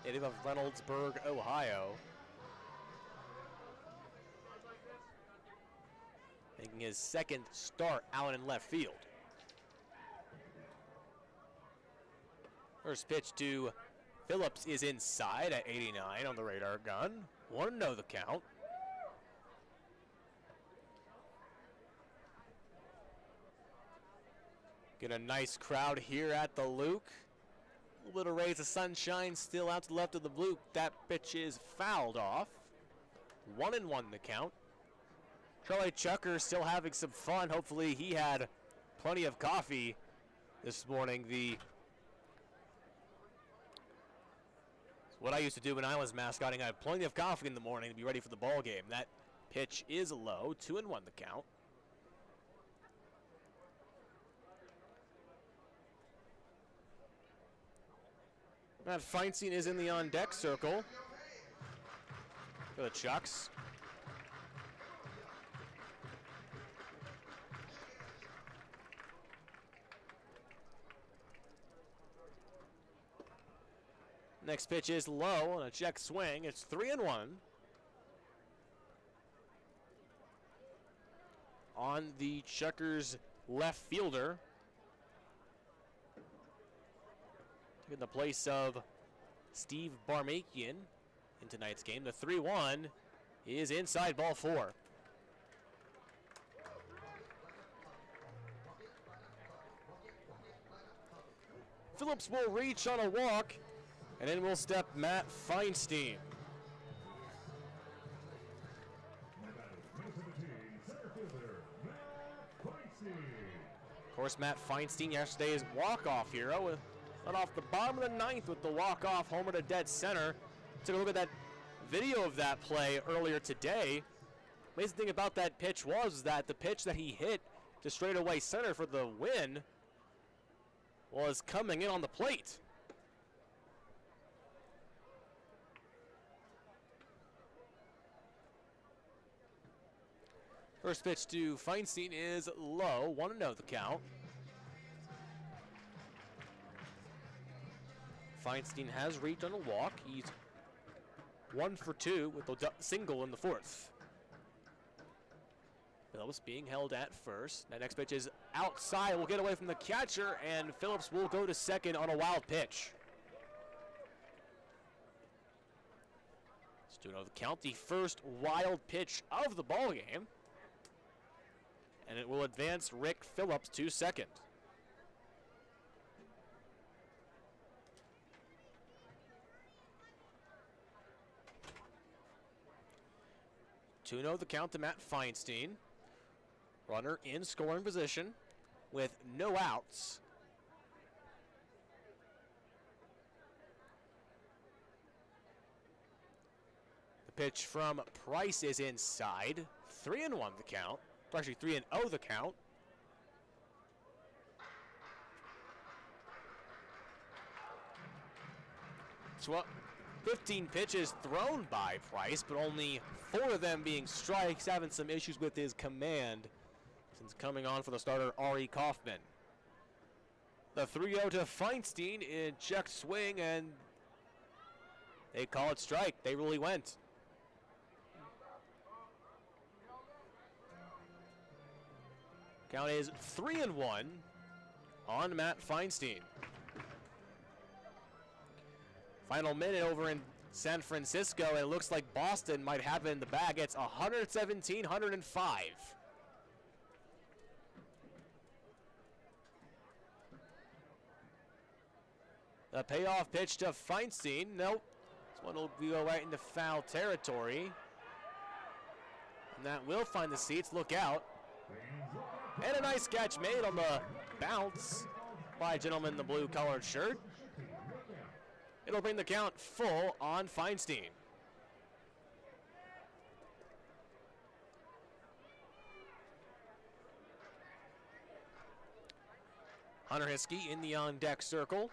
native of Reynoldsburg, Ohio, making his second start out in left field. First pitch to Phillips is inside at 89 on the radar gun. 1-0 the count. Get a nice crowd here at the Luke. A little bit of rays of sunshine still out to the left of the Luke. That pitch is fouled off. 1-1 the count. Charlie Chukar still having some fun. Hopefully he had plenty of coffee this morning. What I used to do when I was mascotting, I had plenty of coffee in the morning to be ready for the ball game. That pitch is low. 2-1 the count. Matt Feinstein is in the on-deck circle for the Chucks. Next pitch is low on a check swing. It's 3-1. On the Chukars left fielder. In the place of Steve Barmakian in tonight's game. The 3-1 is inside, ball 4. Phillips will reach on a walk, and then will step Matt Feinstein. Of course, Matt Feinstein, yesterday's walk-off hero, went off the bottom of the 9th with the walk-off homer to dead center. Took a look at that video of that play earlier today. Amazing thing about that pitch was that the pitch that he hit to straightaway center for the win was coming in on the plate. First pitch to Feinstein is low, 1-0 the count. Feinstein has reached on a walk. He's 1 for 2 with a single in the 4th. Phillips being held at first. That next pitch is outside. Will get away from the catcher, and Phillips will go to second on a wild pitch. It's 2-0 the count. The first wild pitch of the ball game, and it will advance Rick Phillips to second. 2-0 the count to Matt Feinstein. Runner in scoring position with no outs. The pitch from Price is inside. 3-1 the count. Actually 3-0 the count. So 15 pitches thrown by Price, but only 4 of them being strikes, having some issues with his command since coming on for the starter, Ari Kaufman. The 3-0 to Feinstein in check swing, and they call it strike. They really went. Count is 3-1 on Matt Feinstein. Final minute over in San Francisco, and it looks like Boston might have it in the bag. It's 117-105. The payoff pitch to Feinstein. Nope. This one will go right into foul territory. And that will find the seats. Look out. And a nice catch made on the bounce by a gentleman in the blue colored shirt. It'll bring the count full on Feinstein. Hunter Hiskey in the on-deck circle.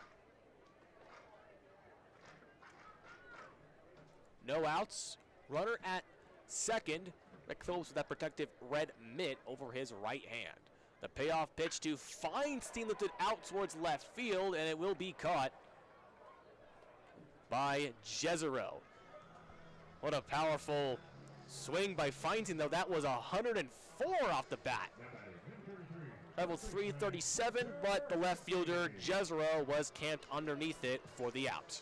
No outs. Runner at second. Rick Phillips with that protective red mitt over his right hand. The payoff pitch to Feinstein lifted out towards left field, and it will be caught by Jezero. What a powerful swing by Feinstein, though. That was 104 off the bat. Level 337, but the left fielder, Jezero, was camped underneath it for the out.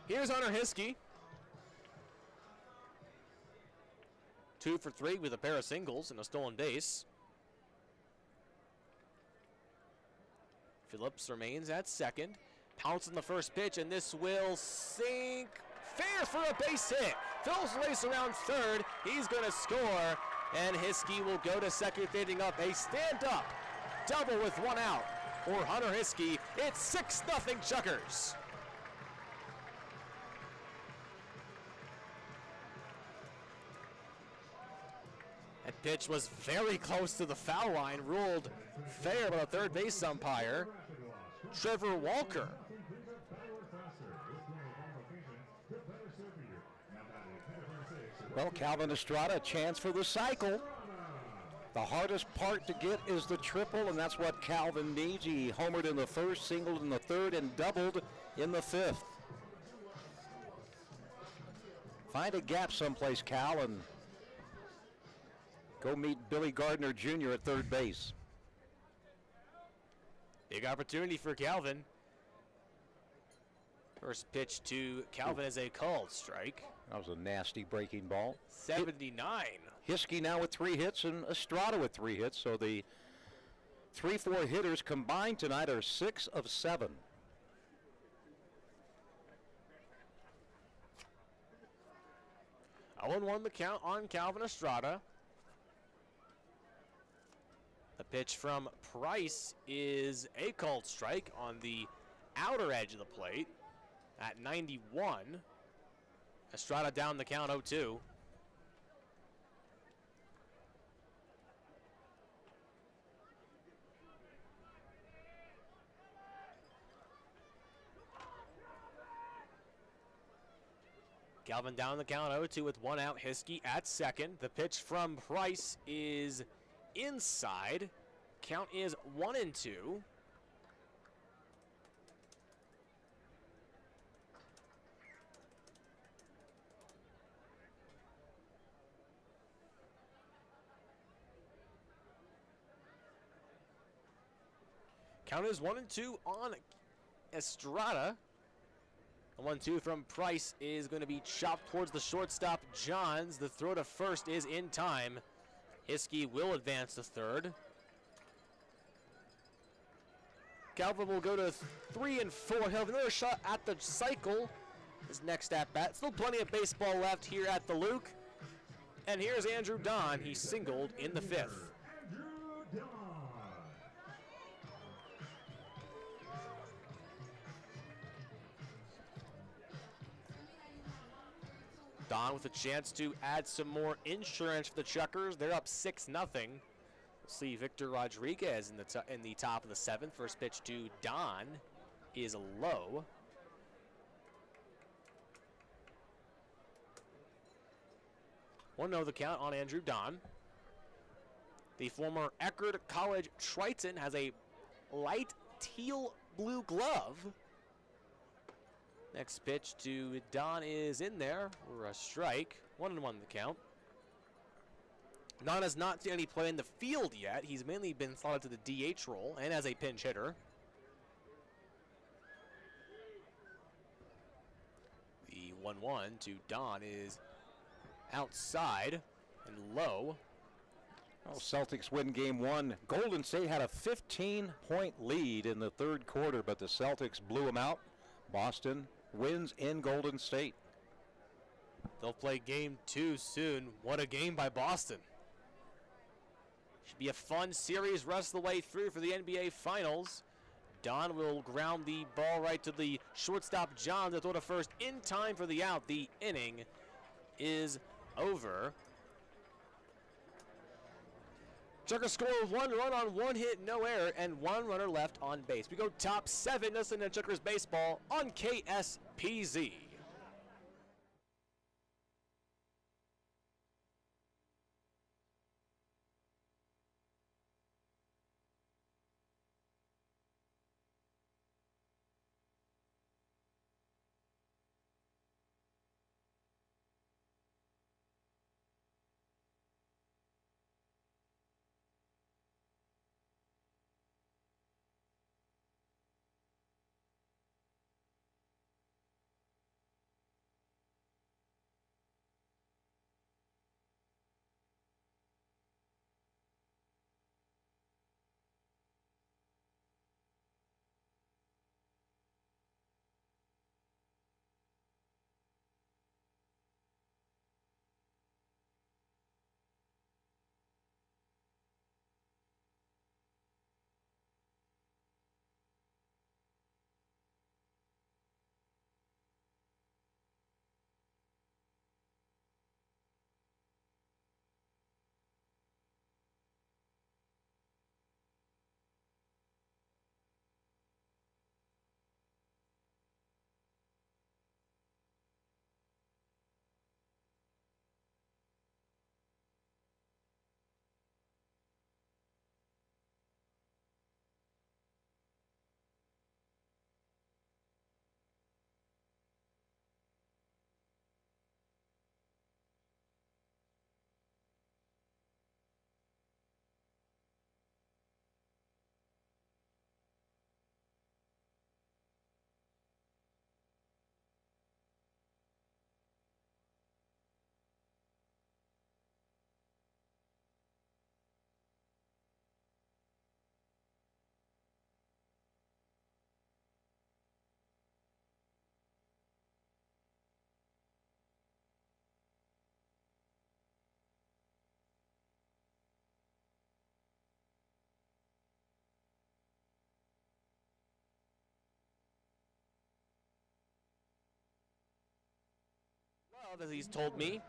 Here's Hunter Hiskey. 2 for 3 with a pair of singles and a stolen base. Phillips remains at second. Pounce on the first pitch, and this will sink fair for a base hit. Phillips race around third. He's going to score, and Hiskey will go to second, hitting up a stand-up double with one out for Hunter Hiskey. It's 6-0 Chukars. That pitch was very close to the foul line, ruled fair by the third base umpire, Trevor Wilker. Well, Calvin Estrada, a chance for the cycle. The hardest part to get is the triple, and that's what Calvin needs. He homered in the first, singled in the third, and doubled in the fifth. Find a gap someplace, Cal, and go meet Billy Gardner Jr. at third base. Big opportunity for Calvin. First pitch to Calvin is a called strike. That was a nasty breaking ball. 79. Hiskey now with 3 hits and Estrada with 3 hits. So the 3-4 hitters combined tonight are 6 of 7. Oh, 0-1 the count on Calvin Estrada. The pitch from Price is a called strike on the outer edge of the plate at 91. Estrada down the count 0-2. Calvin down the count 0-2 with 1 out. Hiskey at second. The pitch from Price is inside. Count is 1-2. Count is 1-2 on Estrada. The 1-2 from Price is going to be chopped towards the shortstop, Johns. The throw to first is in time. Hiskey will advance to third. Calvin will go to 3 and 4. He'll have another shot at the cycle. His next at bat. Still plenty of baseball left here at the Luke. And here's Andrew Don. He singled in the 5th. Don with a chance to add some more insurance for the Chukars. They're up 6-0. We'll see Victor Rodriguez in the top of the 7th. First pitch to Don is low. One no the count on Andrew Don. The former Eckerd College Triton has a light teal blue glove. Next pitch to Don is in there for a strike. 1-1 the count. Don has not seen any play in the field yet. He's mainly been slotted to the DH role and as a pinch hitter. 1-1 to Don is outside and low. Well, Celtics win game one. Golden State had a 15-point lead in the third quarter, but the Celtics blew them out. Boston wins in Golden State. They'll play game two soon. What a game by Boston. Should be a fun series rest of the way through for the NBA Finals. Don will ground the ball right to the shortstop Johns to throw to first in time for the out. The inning is over. Chukars score with 1 run on 1 hit, no error, and 1 runner left on base. We go top 7, listening to Chukars baseball on KSPZ. As he's told me,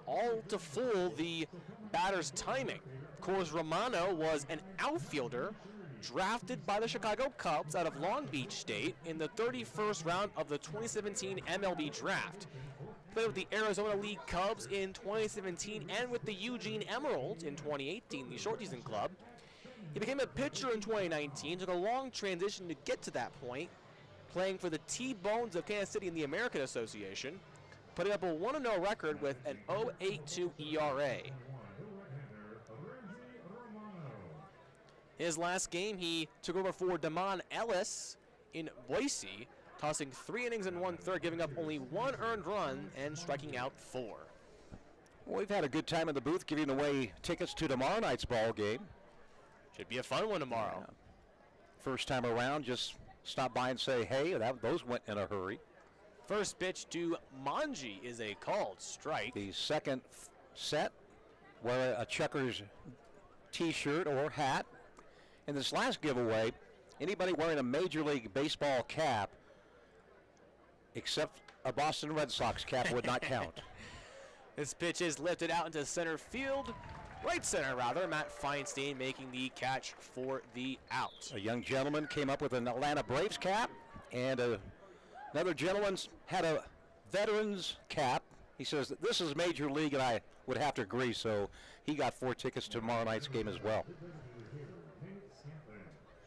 all to fool the batter's timing. Of course, Romano was an outfielder drafted by the Chicago Cubs out of Long Beach State in the 31st round of the 2017 MLB draft. Played with the Arizona League Cubs in 2017 and with the Eugene Emeralds in 2018, the short season club. He became a pitcher in 2019, took a long transition to get to that point, playing for the T-Bones of Kansas City in the American Association, putting up a 1-0 record with an 0.82 ERA. His last game, he took over for Damon Ellis in Boise, tossing 3 innings and 1/3, giving up only 1 earned run and striking out 4. Well, we've had a good time in the booth giving away tickets to tomorrow night's ball game. Should be a fun one tomorrow. Yeah. First time around, just stop by and say hey. Those went in a hurry. First pitch to Manji is a called strike. The second set, wear a Chukars t-shirt or hat. In this last giveaway, anybody wearing a Major League Baseball cap, except a Boston Red Sox cap, would not count. This pitch is lifted out into center field. Right center, rather. Matt Feinstein making the catch for the out. A young gentleman came up with an Atlanta Braves cap, and another gentleman had a Veterans cap. He says that this is Major League, and I would have to agree, so he got 4 tickets to tomorrow night's game as well.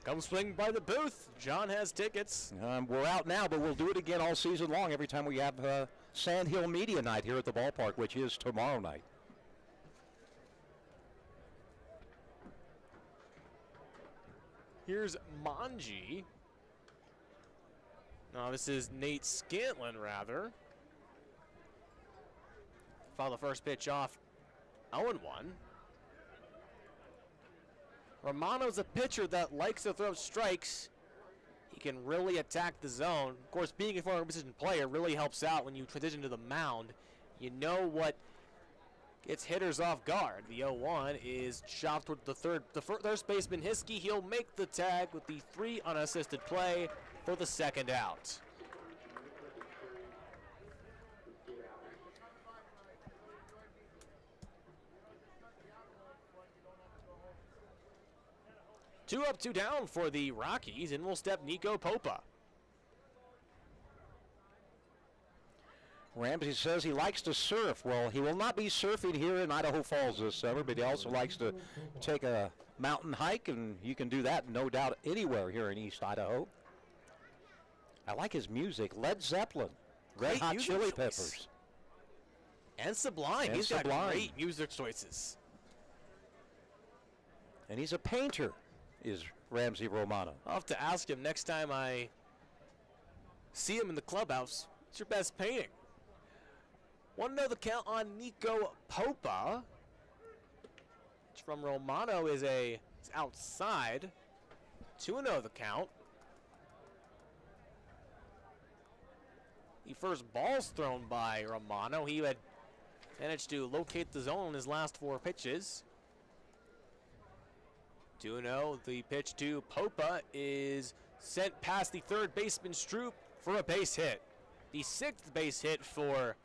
Come swing by the booth. John has tickets. We're out now, but we'll do it again all season long every time we have Sand Hill Media Night here at the ballpark, which is tomorrow night. Here's Manji. No, this is Nate Scantlin, rather. Foul the first pitch off. 0-1. Romano's a pitcher that likes to throw strikes. He can really attack the zone. Of course, being a former position player really helps out when you transition to the mound. You know what gets hitters off guard. The 0-1 is chopped toward the third baseman Hiskey. He'll make the tag with the 3 unassisted play for the second out. Two up, 2 down for the Rockies, and will step Nico Popa. Ramsey says he likes to surf. Well, he will not be surfing here in Idaho Falls this summer, but he also likes to take a mountain hike, and you can do that, no doubt, anywhere here in East Idaho. I like his music. Led Zeppelin, Red Hot Chili Peppers. And Sublime. He's got great music choices. And he's a painter, is Ramsey Romano. I'll have to ask him next time I see him in the clubhouse. What's your best painting? Want to know the count on Nico Popa? It's from Romano is outside. 2-0 the count. The first ball's thrown by Romano. He had managed to locate the zone in his last 4 pitches. 2-0, the pitch to Popa is sent past the third baseman Stroup for a base hit. The 6th base hit for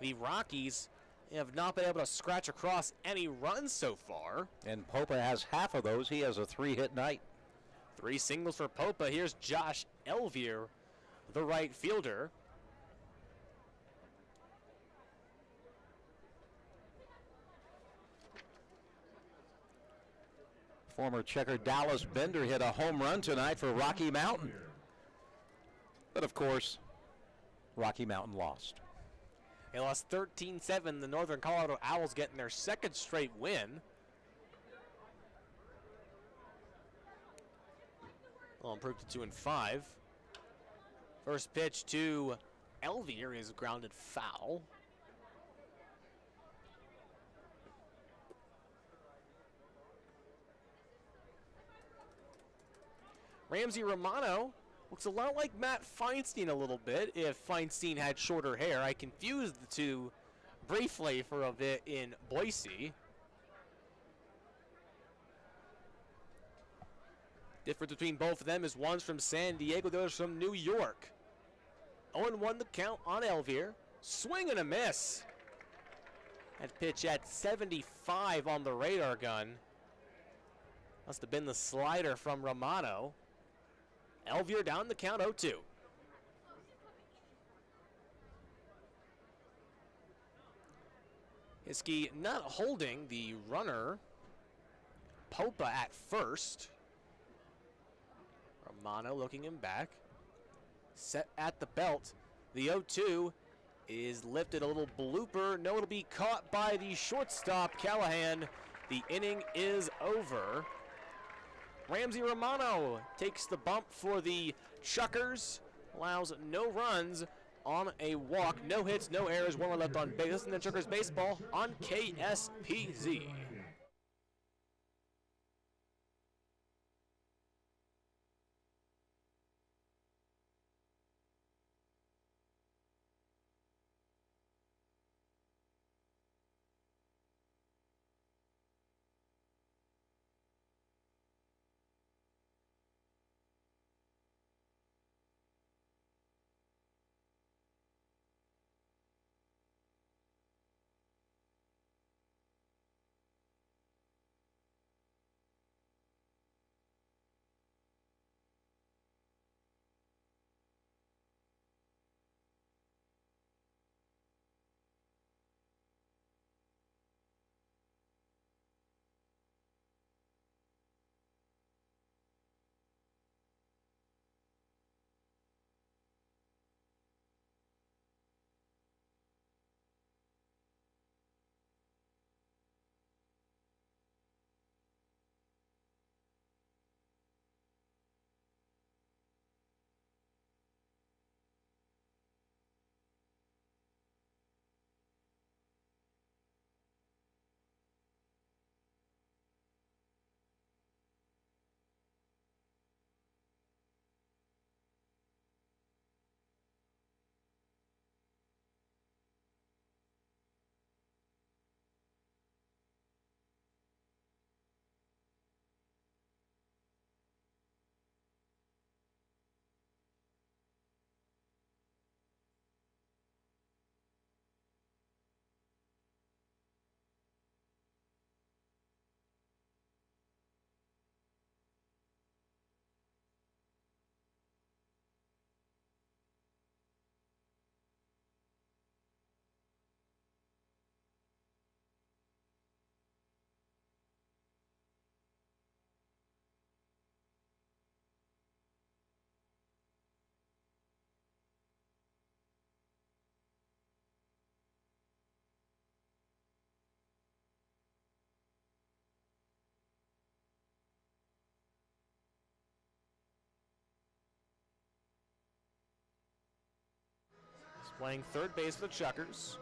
the Rockies. They have not been able to scratch across any runs so far. And Popa has half of those. He has a 3-hit night. 3 singles for Popa. Here's Josh Elvier, the right fielder. Former checker Dallas Bender hit a home run tonight for Rocky Mountain. But of course, Rocky Mountain lost. They lost 13-7. The Northern Colorado Owls getting their 2nd straight win. Well, improved to 2-5. First pitch to Elvier is grounded foul. Ramsey Romano looks a lot like Matt Feinstein a little bit if Feinstein had shorter hair. I confused the two briefly for a bit in Boise. Difference between both of them is one's from San Diego, the other's from New York. 0-1 the count on Elvier. Swing and a miss. That pitch at 75 on the radar gun. Must have been the slider from Romano. Elvier down the count 0-2. Hiskey not holding the runner. Popa at first. Romano looking him back. Set at the belt. The 0-2 is lifted, a little blooper. No, it'll be caught by the shortstop, Callahan. The inning is over. Ramsey Romano takes the bump for the Chukars, allows no runs on a walk, no hits, no errors, 1 run left on base. Listen to Chukars baseball on KSPZ. playing third base for the Chukars.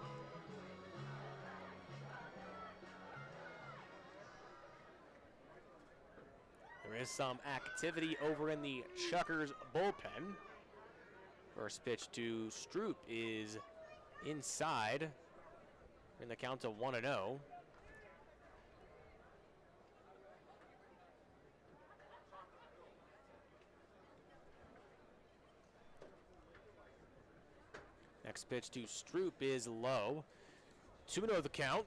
There is some activity over in the Chukars bullpen. First pitch to Stroup is inside in the count of 1-0. Next pitch to Stroup is low. 2-0 the count.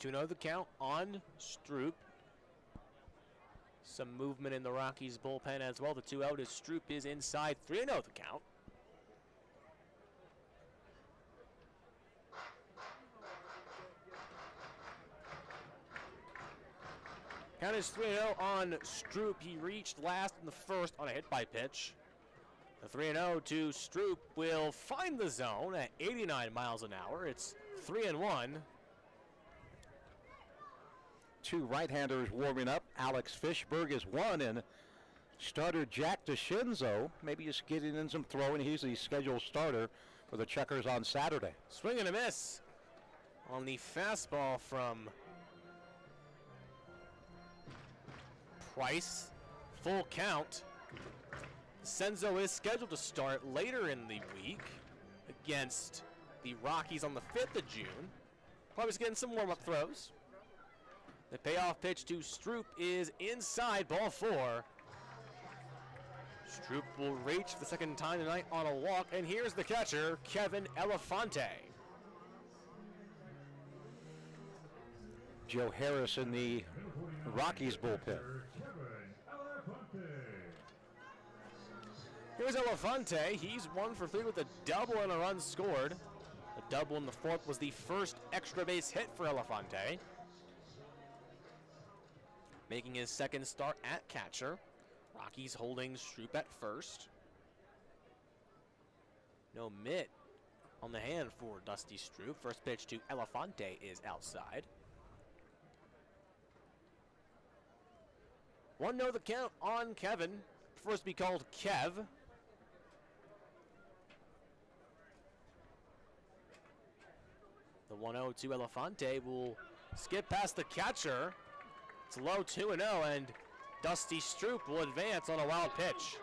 The count on Stroup. Some movement in the Rockies bullpen as well. The 2-out as Stroup is inside. 3-0 the count. Count is 3-0 on Stroup. He reached last in the first on a hit-by pitch. The 3-0 to Stroup will find the zone at 89 miles an hour. It's 3-1. Two right-handers warming up. Alex Fishberg is one, and starter Jack DeShinzo maybe just getting in some throwing. He's the scheduled starter for the Chukars on Saturday. Swing and a miss on the fastball from Price. Full count. Senzo is scheduled to start later in the week against the Rockies on the 5th of June. Probably just getting some warm-up throws. The payoff pitch to Stroup is inside, ball 4. Stroup will reach the second time tonight on a walk, and here's the catcher, Kevin Elefante. Joe Harris in the Rockies bullpen. Here's Elefante. He's 1 for 3 with a double and a run scored. The double in the 4th was the first extra base hit for Elefante. Making his second start at catcher. Rockies holding Stroup at first. No mitt on the hand for Dusty Stroup. First pitch to Elefante is outside. 1-0 the count on Kevin. First to be called Kev. The 1-0 to Elefante will skip past the catcher. It's low 2-0, and Dusty Stroup will advance on a wild pitch.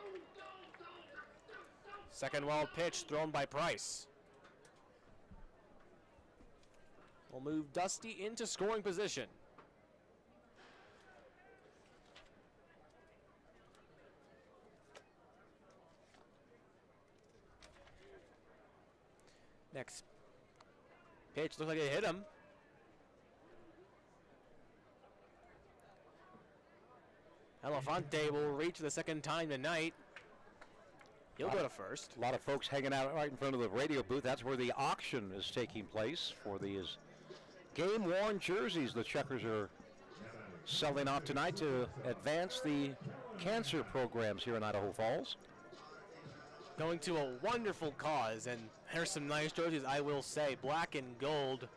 Second wild pitch thrown by Price. We'll move Dusty into scoring position. Next pitch looks like it hit him. Elefante will reach the second time tonight. He'll go to first. A lot of folks hanging out right in front of the radio booth. That's where the auction is taking place for these game-worn jerseys the Chukars are selling off tonight to advance the cancer programs here in Idaho Falls. Going to a wonderful cause, and there's some nice jerseys, I will say. Black and gold.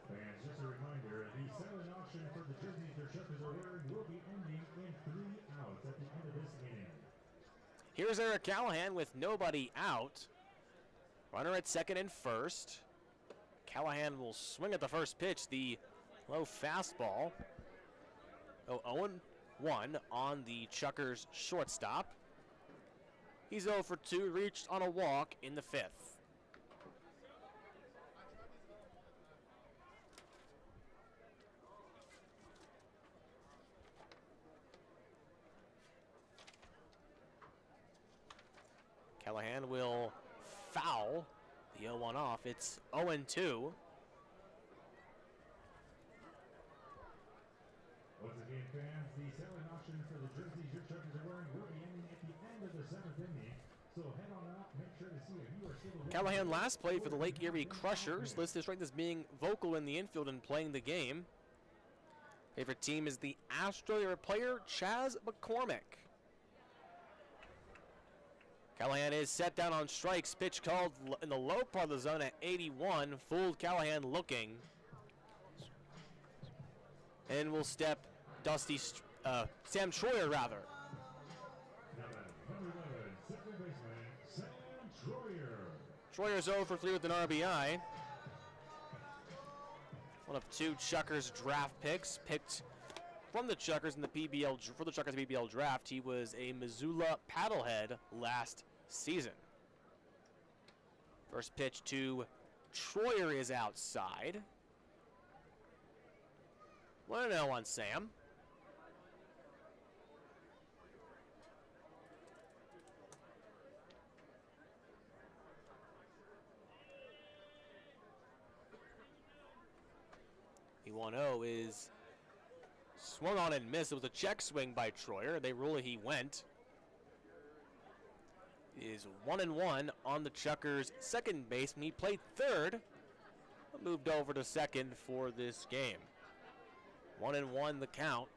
Fans, just a reminder, the silent auction for the jerseys the Chukars are wearing will be ending in 3 outs at the end of this inning. Here's Eric Callahan with nobody out. Runner at second and first. Callahan will swing at the first pitch, the low fastball. 0-1 on the Chukars shortstop. He's 0 for 2, reached on a walk in the 5th. Callahan will foul the 0-1 off. It's 0-2. Once again, fans, the silent auction for the jerseys your Chukars are wearing will be ending at the end of the 7th inning. So head on out, make sure to see if you are still... Callahan last played for the Lake Erie Crushers. Listed his strength as being vocal in the infield and playing the game. Favorite team is the Astro player, Chaz McCormick. Callahan is set down on strikes. Pitch called in the low part of the zone at 81. Fooled Callahan looking. And will step Dusty Sam Troyer, rather. Now then, number 11, second baseman, Sam Troyer. Troyer's 0 for 3 with an RBI. One of 2 Chukars draft picks, picked from the Chukars in the for the Chukars PBL draft. He was a Missoula paddlehead last season. First pitch to Troyer is outside. 1-0 on Sam. The 1-0 is swung on and missed. It was a check swing by Troyer. They rule he went. Is 1-1 on the Chukars' second baseman. He played third, but moved over to second for this game. 1-1 the count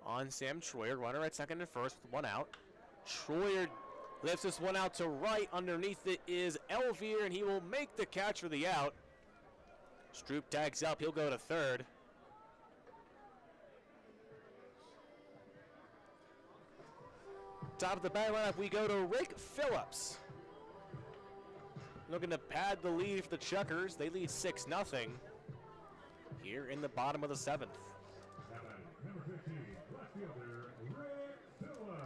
on Sam Troyer. Runner at second and first with 1 out. Troyer lifts this one out to right. Underneath it is Elvier, and he will make the catch for the out. Stroup tags up. He'll go to third. Top of the batting lineup, we go to Rick Phillips. Looking to pad the lead for the Chukars. They lead 6-0 here in the bottom of the 7th. Now then, number 15, left fielder, Rick Phillips.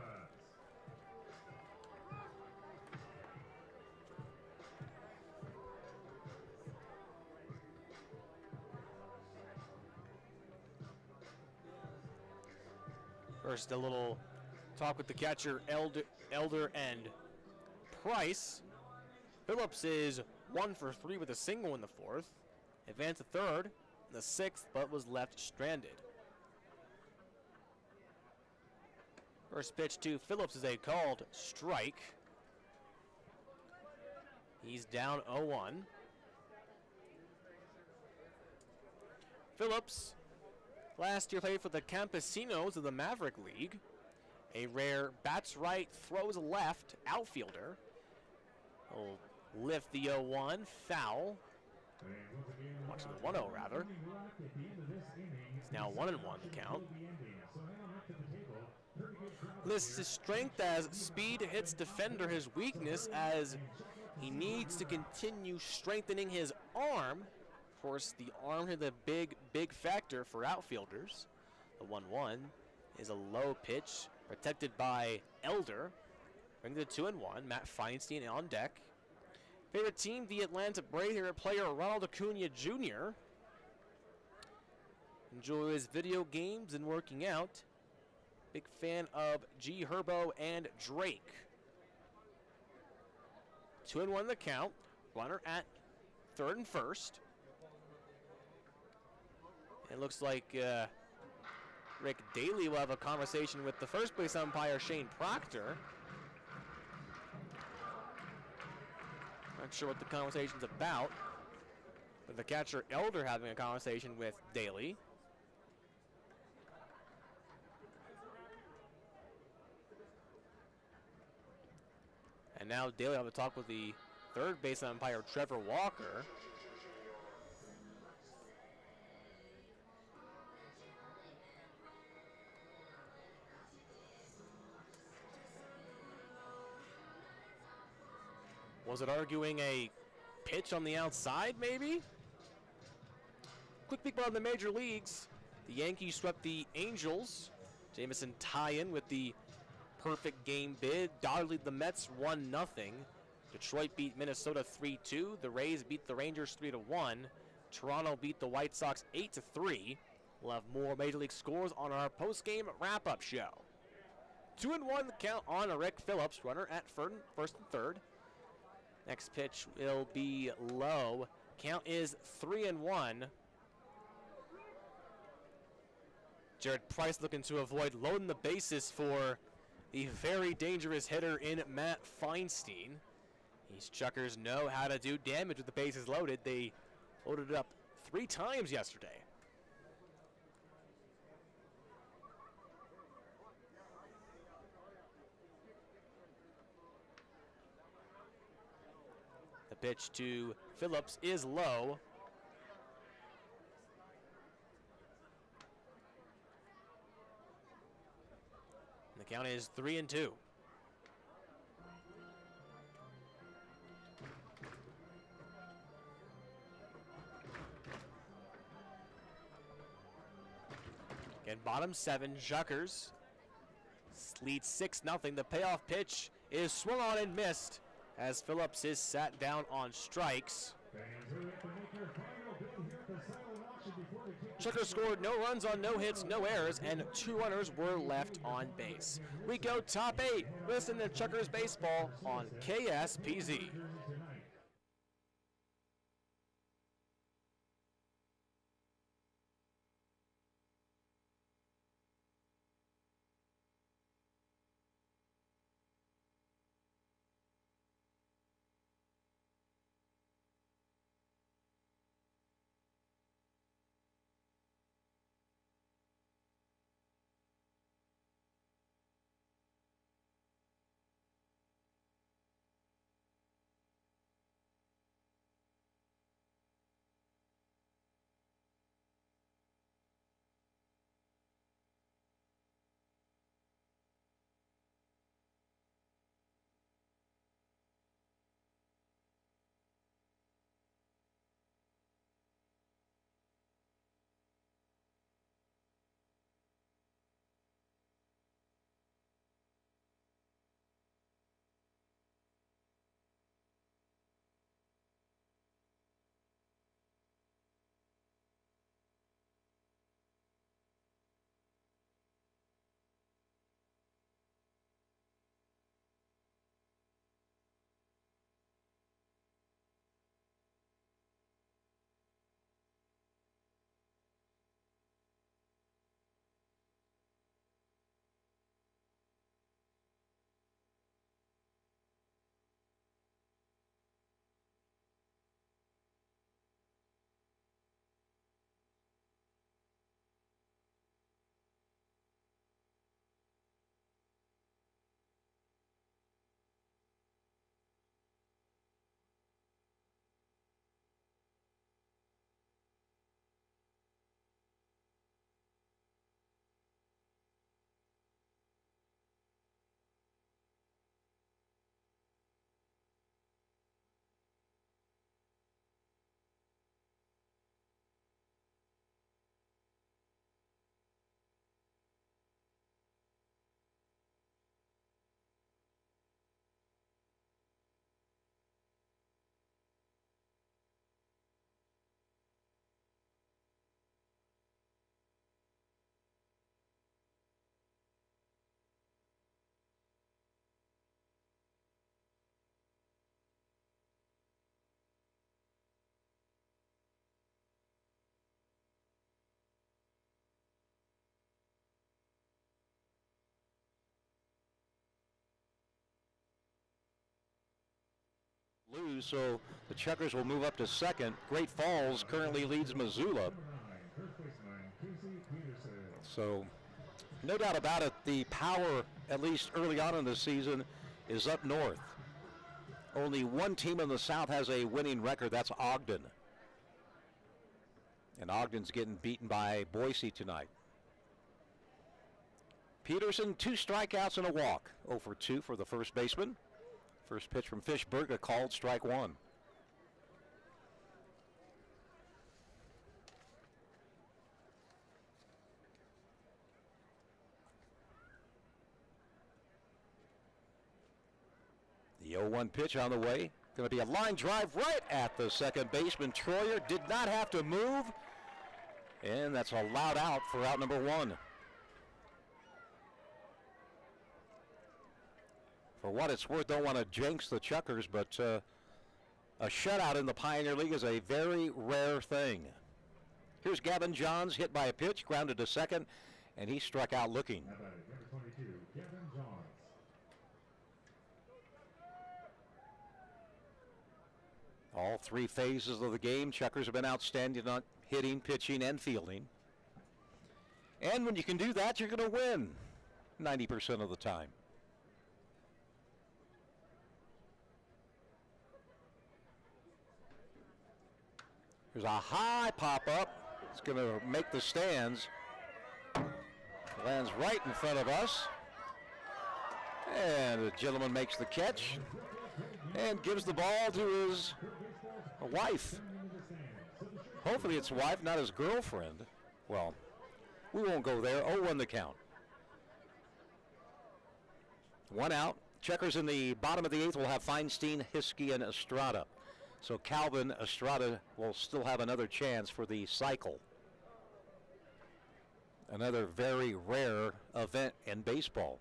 First, a little talk with the catcher, Elder and Price. Phillips is 1 for 3 with a single in the 4th. Advanced to third in the 6th, but was left stranded. First pitch to Phillips is a called strike. He's down 0-1. Phillips last year played for the Campesinos of the Maverick League. A rare bats right, throws left outfielder. He'll lift the 0-1, foul. Watching the 1-0 rather. It's now 1-1 the count. Lists his strength as speed hits defender, his weakness as he needs to continue strengthening his arm. Of course, the arm is a big factor for outfielders. The 1-1 is a low pitch, protected by Elder. Bring the 2-1. Matt Feinstein on deck. Favorite team, the Atlanta Braves. Favorite player, Ronald Acuna Jr. Enjoys video games and working out. Big fan of G. Herbo and Drake. 2-1 the count. Runner at third and first. It looks like Rick Daly will have a conversation with the first base umpire, Shane Proctor. Not sure what the conversation's about, but the catcher Elder having a conversation with Daly. And now Daly will have a talk with the third base umpire, Trevor Walker. Was it arguing a pitch on the outside, maybe? Quick peek on the major leagues. The Yankees swept the Angels. Jamison tie-in with the perfect game bid. Dodgers lead the Mets 1-0. Detroit beat Minnesota 3-2. The Rays beat the Rangers 3-1. Toronto beat the White Sox 8-3. We'll have more major league scores on our post-game wrap-up show. 2-1 the count on Rick Phillips. Runner at first and third. Next pitch will be low. Count is 3-1. Jared Price looking to avoid loading the bases for the very dangerous hitter in Matt Feinstein. These Chukars know how to do damage with the bases loaded. They loaded it up 3 times yesterday. The pitch to Phillips is low. The count is 3-2. Again, bottom 7, Chukars leads 6-0. The payoff pitch is swung on and missed as Phillips is sat down on strikes. Chukars scored no runs on no hits, no errors, and 2 runners were left on base. We go top 8. Listen to Chukars baseball on KSPZ. Lose, so the Chukars will move up to second. Great Falls currently leads Missoula. So, no doubt about it, the power, at least early on in the season, is up north. Only one team in the South has a winning record, that's Ogden. And Ogden's getting beaten by Boise tonight. Peterson, 2 strikeouts and a walk. 0 for 2 for the first baseman. First pitch from Fishberg, a called strike 1. The 0-1 pitch on the way. Going to be a line drive right at the second baseman. Troyer did not have to move. And that's allowed out for out number 1. For what it's worth, don't want to jinx the Chukars, but a shutout in the Pioneer League is a very rare thing. Here's Gavin Johns, hit by a pitch, grounded to second, and he struck out looking. Number 22, Gavin Johns. All 3 phases of the game, Chukars have been outstanding on hitting, pitching, and fielding. And when you can do that, you're going to win 90% of the time. There's a high pop-up. It's going to make the stands. Lands right in front of us. And the gentleman makes the catch and gives the ball to his wife. Hopefully it's wife, not his girlfriend. Well, we won't go there. 0-1 the count. 1 out. Checkers in the bottom of the 8th will have Feinstein, Hiskey, and Estrada. So Calvin Estrada will still have another chance for the cycle. Another very rare event in baseball.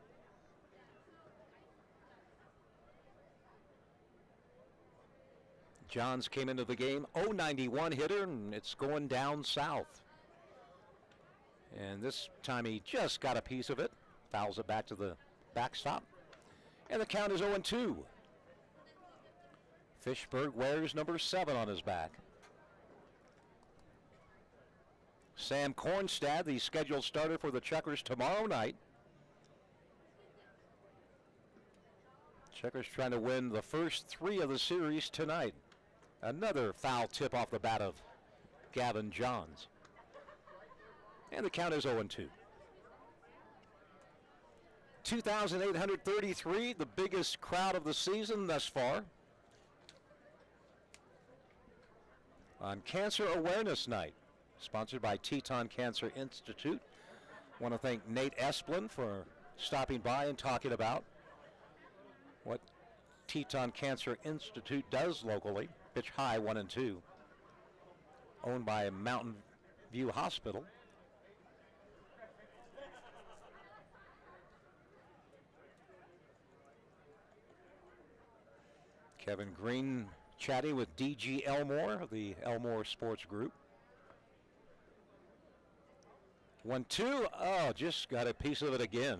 Johns came into the game, 091 hitter, and it's going down south. And this time he just got a piece of it. Fouls it back to the backstop. And the count is 0-2. Fishberg wears number 7 on his back. Sam Kornstad, the scheduled starter for the Chukars tomorrow night. Chukars trying to win the first 3 of the series tonight. Another foul tip off the bat of Gavin Johns. And the count is 0-2. 2,833, the biggest crowd of the season thus far. On Cancer Awareness Night, sponsored by Teton Cancer Institute. Want to thank Nate Esplin for stopping by and talking about what Teton Cancer Institute does locally. Pitch high, 1-2. Owned by Mountain View Hospital. Kevin Green chatting with D.G. Elmore of the Elmore Sports Group. 1-2. Oh, just got a piece of it again.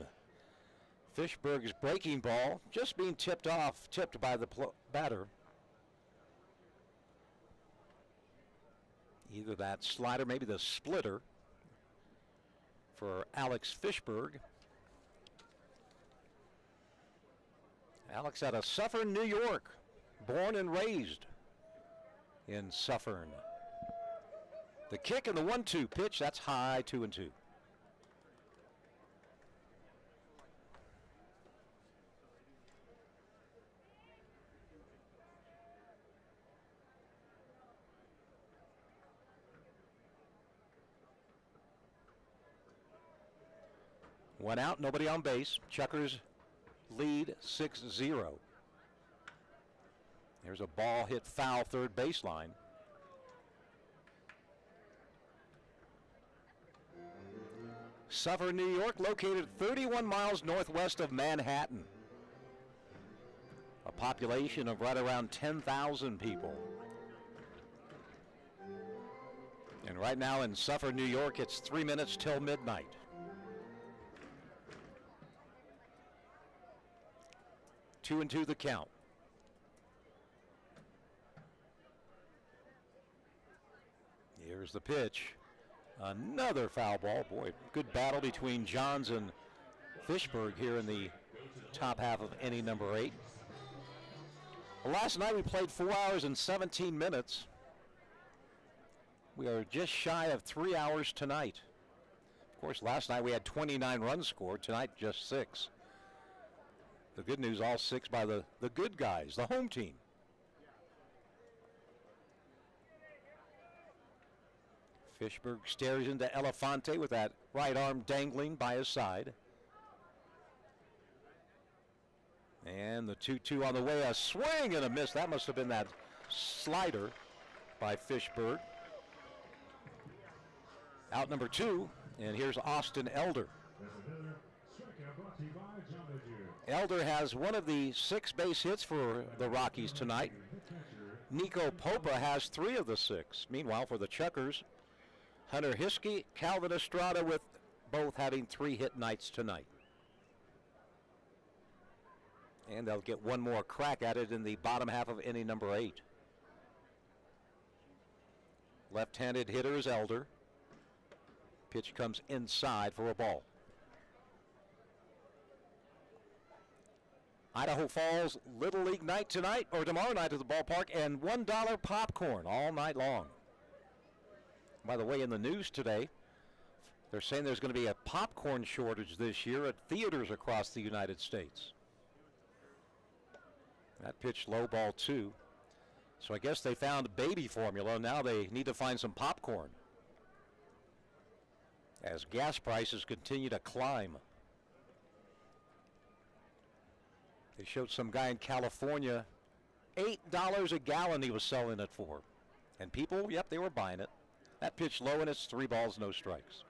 Fishberg's breaking ball just being tipped by the batter. Either that slider, maybe the splitter for Alex Fishberg. Alex out of Suffern, New York. Born and raised in Suffern. The kick and the 1-2 pitch, that's high, 2-2. One out, nobody on base. Chukars lead 6-0. There's a ball hit foul third baseline. Suffern, New York, located 31 miles northwest of Manhattan. A population of right around 10,000 people. And right now in Suffern, New York, it's 3 minutes till midnight. Two and two the count. Here's the pitch. Another foul ball. Boy, good battle between Johns and Fishberg here in the top half of inning number 8. Well, last night we played 4 hours and 17 minutes. We are just shy of 3 hours tonight. Of course, last night we had 29 runs scored. Tonight, just 6. The good news, all 6 by the good guys, the home team. Fishberg stares into Elefante with that right arm dangling by his side. And the 2-2 on the way, a swing and a miss. That must have been that slider by Fishberg. Out number 2, and here's Austin Elder. Elder has one of the 6 base hits for the Rockies tonight. Nico Popa has 3 of the 6. Meanwhile, for the Chukars, Hunter Hiskey, Calvin Estrada with both having 3 hit nights tonight. And they'll get one more crack at it in the bottom half of inning number 8. Left-handed hitter is Elder. Pitch comes inside for a ball. Idaho Falls Little League night tonight, or tomorrow night at the ballpark, and $1 popcorn all night long. By the way, in the news today, they're saying there's going to be a popcorn shortage this year at theaters across the United States. That pitch low, ball 2. So I guess they found baby formula. Now they need to find some popcorn as gas prices continue to climb. They showed some guy in California, $8 a gallon he was selling it for. And people, yep, they were buying it. That pitch low, and it's 3 balls, no strikes.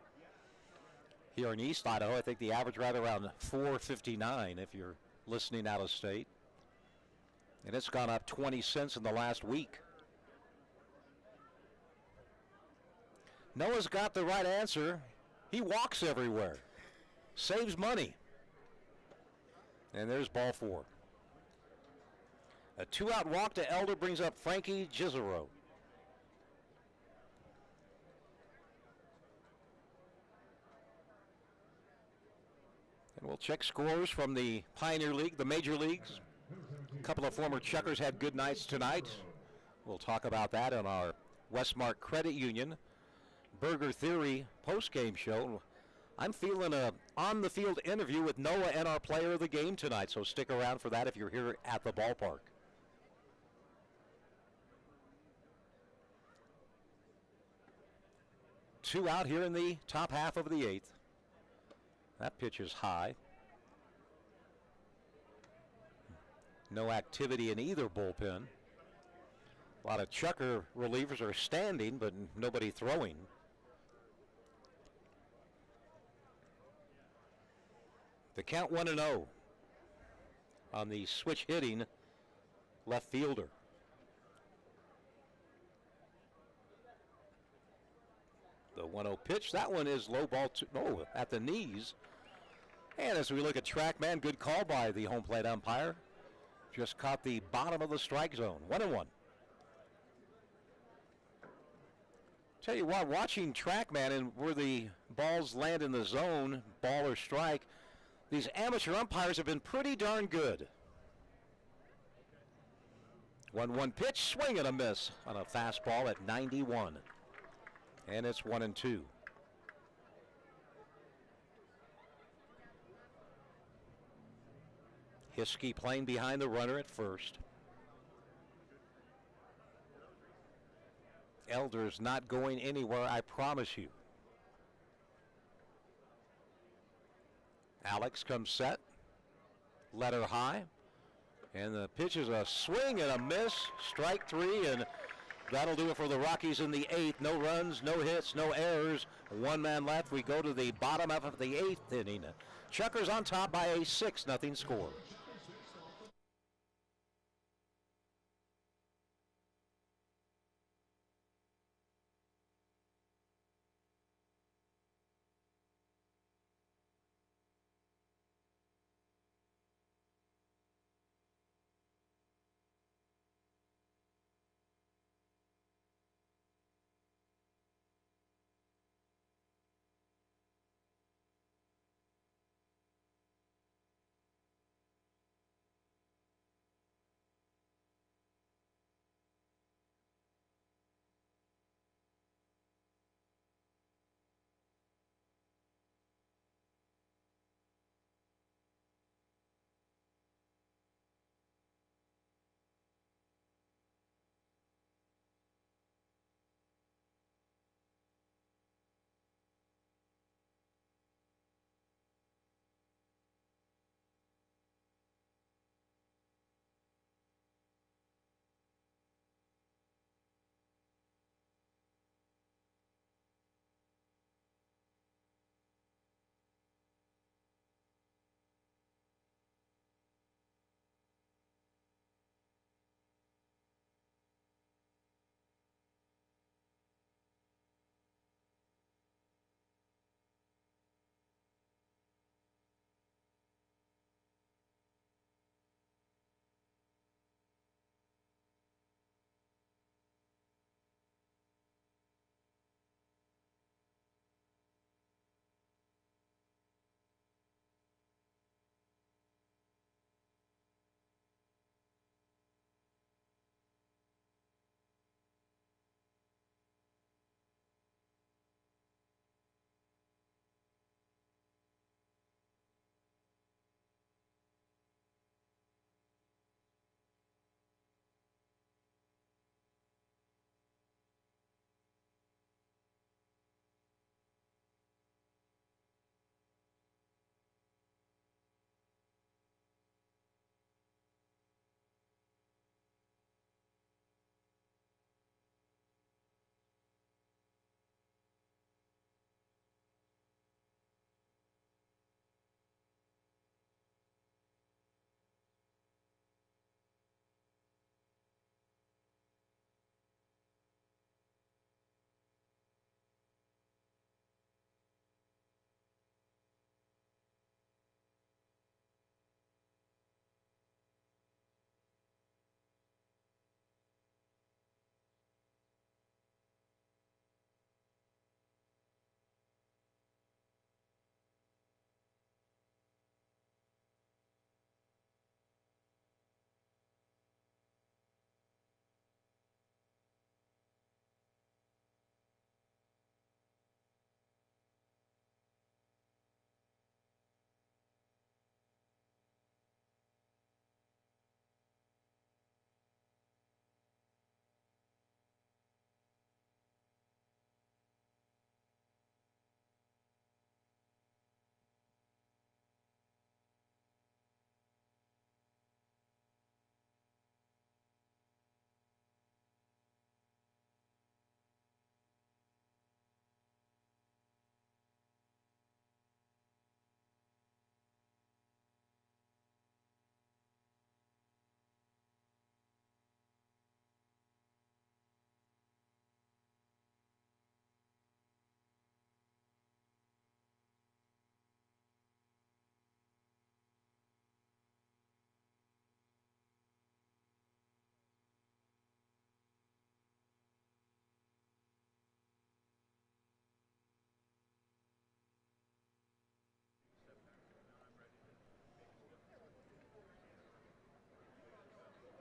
Here in East Idaho, I think the average right around 4.59 if you're listening out of state. And it's gone up 20 cents in the last week. Noah's got the right answer. He walks everywhere. Saves money. And there's ball 4. A 2-out walk to Elder brings up Frankie Gizero. And we'll check scores from the Pioneer League, the major leagues. A couple of former Chukars had good nights tonight. We'll talk about that on our Westmark Credit Union Burger Theory post-game show. I'm feeling a on-the-field interview with Noah and our player of the game tonight, so stick around for that if you're here at the ballpark. Two out here in the top half of the 8th. That pitch is high. No activity in either bullpen. A lot of Chukar relievers are standing, but nobody throwing. The count 1-0 on the switch hitting left fielder. The 1-0 pitch, that one is low ball, at the knees. And as we look at TrackMan, good call by the home plate umpire. Just caught the bottom of the strike zone. 1-1. Tell you what, watching TrackMan and where the balls land in the zone, ball or strike, these amateur umpires have been pretty darn good. 1-1 pitch, swing and a miss on a fastball at 91. And it's 1-2. Hiskey playing behind the runner at first. Elder's not going anywhere, I promise you. Alex comes set. Letter high. And the pitch is a swing and a miss. Strike 3, and that'll do it for the Rockies in the 8th. No runs, no hits, no errors. 1 man left. We go to the bottom half of the 8th inning. Chukars on top by a 6-0 score.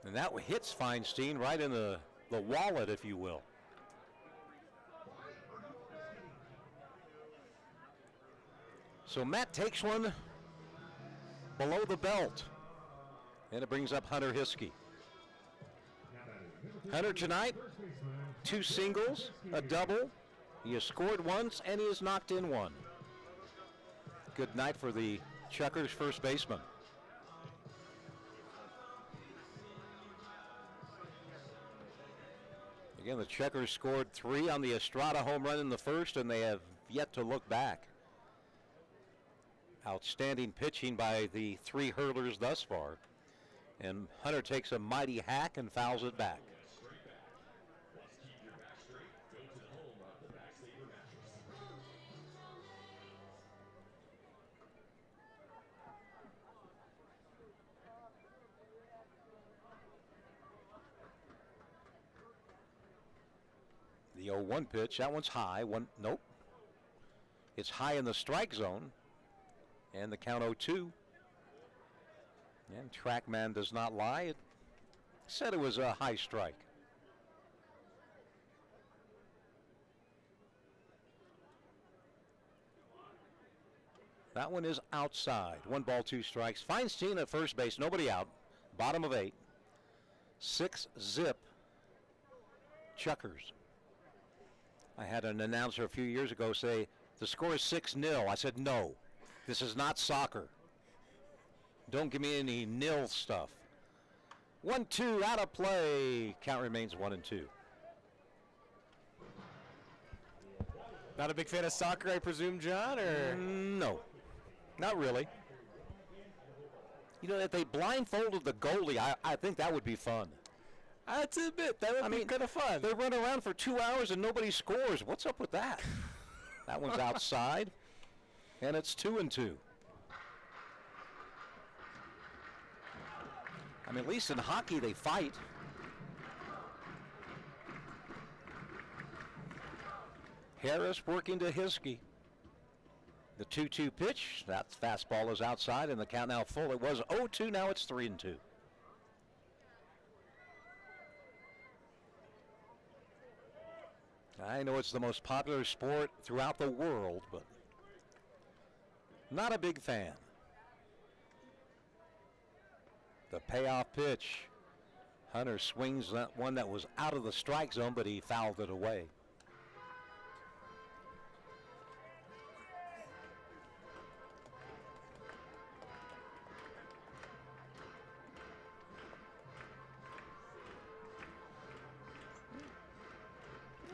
And that hits Feinstein right in the wallet, if you will. So Matt takes one below the belt. And it brings up Hunter Hiskey. Hunter tonight, 2 singles, a double. He has scored once and he has knocked in one. Good night for the Chukars first baseman. Again, the Chukars scored 3 on the Estrada home run in the first, and they have yet to look back. Outstanding pitching by the 3 hurlers thus far. And Hunter takes a mighty hack and fouls it back. The 0-1 pitch, that one's high. Nope. It's high in the strike zone. And the count 0-2. And TrackMan does not lie. It said it was a high strike. That one is outside. 1 ball, 2 strikes. Feinstein at first base, nobody out. Bottom of 8. 6-zip Chukars. I had an announcer a few years ago say, the score is 6-0. I said, no, this is not soccer. Don't give me any nil stuff. 1-2 out of play. Count remains 1-2. Not a big fan of soccer, I presume, John, or? No, not really. You know, if they blindfolded the goalie, I think that would be fun. That's a bit. That would be kind of fun. They run around for 2 hours and nobody scores. What's up with that? That one's outside, and it's 2-2. I mean, at least in hockey they fight. Harris working to Hiskey. The 2-2 pitch. That fastball is outside, and the count now full. It was 0-2. Now it's 3-2. I know it's the most popular sport throughout the world, but not a big fan. The payoff pitch. Hunter swings that one that was out of the strike zone, but he fouled it away.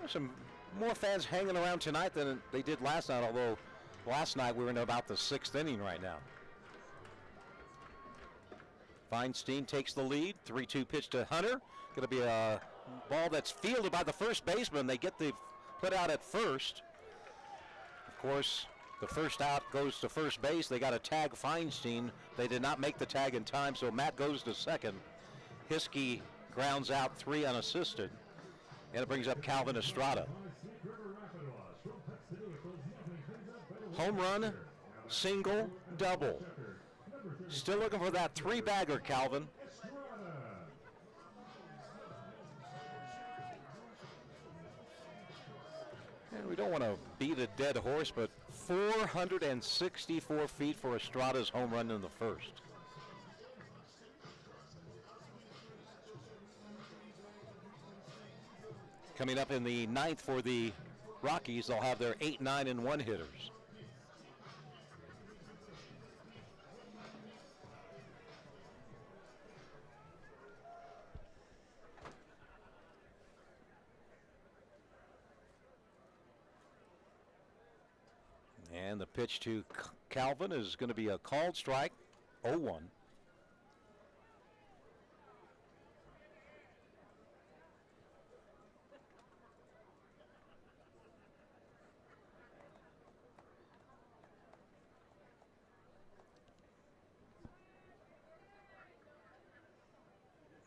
Some more fans hanging around tonight than they did last night, although last night we were in about the 6th inning right now. Feinstein takes the lead. 3-2 pitch to Hunter. Going to be a ball that's fielded by the first baseman. They get the put out at first. Of course, the first out goes to first base. They got to tag Feinstein. They did not make the tag in time, so Matt goes to second. Hiskey grounds out 3 unassisted. And it brings up Calvin Estrada. Home run, single, double. Still looking for that 3-bagger, Calvin. And we don't want to beat a dead horse, but 464 feet for Estrada's home run in the first. Coming up in the 9th for the Rockies, they'll have their 8, 9, and 1 hitters. And the pitch to Calvin is going to be a called strike, 0-1.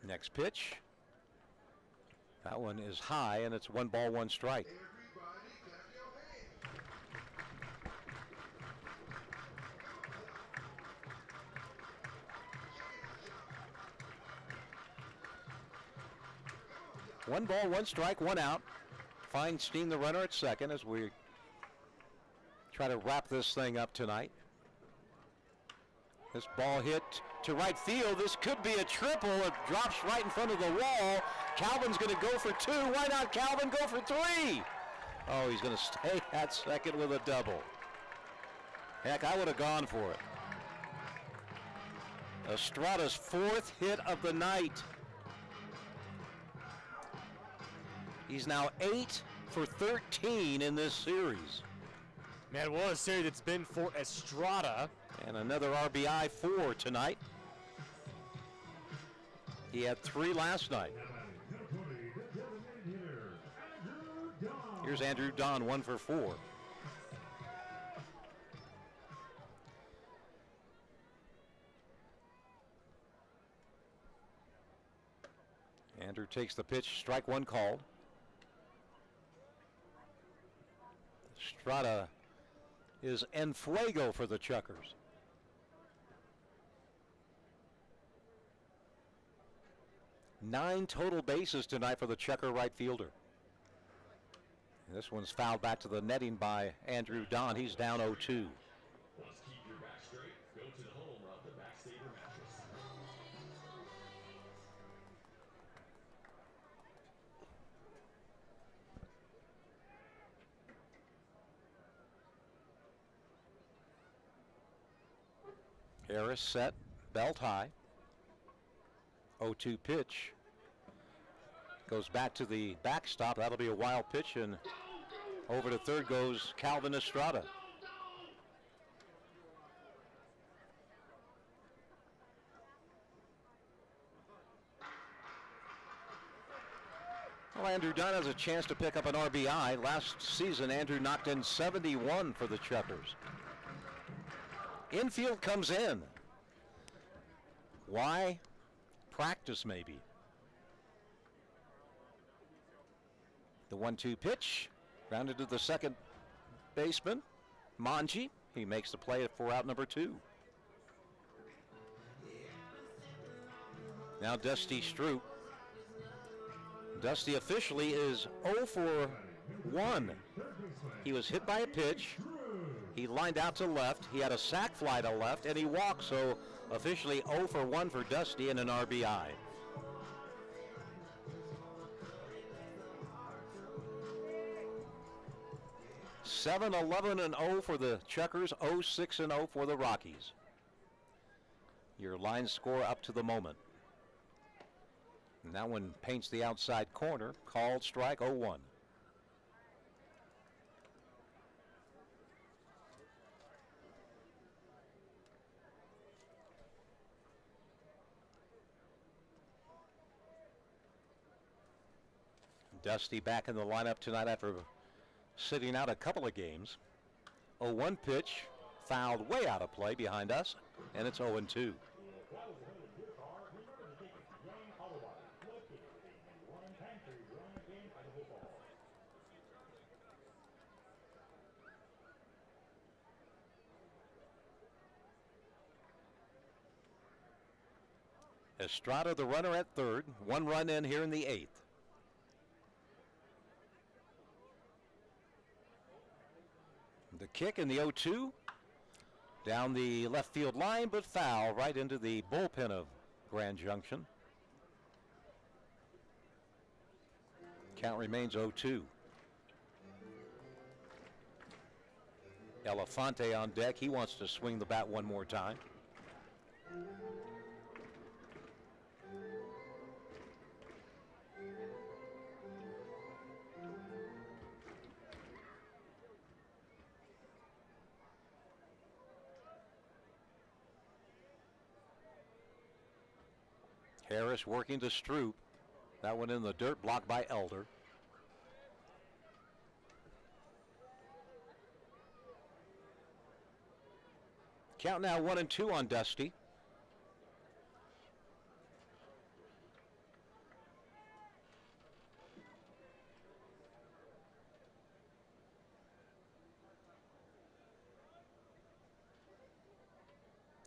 Next pitch. That one is high, and it's 1 ball, 1 strike. 1 ball, 1 strike, 1 out. Feinstein the runner at second as we try to wrap this thing up tonight. This ball hit to right field. This could be a triple. It drops right in front of the wall. Calvin's going to go for 2. Why not Calvin go for 3? Oh, he's going to stay at second with a double. Heck, I would have gone for it. Estrada's 4th hit of the night. He's now 8 for 13 in this series. Man, what a series it's been for Estrada. And another RBI 4 tonight. He had 3 last night. Here's Andrew Don, 1 for 4. Andrew takes the pitch, strike 1 called. Estrada is en fuego for the Chukars. Nine total bases tonight for the Chukker right fielder. And this one's fouled back to the netting by Andrew Don. He's down 0-2. Let's keep your back straight. Go to the home run, the Backstater mattress. Harris set, belt high. 0-2 pitch. Goes back to the backstop. That'll be a wild pitch, and over to third goes Calvin Estrada. Well, Andrew Dunn has a chance to pick up an RBI. Last season, Andrew knocked in 71 for the Chukars. Infield comes in. Why? Practice, maybe. The 1-2 pitch, grounded to the second baseman, Manji. He makes the play for out number 2. Now Dusty Stroup. Dusty officially is 0 for 1. He was hit by a pitch. He lined out to left. He had a sac fly to left, and he walked, so officially 0 for 1 for Dusty and an RBI. Seven, 11, and 0 for the Chukars. 0-6 and 0 for the Rockies. Your line score up to the moment. And that one paints the outside corner. Called strike 0-1. Dusty back in the lineup tonight after sitting out a couple of games. 0-1 pitch, fouled way out of play behind us, and it's 0-2. Estrada, the runner at third. 1 run in here in the 8th. The kick in the 0-2 down the left field line, but foul right into the bullpen of Grand Junction. Count remains 0-2. Elefante on deck. He wants to swing the bat one more time. Harris working to Stroup. That one in the dirt, blocked by Elder. Count now 1-2 on Dusty.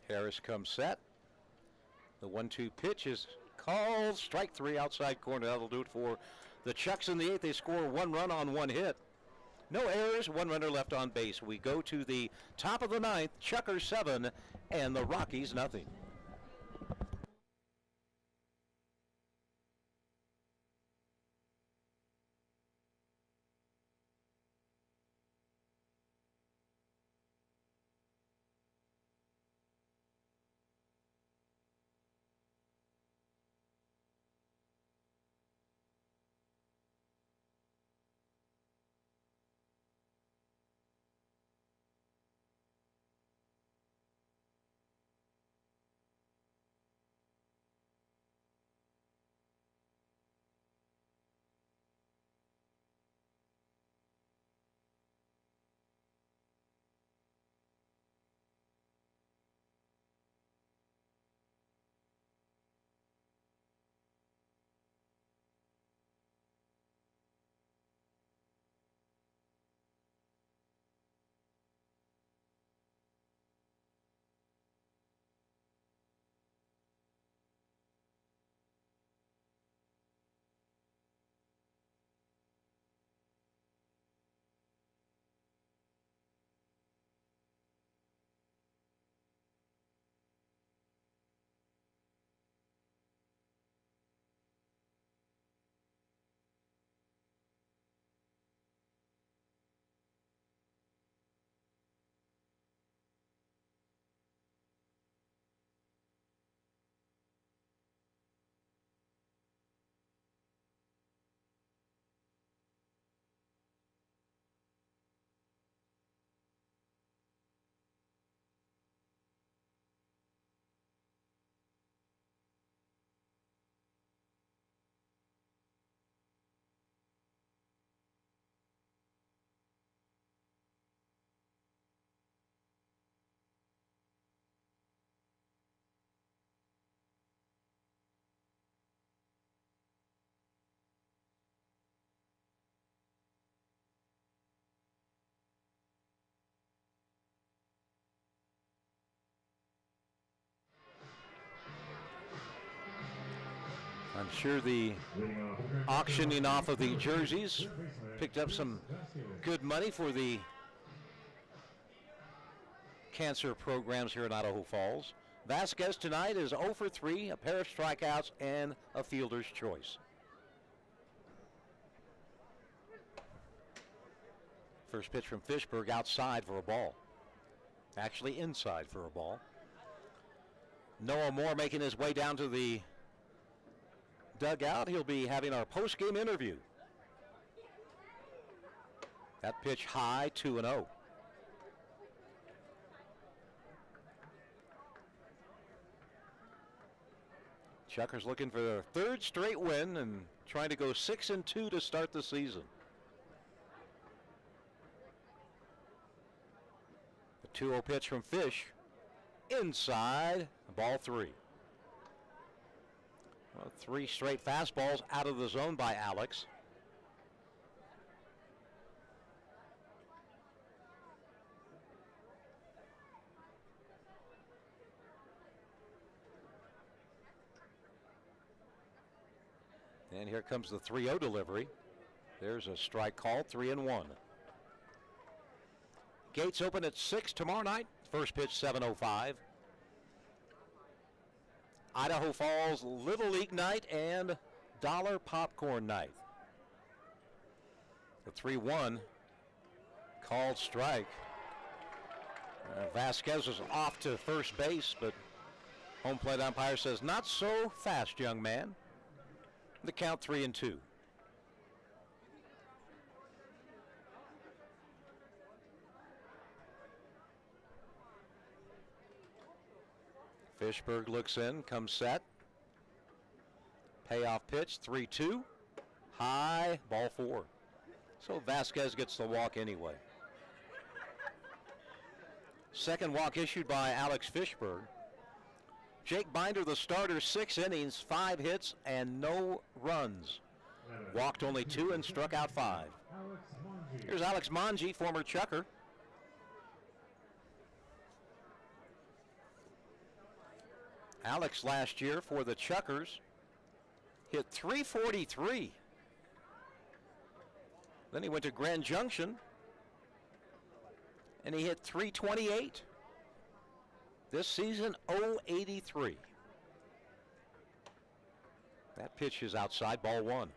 Harris comes set. The 1-2 pitch is called. Strike 3 outside corner. That'll do it for The Chucks in the 8th, they score 1 run on 1 hit. No errors, 1 runner left on base. We go to the top of the 9th, Chukars 7 and the Rockies nothing. I'm sure the auctioning off of the jerseys picked up some good money for the cancer programs here in Idaho Falls. Vasquez tonight is 0 for 3, a pair of strikeouts and a fielder's choice. First pitch from Fishberg outside for a ball. Actually inside for a ball. Noah Moore making his way down to the dugout. He'll be having our post-game interview. That pitch high, 2-0. Chukars looking for their 3rd straight win and trying to go 6-2 to start the season. The 2-0 pitch from Fish. Inside, ball 3. Well, 3 straight fastballs out of the zone by Alex. And here comes the 3-0 delivery. There's a strike called, 3-1. Gates open at 6 tomorrow night. First pitch, 7:05. Idaho Falls Little League night and dollar popcorn night. The 3-1 called strike. Vasquez is off to first base, but home plate umpire says, not so fast, young man. The count 3-2. Fishberg looks in, comes set. Payoff pitch, 3-2. High, ball 4. So Vasquez gets the walk anyway. Second walk issued by Alex Fishberg. Jake Binder, the starter, 6 innings, 5 hits, and no runs. Walked only 2 and struck out 5. Here's Alex Monge, former Chucker. Alex last year for the Chukars hit .343 Then he went to Grand Junction, and he hit .328. This season, .083. That pitch is outside, ball one.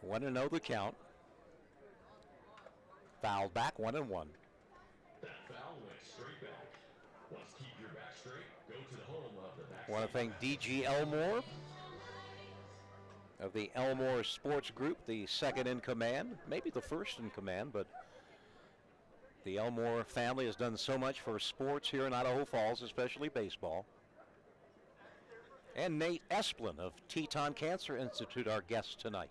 One to know the count. Foul back, 1-1. That foul went straight back. Let's keep your back straight. Go to the home of the back. Want to thank DG Elmore of the Elmore Sports Group, the second in command, maybe the first in command, but the Elmore family has done so much for sports here in Idaho Falls, especially baseball. And Nate Esplin of Teton Cancer Institute, our guest tonight.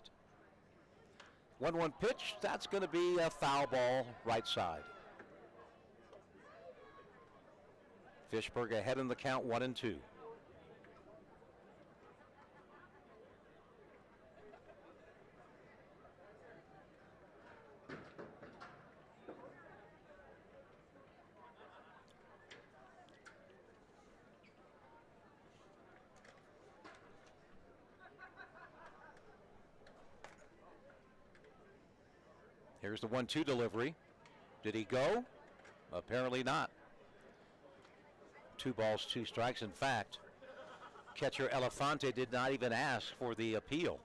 1-1 pitch, that's going to be a foul ball right side. Fishberg ahead in the count, 1-2. Here's the 1-2 delivery. Did he go? Apparently not. 2 balls, 2 strikes. In fact, catcher Elefante did not even ask for the appeal.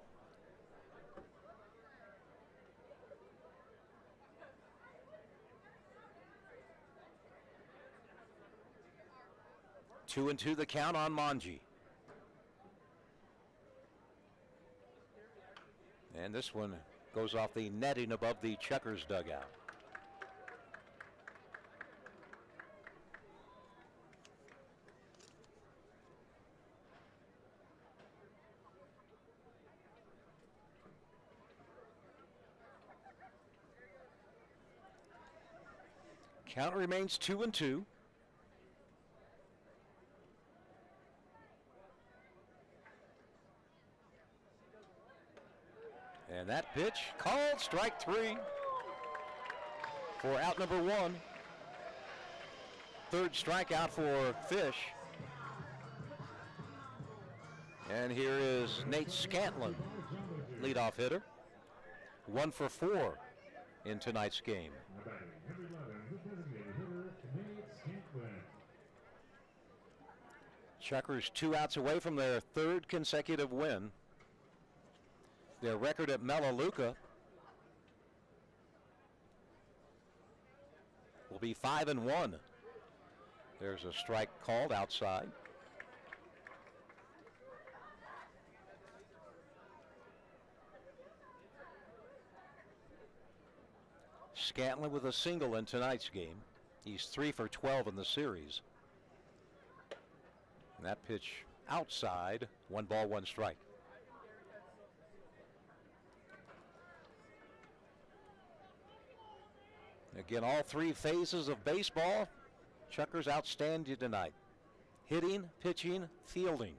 Two and two the count on Manji. And this one goes off the netting above the Chukars dugout. Count remains 2-2. And that pitch called strike 3 for out number 1. Third strikeout for Fish. And here is Nate Scantlin, leadoff hitter. 1 for 4 in tonight's game. Chukars 2 outs away from their third consecutive win. Their record at Melaleuca will be 5-1. There's a strike called outside. Scantlin with a single in tonight's game. He's 3 for 12 in the series. And that pitch outside, 1 ball, 1 strike. Again, all 3 phases of baseball, Chukars outstanding tonight. Hitting, pitching, fielding.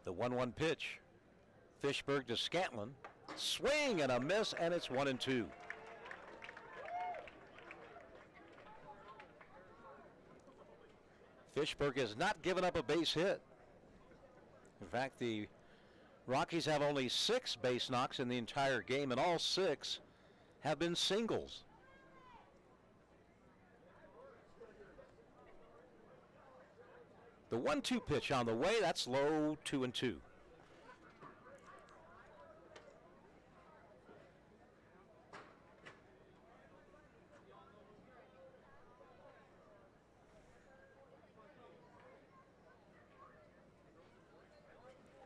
The 1-1 pitch. Fishberg to Scantlin. Swing and a miss, and it's 1-2. Fishberg has not given up a base hit. In fact, the Rockies have only 6 base knocks in the entire game, and all 6 have been singles. The 1-2 pitch on the way, that's low, 2-2.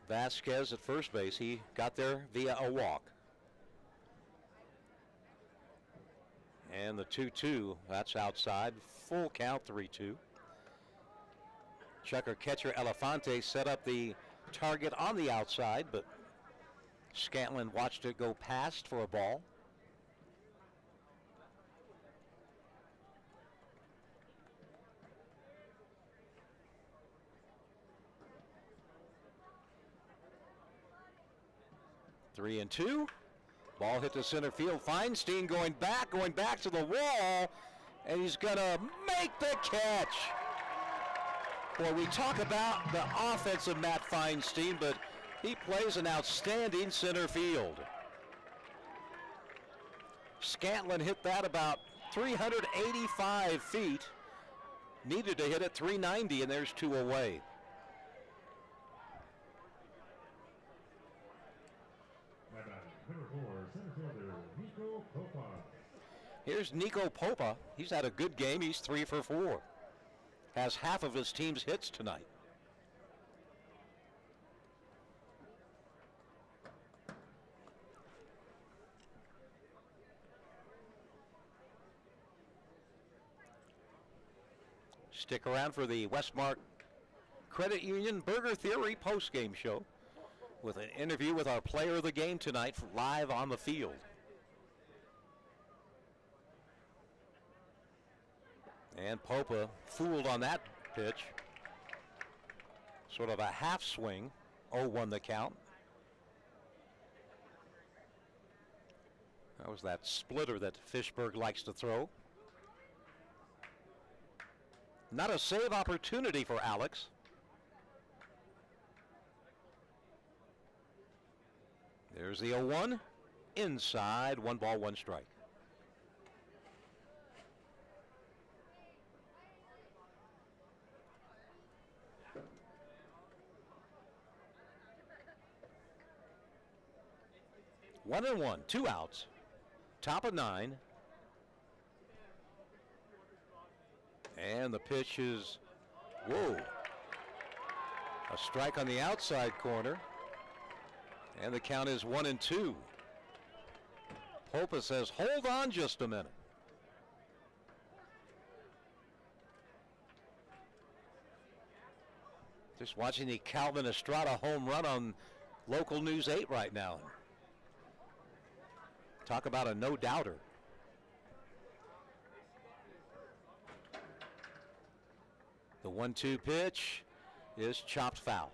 Vasquez at first base. He got there via a walk. And the 2-2, that's outside. Full count, 3-2. Chukar catcher Elefante set up the target on the outside, but Scantlin watched it go past for a ball. 3-2. Ball hit to center field. Feinstein going back to the wall, and he's going to make the catch. Boy, we talk about the offensive Matt Feinstein, but he plays an outstanding center field. Scantlin hit that about 385 feet. Needed to hit it 390, and there's 2 away. Number 4, center fielder, Nico Popa. Here's Nico Popa. He's had a good game. He's 3 for 4. Has half of his team's hits tonight. Stick around for the Westmark Credit Union Burger Theory postgame show with an interview with our player of the game tonight live on the field. And Popa fooled on that pitch. Sort of a half swing. 0-1 the count. That was that splitter that Fishberg likes to throw. Not a save opportunity for Alex. There's the 0-1. Inside, 1 ball, 1 strike. One and 1, 2 outs. Top of 9. And the pitch is, whoa. A strike on the outside corner. And the count is 1-2. Popa says, hold on just a minute. Just watching the Calvin Estrada home run on local News 8 right now. Talk about a no-doubter. The 1-2 pitch is chopped foul.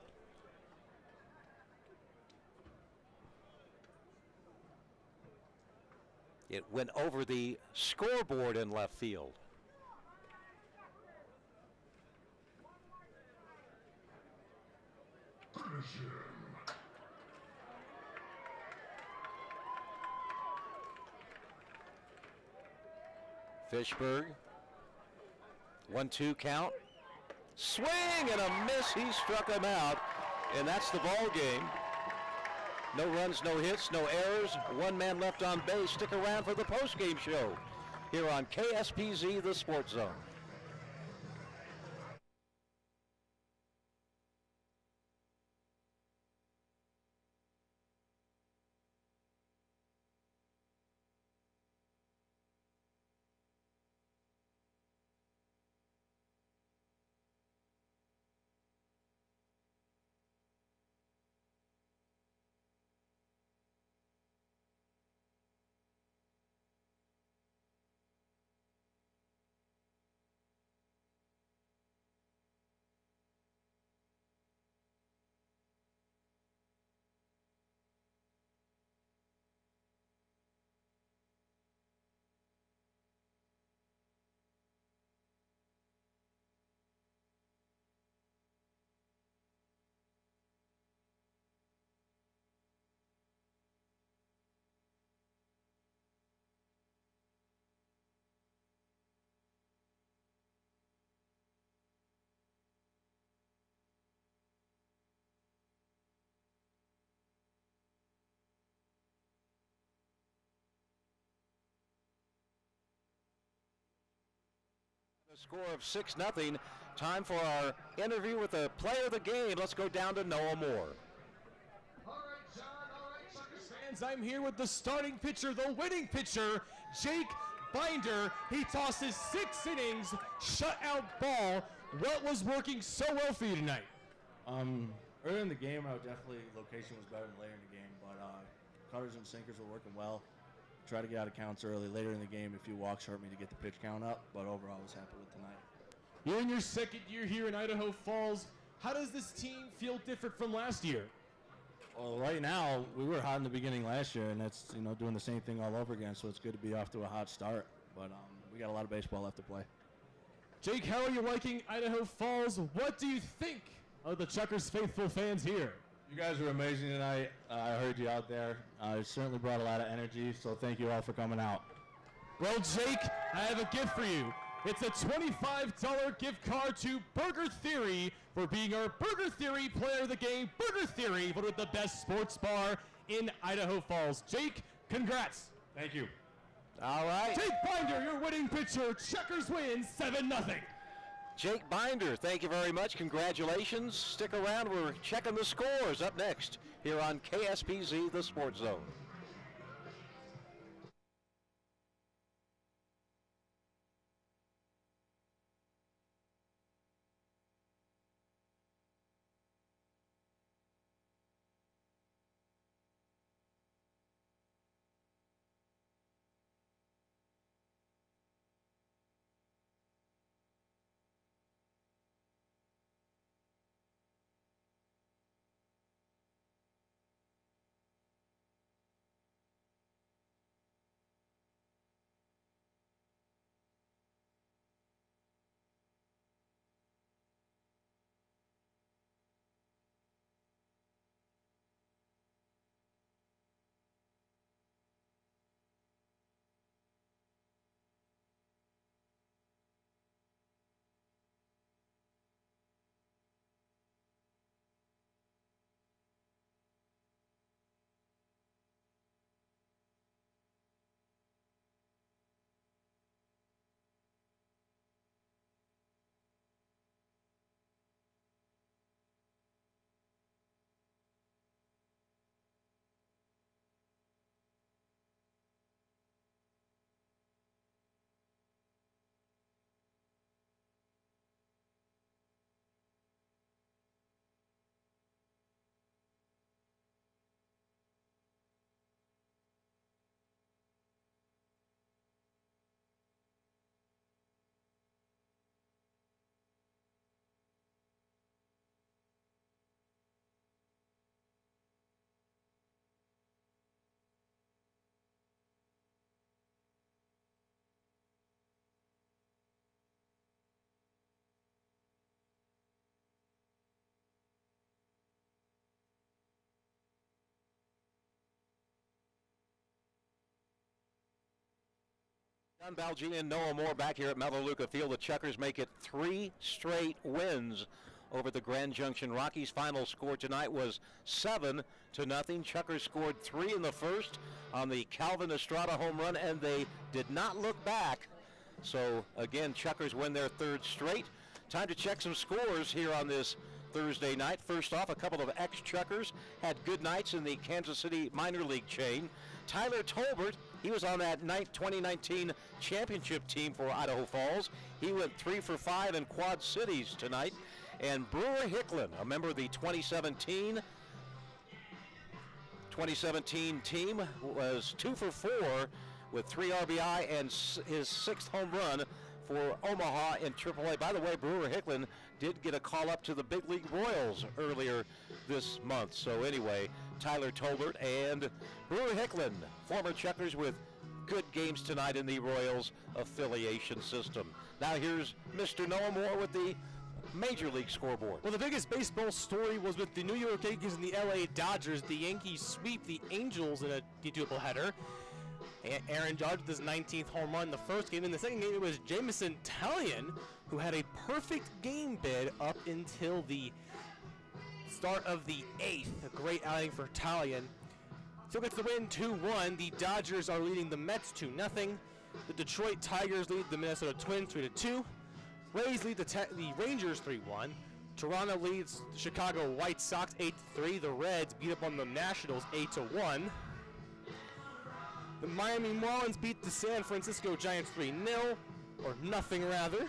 It went over the scoreboard in left field. Fishberg. 1-2 count. Swing and a miss. He struck him out, and that's the ball game. No runs, no hits, no errors. 1 man left on base. Stick around for the postgame show here on KSPZ, the Sports Zone. Score of 6-0. Time for our interview with the player of the game. Let's go down to Noah Moore. All right, John. All right, Chukars fans. I'm here with the starting pitcher, the winning pitcher, Jake Binder. He tosses 6 innings, shutout ball. What was working so well for you tonight? Earlier in the game, location was better than later in the game, but cutters and sinkers were working well. Try to get out of counts early. Later in the game, a few walks hurt me to get the pitch count up, but overall I was happy with tonight. You're in your second year here in Idaho Falls. How does this team feel different from last year? Well, right now, we were hot in the beginning last year, and that's, doing the same thing all over again, so it's good to be off to a hot start. But we got a lot of baseball left to play. Jake, how are you liking Idaho Falls? What do you think of the Chukars faithful fans here? You guys were amazing tonight. I heard you out there. It certainly brought a lot of energy, so thank you all for coming out. Well, Jake, I have a gift for you. It's a $25 gift card to Burger Theory for being our Burger Theory Player of the Game. Burger Theory, voted the best sports bar in Idaho Falls. Jake, congrats. Thank you. All right. Jake Binder, your winning pitcher. Chukars win 7-0. Jake Binder, thank you very much. Congratulations. Stick around. We're checking the scores up next here on KSPZ, the Sports Zone. John Balgene and Noah Moore back here at Melaleuca Field. The Chukars make it 3 straight wins over the Grand Junction Rockies. Final score tonight was 7-0. Chukars scored 3 in the first on the Calvin Estrada home run, and they did not look back. So, again, Chukars win their 3rd straight. Time to check some scores here on this Thursday night. First off, a couple of ex-Chukars had good nights in the Kansas City minor league chain. Tyler Tolbert, he was on that 2019 championship team for Idaho Falls. He went 3 for 5 in Quad Cities tonight. And Brewer Hicklin, a member of the 2017 team, was 2 for 4 with 3 RBI and his 6th home run for Omaha in AAA. By the way, Brewer Hicklin did get a call up to the Big League Royals earlier this month. So anyway, Tyler Tolbert and Brewer Hicklin, former Chukars, with good games tonight in the Royals affiliation system. Now here's Mr. Noah Moore with the Major League scoreboard. Well, the biggest baseball story was with the New York Yankees and the LA Dodgers. The Yankees sweep the Angels in a doubleheader. Aaron Judge with his 19th home run in the first game. In the second game, it was Jamison Talion who had a perfect game bid up until the start of the 8th. A great outing for Talion. So gets the win 2-1. The Dodgers are leading the Mets 2-0. The Detroit Tigers lead the Minnesota Twins 3-2. Rays lead the Rangers 3-1. Toronto leads the Chicago White Sox 8-3. The Reds beat up on the Nationals 8-1. The Miami Marlins beat the San Francisco Giants 3-0, or nothing rather.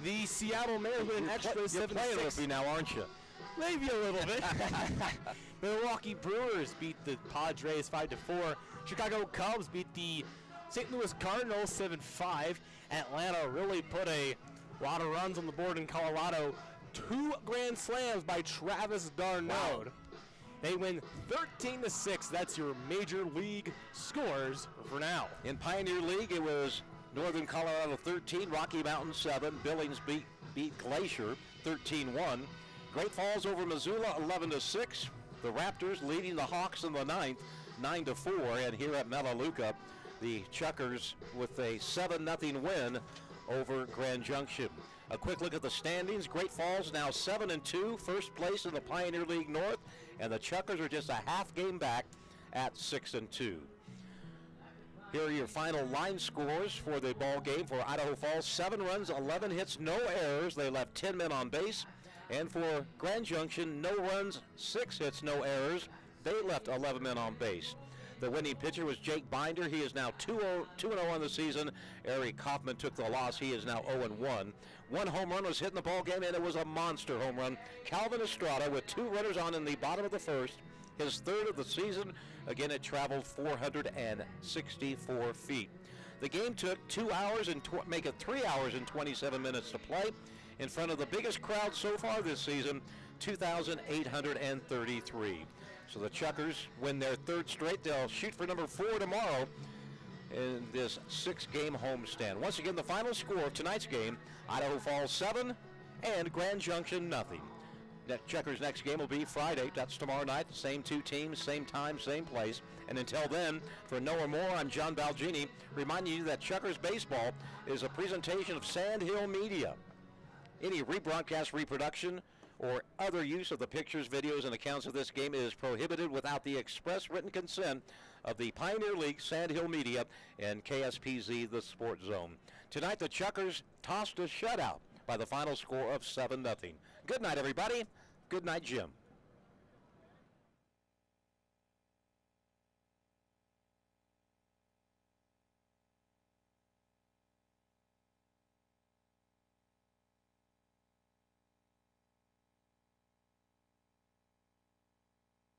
The Seattle Mariners win an extra 7-6. You're playing with me now, aren't you? Maybe a little bit. The Milwaukee Brewers beat the Padres 5-4. Chicago Cubs beat the St. Louis Cardinals 7-5. Atlanta really put a lot of runs on the board in Colorado. 2 grand slams by Travis d'Arnaud. Wow. They win 13-6. That's your major league scores for now. In Pioneer League, it was Northern Colorado 13, Rocky Mountain 7. Billings beat Glacier 13-1. Great Falls over Missoula 11-6. The Raptors leading the Hawks in the 9th 9-4. And here at Melaleuca, the Chukars with a 7-0 win over Grand Junction. A quick look at the standings. Great Falls now 7-2, first place in the Pioneer League North, and the Chukars are just a half game back at 6-2. Here are your final line scores for the ball game for Idaho Falls. 7 runs, 11 hits, no errors. They left 10 men on base. And for Grand Junction, no runs, 6 hits, no errors. They left 11 men on base. The winning pitcher was Jake Binder. He is now 2-0 on the season. Eric Kaufman took the loss. He is now 0-1. One home run was hit in the ball game, and it was a monster home run. Calvin Estrada with 2 runners on in the bottom of the first. His 3rd of the season. Again, it traveled 464 feet. The game took 2 hours and make it 3 hours and 27 minutes to play in front of the biggest crowd so far this season, 2,833. So the Chukars win their 3rd straight. They'll shoot for number 4 tomorrow in this 6-game homestand. Once again, the final score of tonight's game, Idaho Falls 7 and Grand Junction nothing. Chukars' next game will be Friday. That's tomorrow night. Same 2 teams, same time, same place. And until then, for No or More, I'm John Balgini, reminding you that Chukars Baseball is a presentation of Sand Hill Media. Any rebroadcast, reproduction, or other use of the pictures, videos, and accounts of this game is prohibited without the express written consent of the Pioneer League, Sand Hill Media, and KSPZ, the Sports Zone. Tonight, the Chukars tossed a shutout by the final score of 7-0. Good night, everybody. Good night, Jim.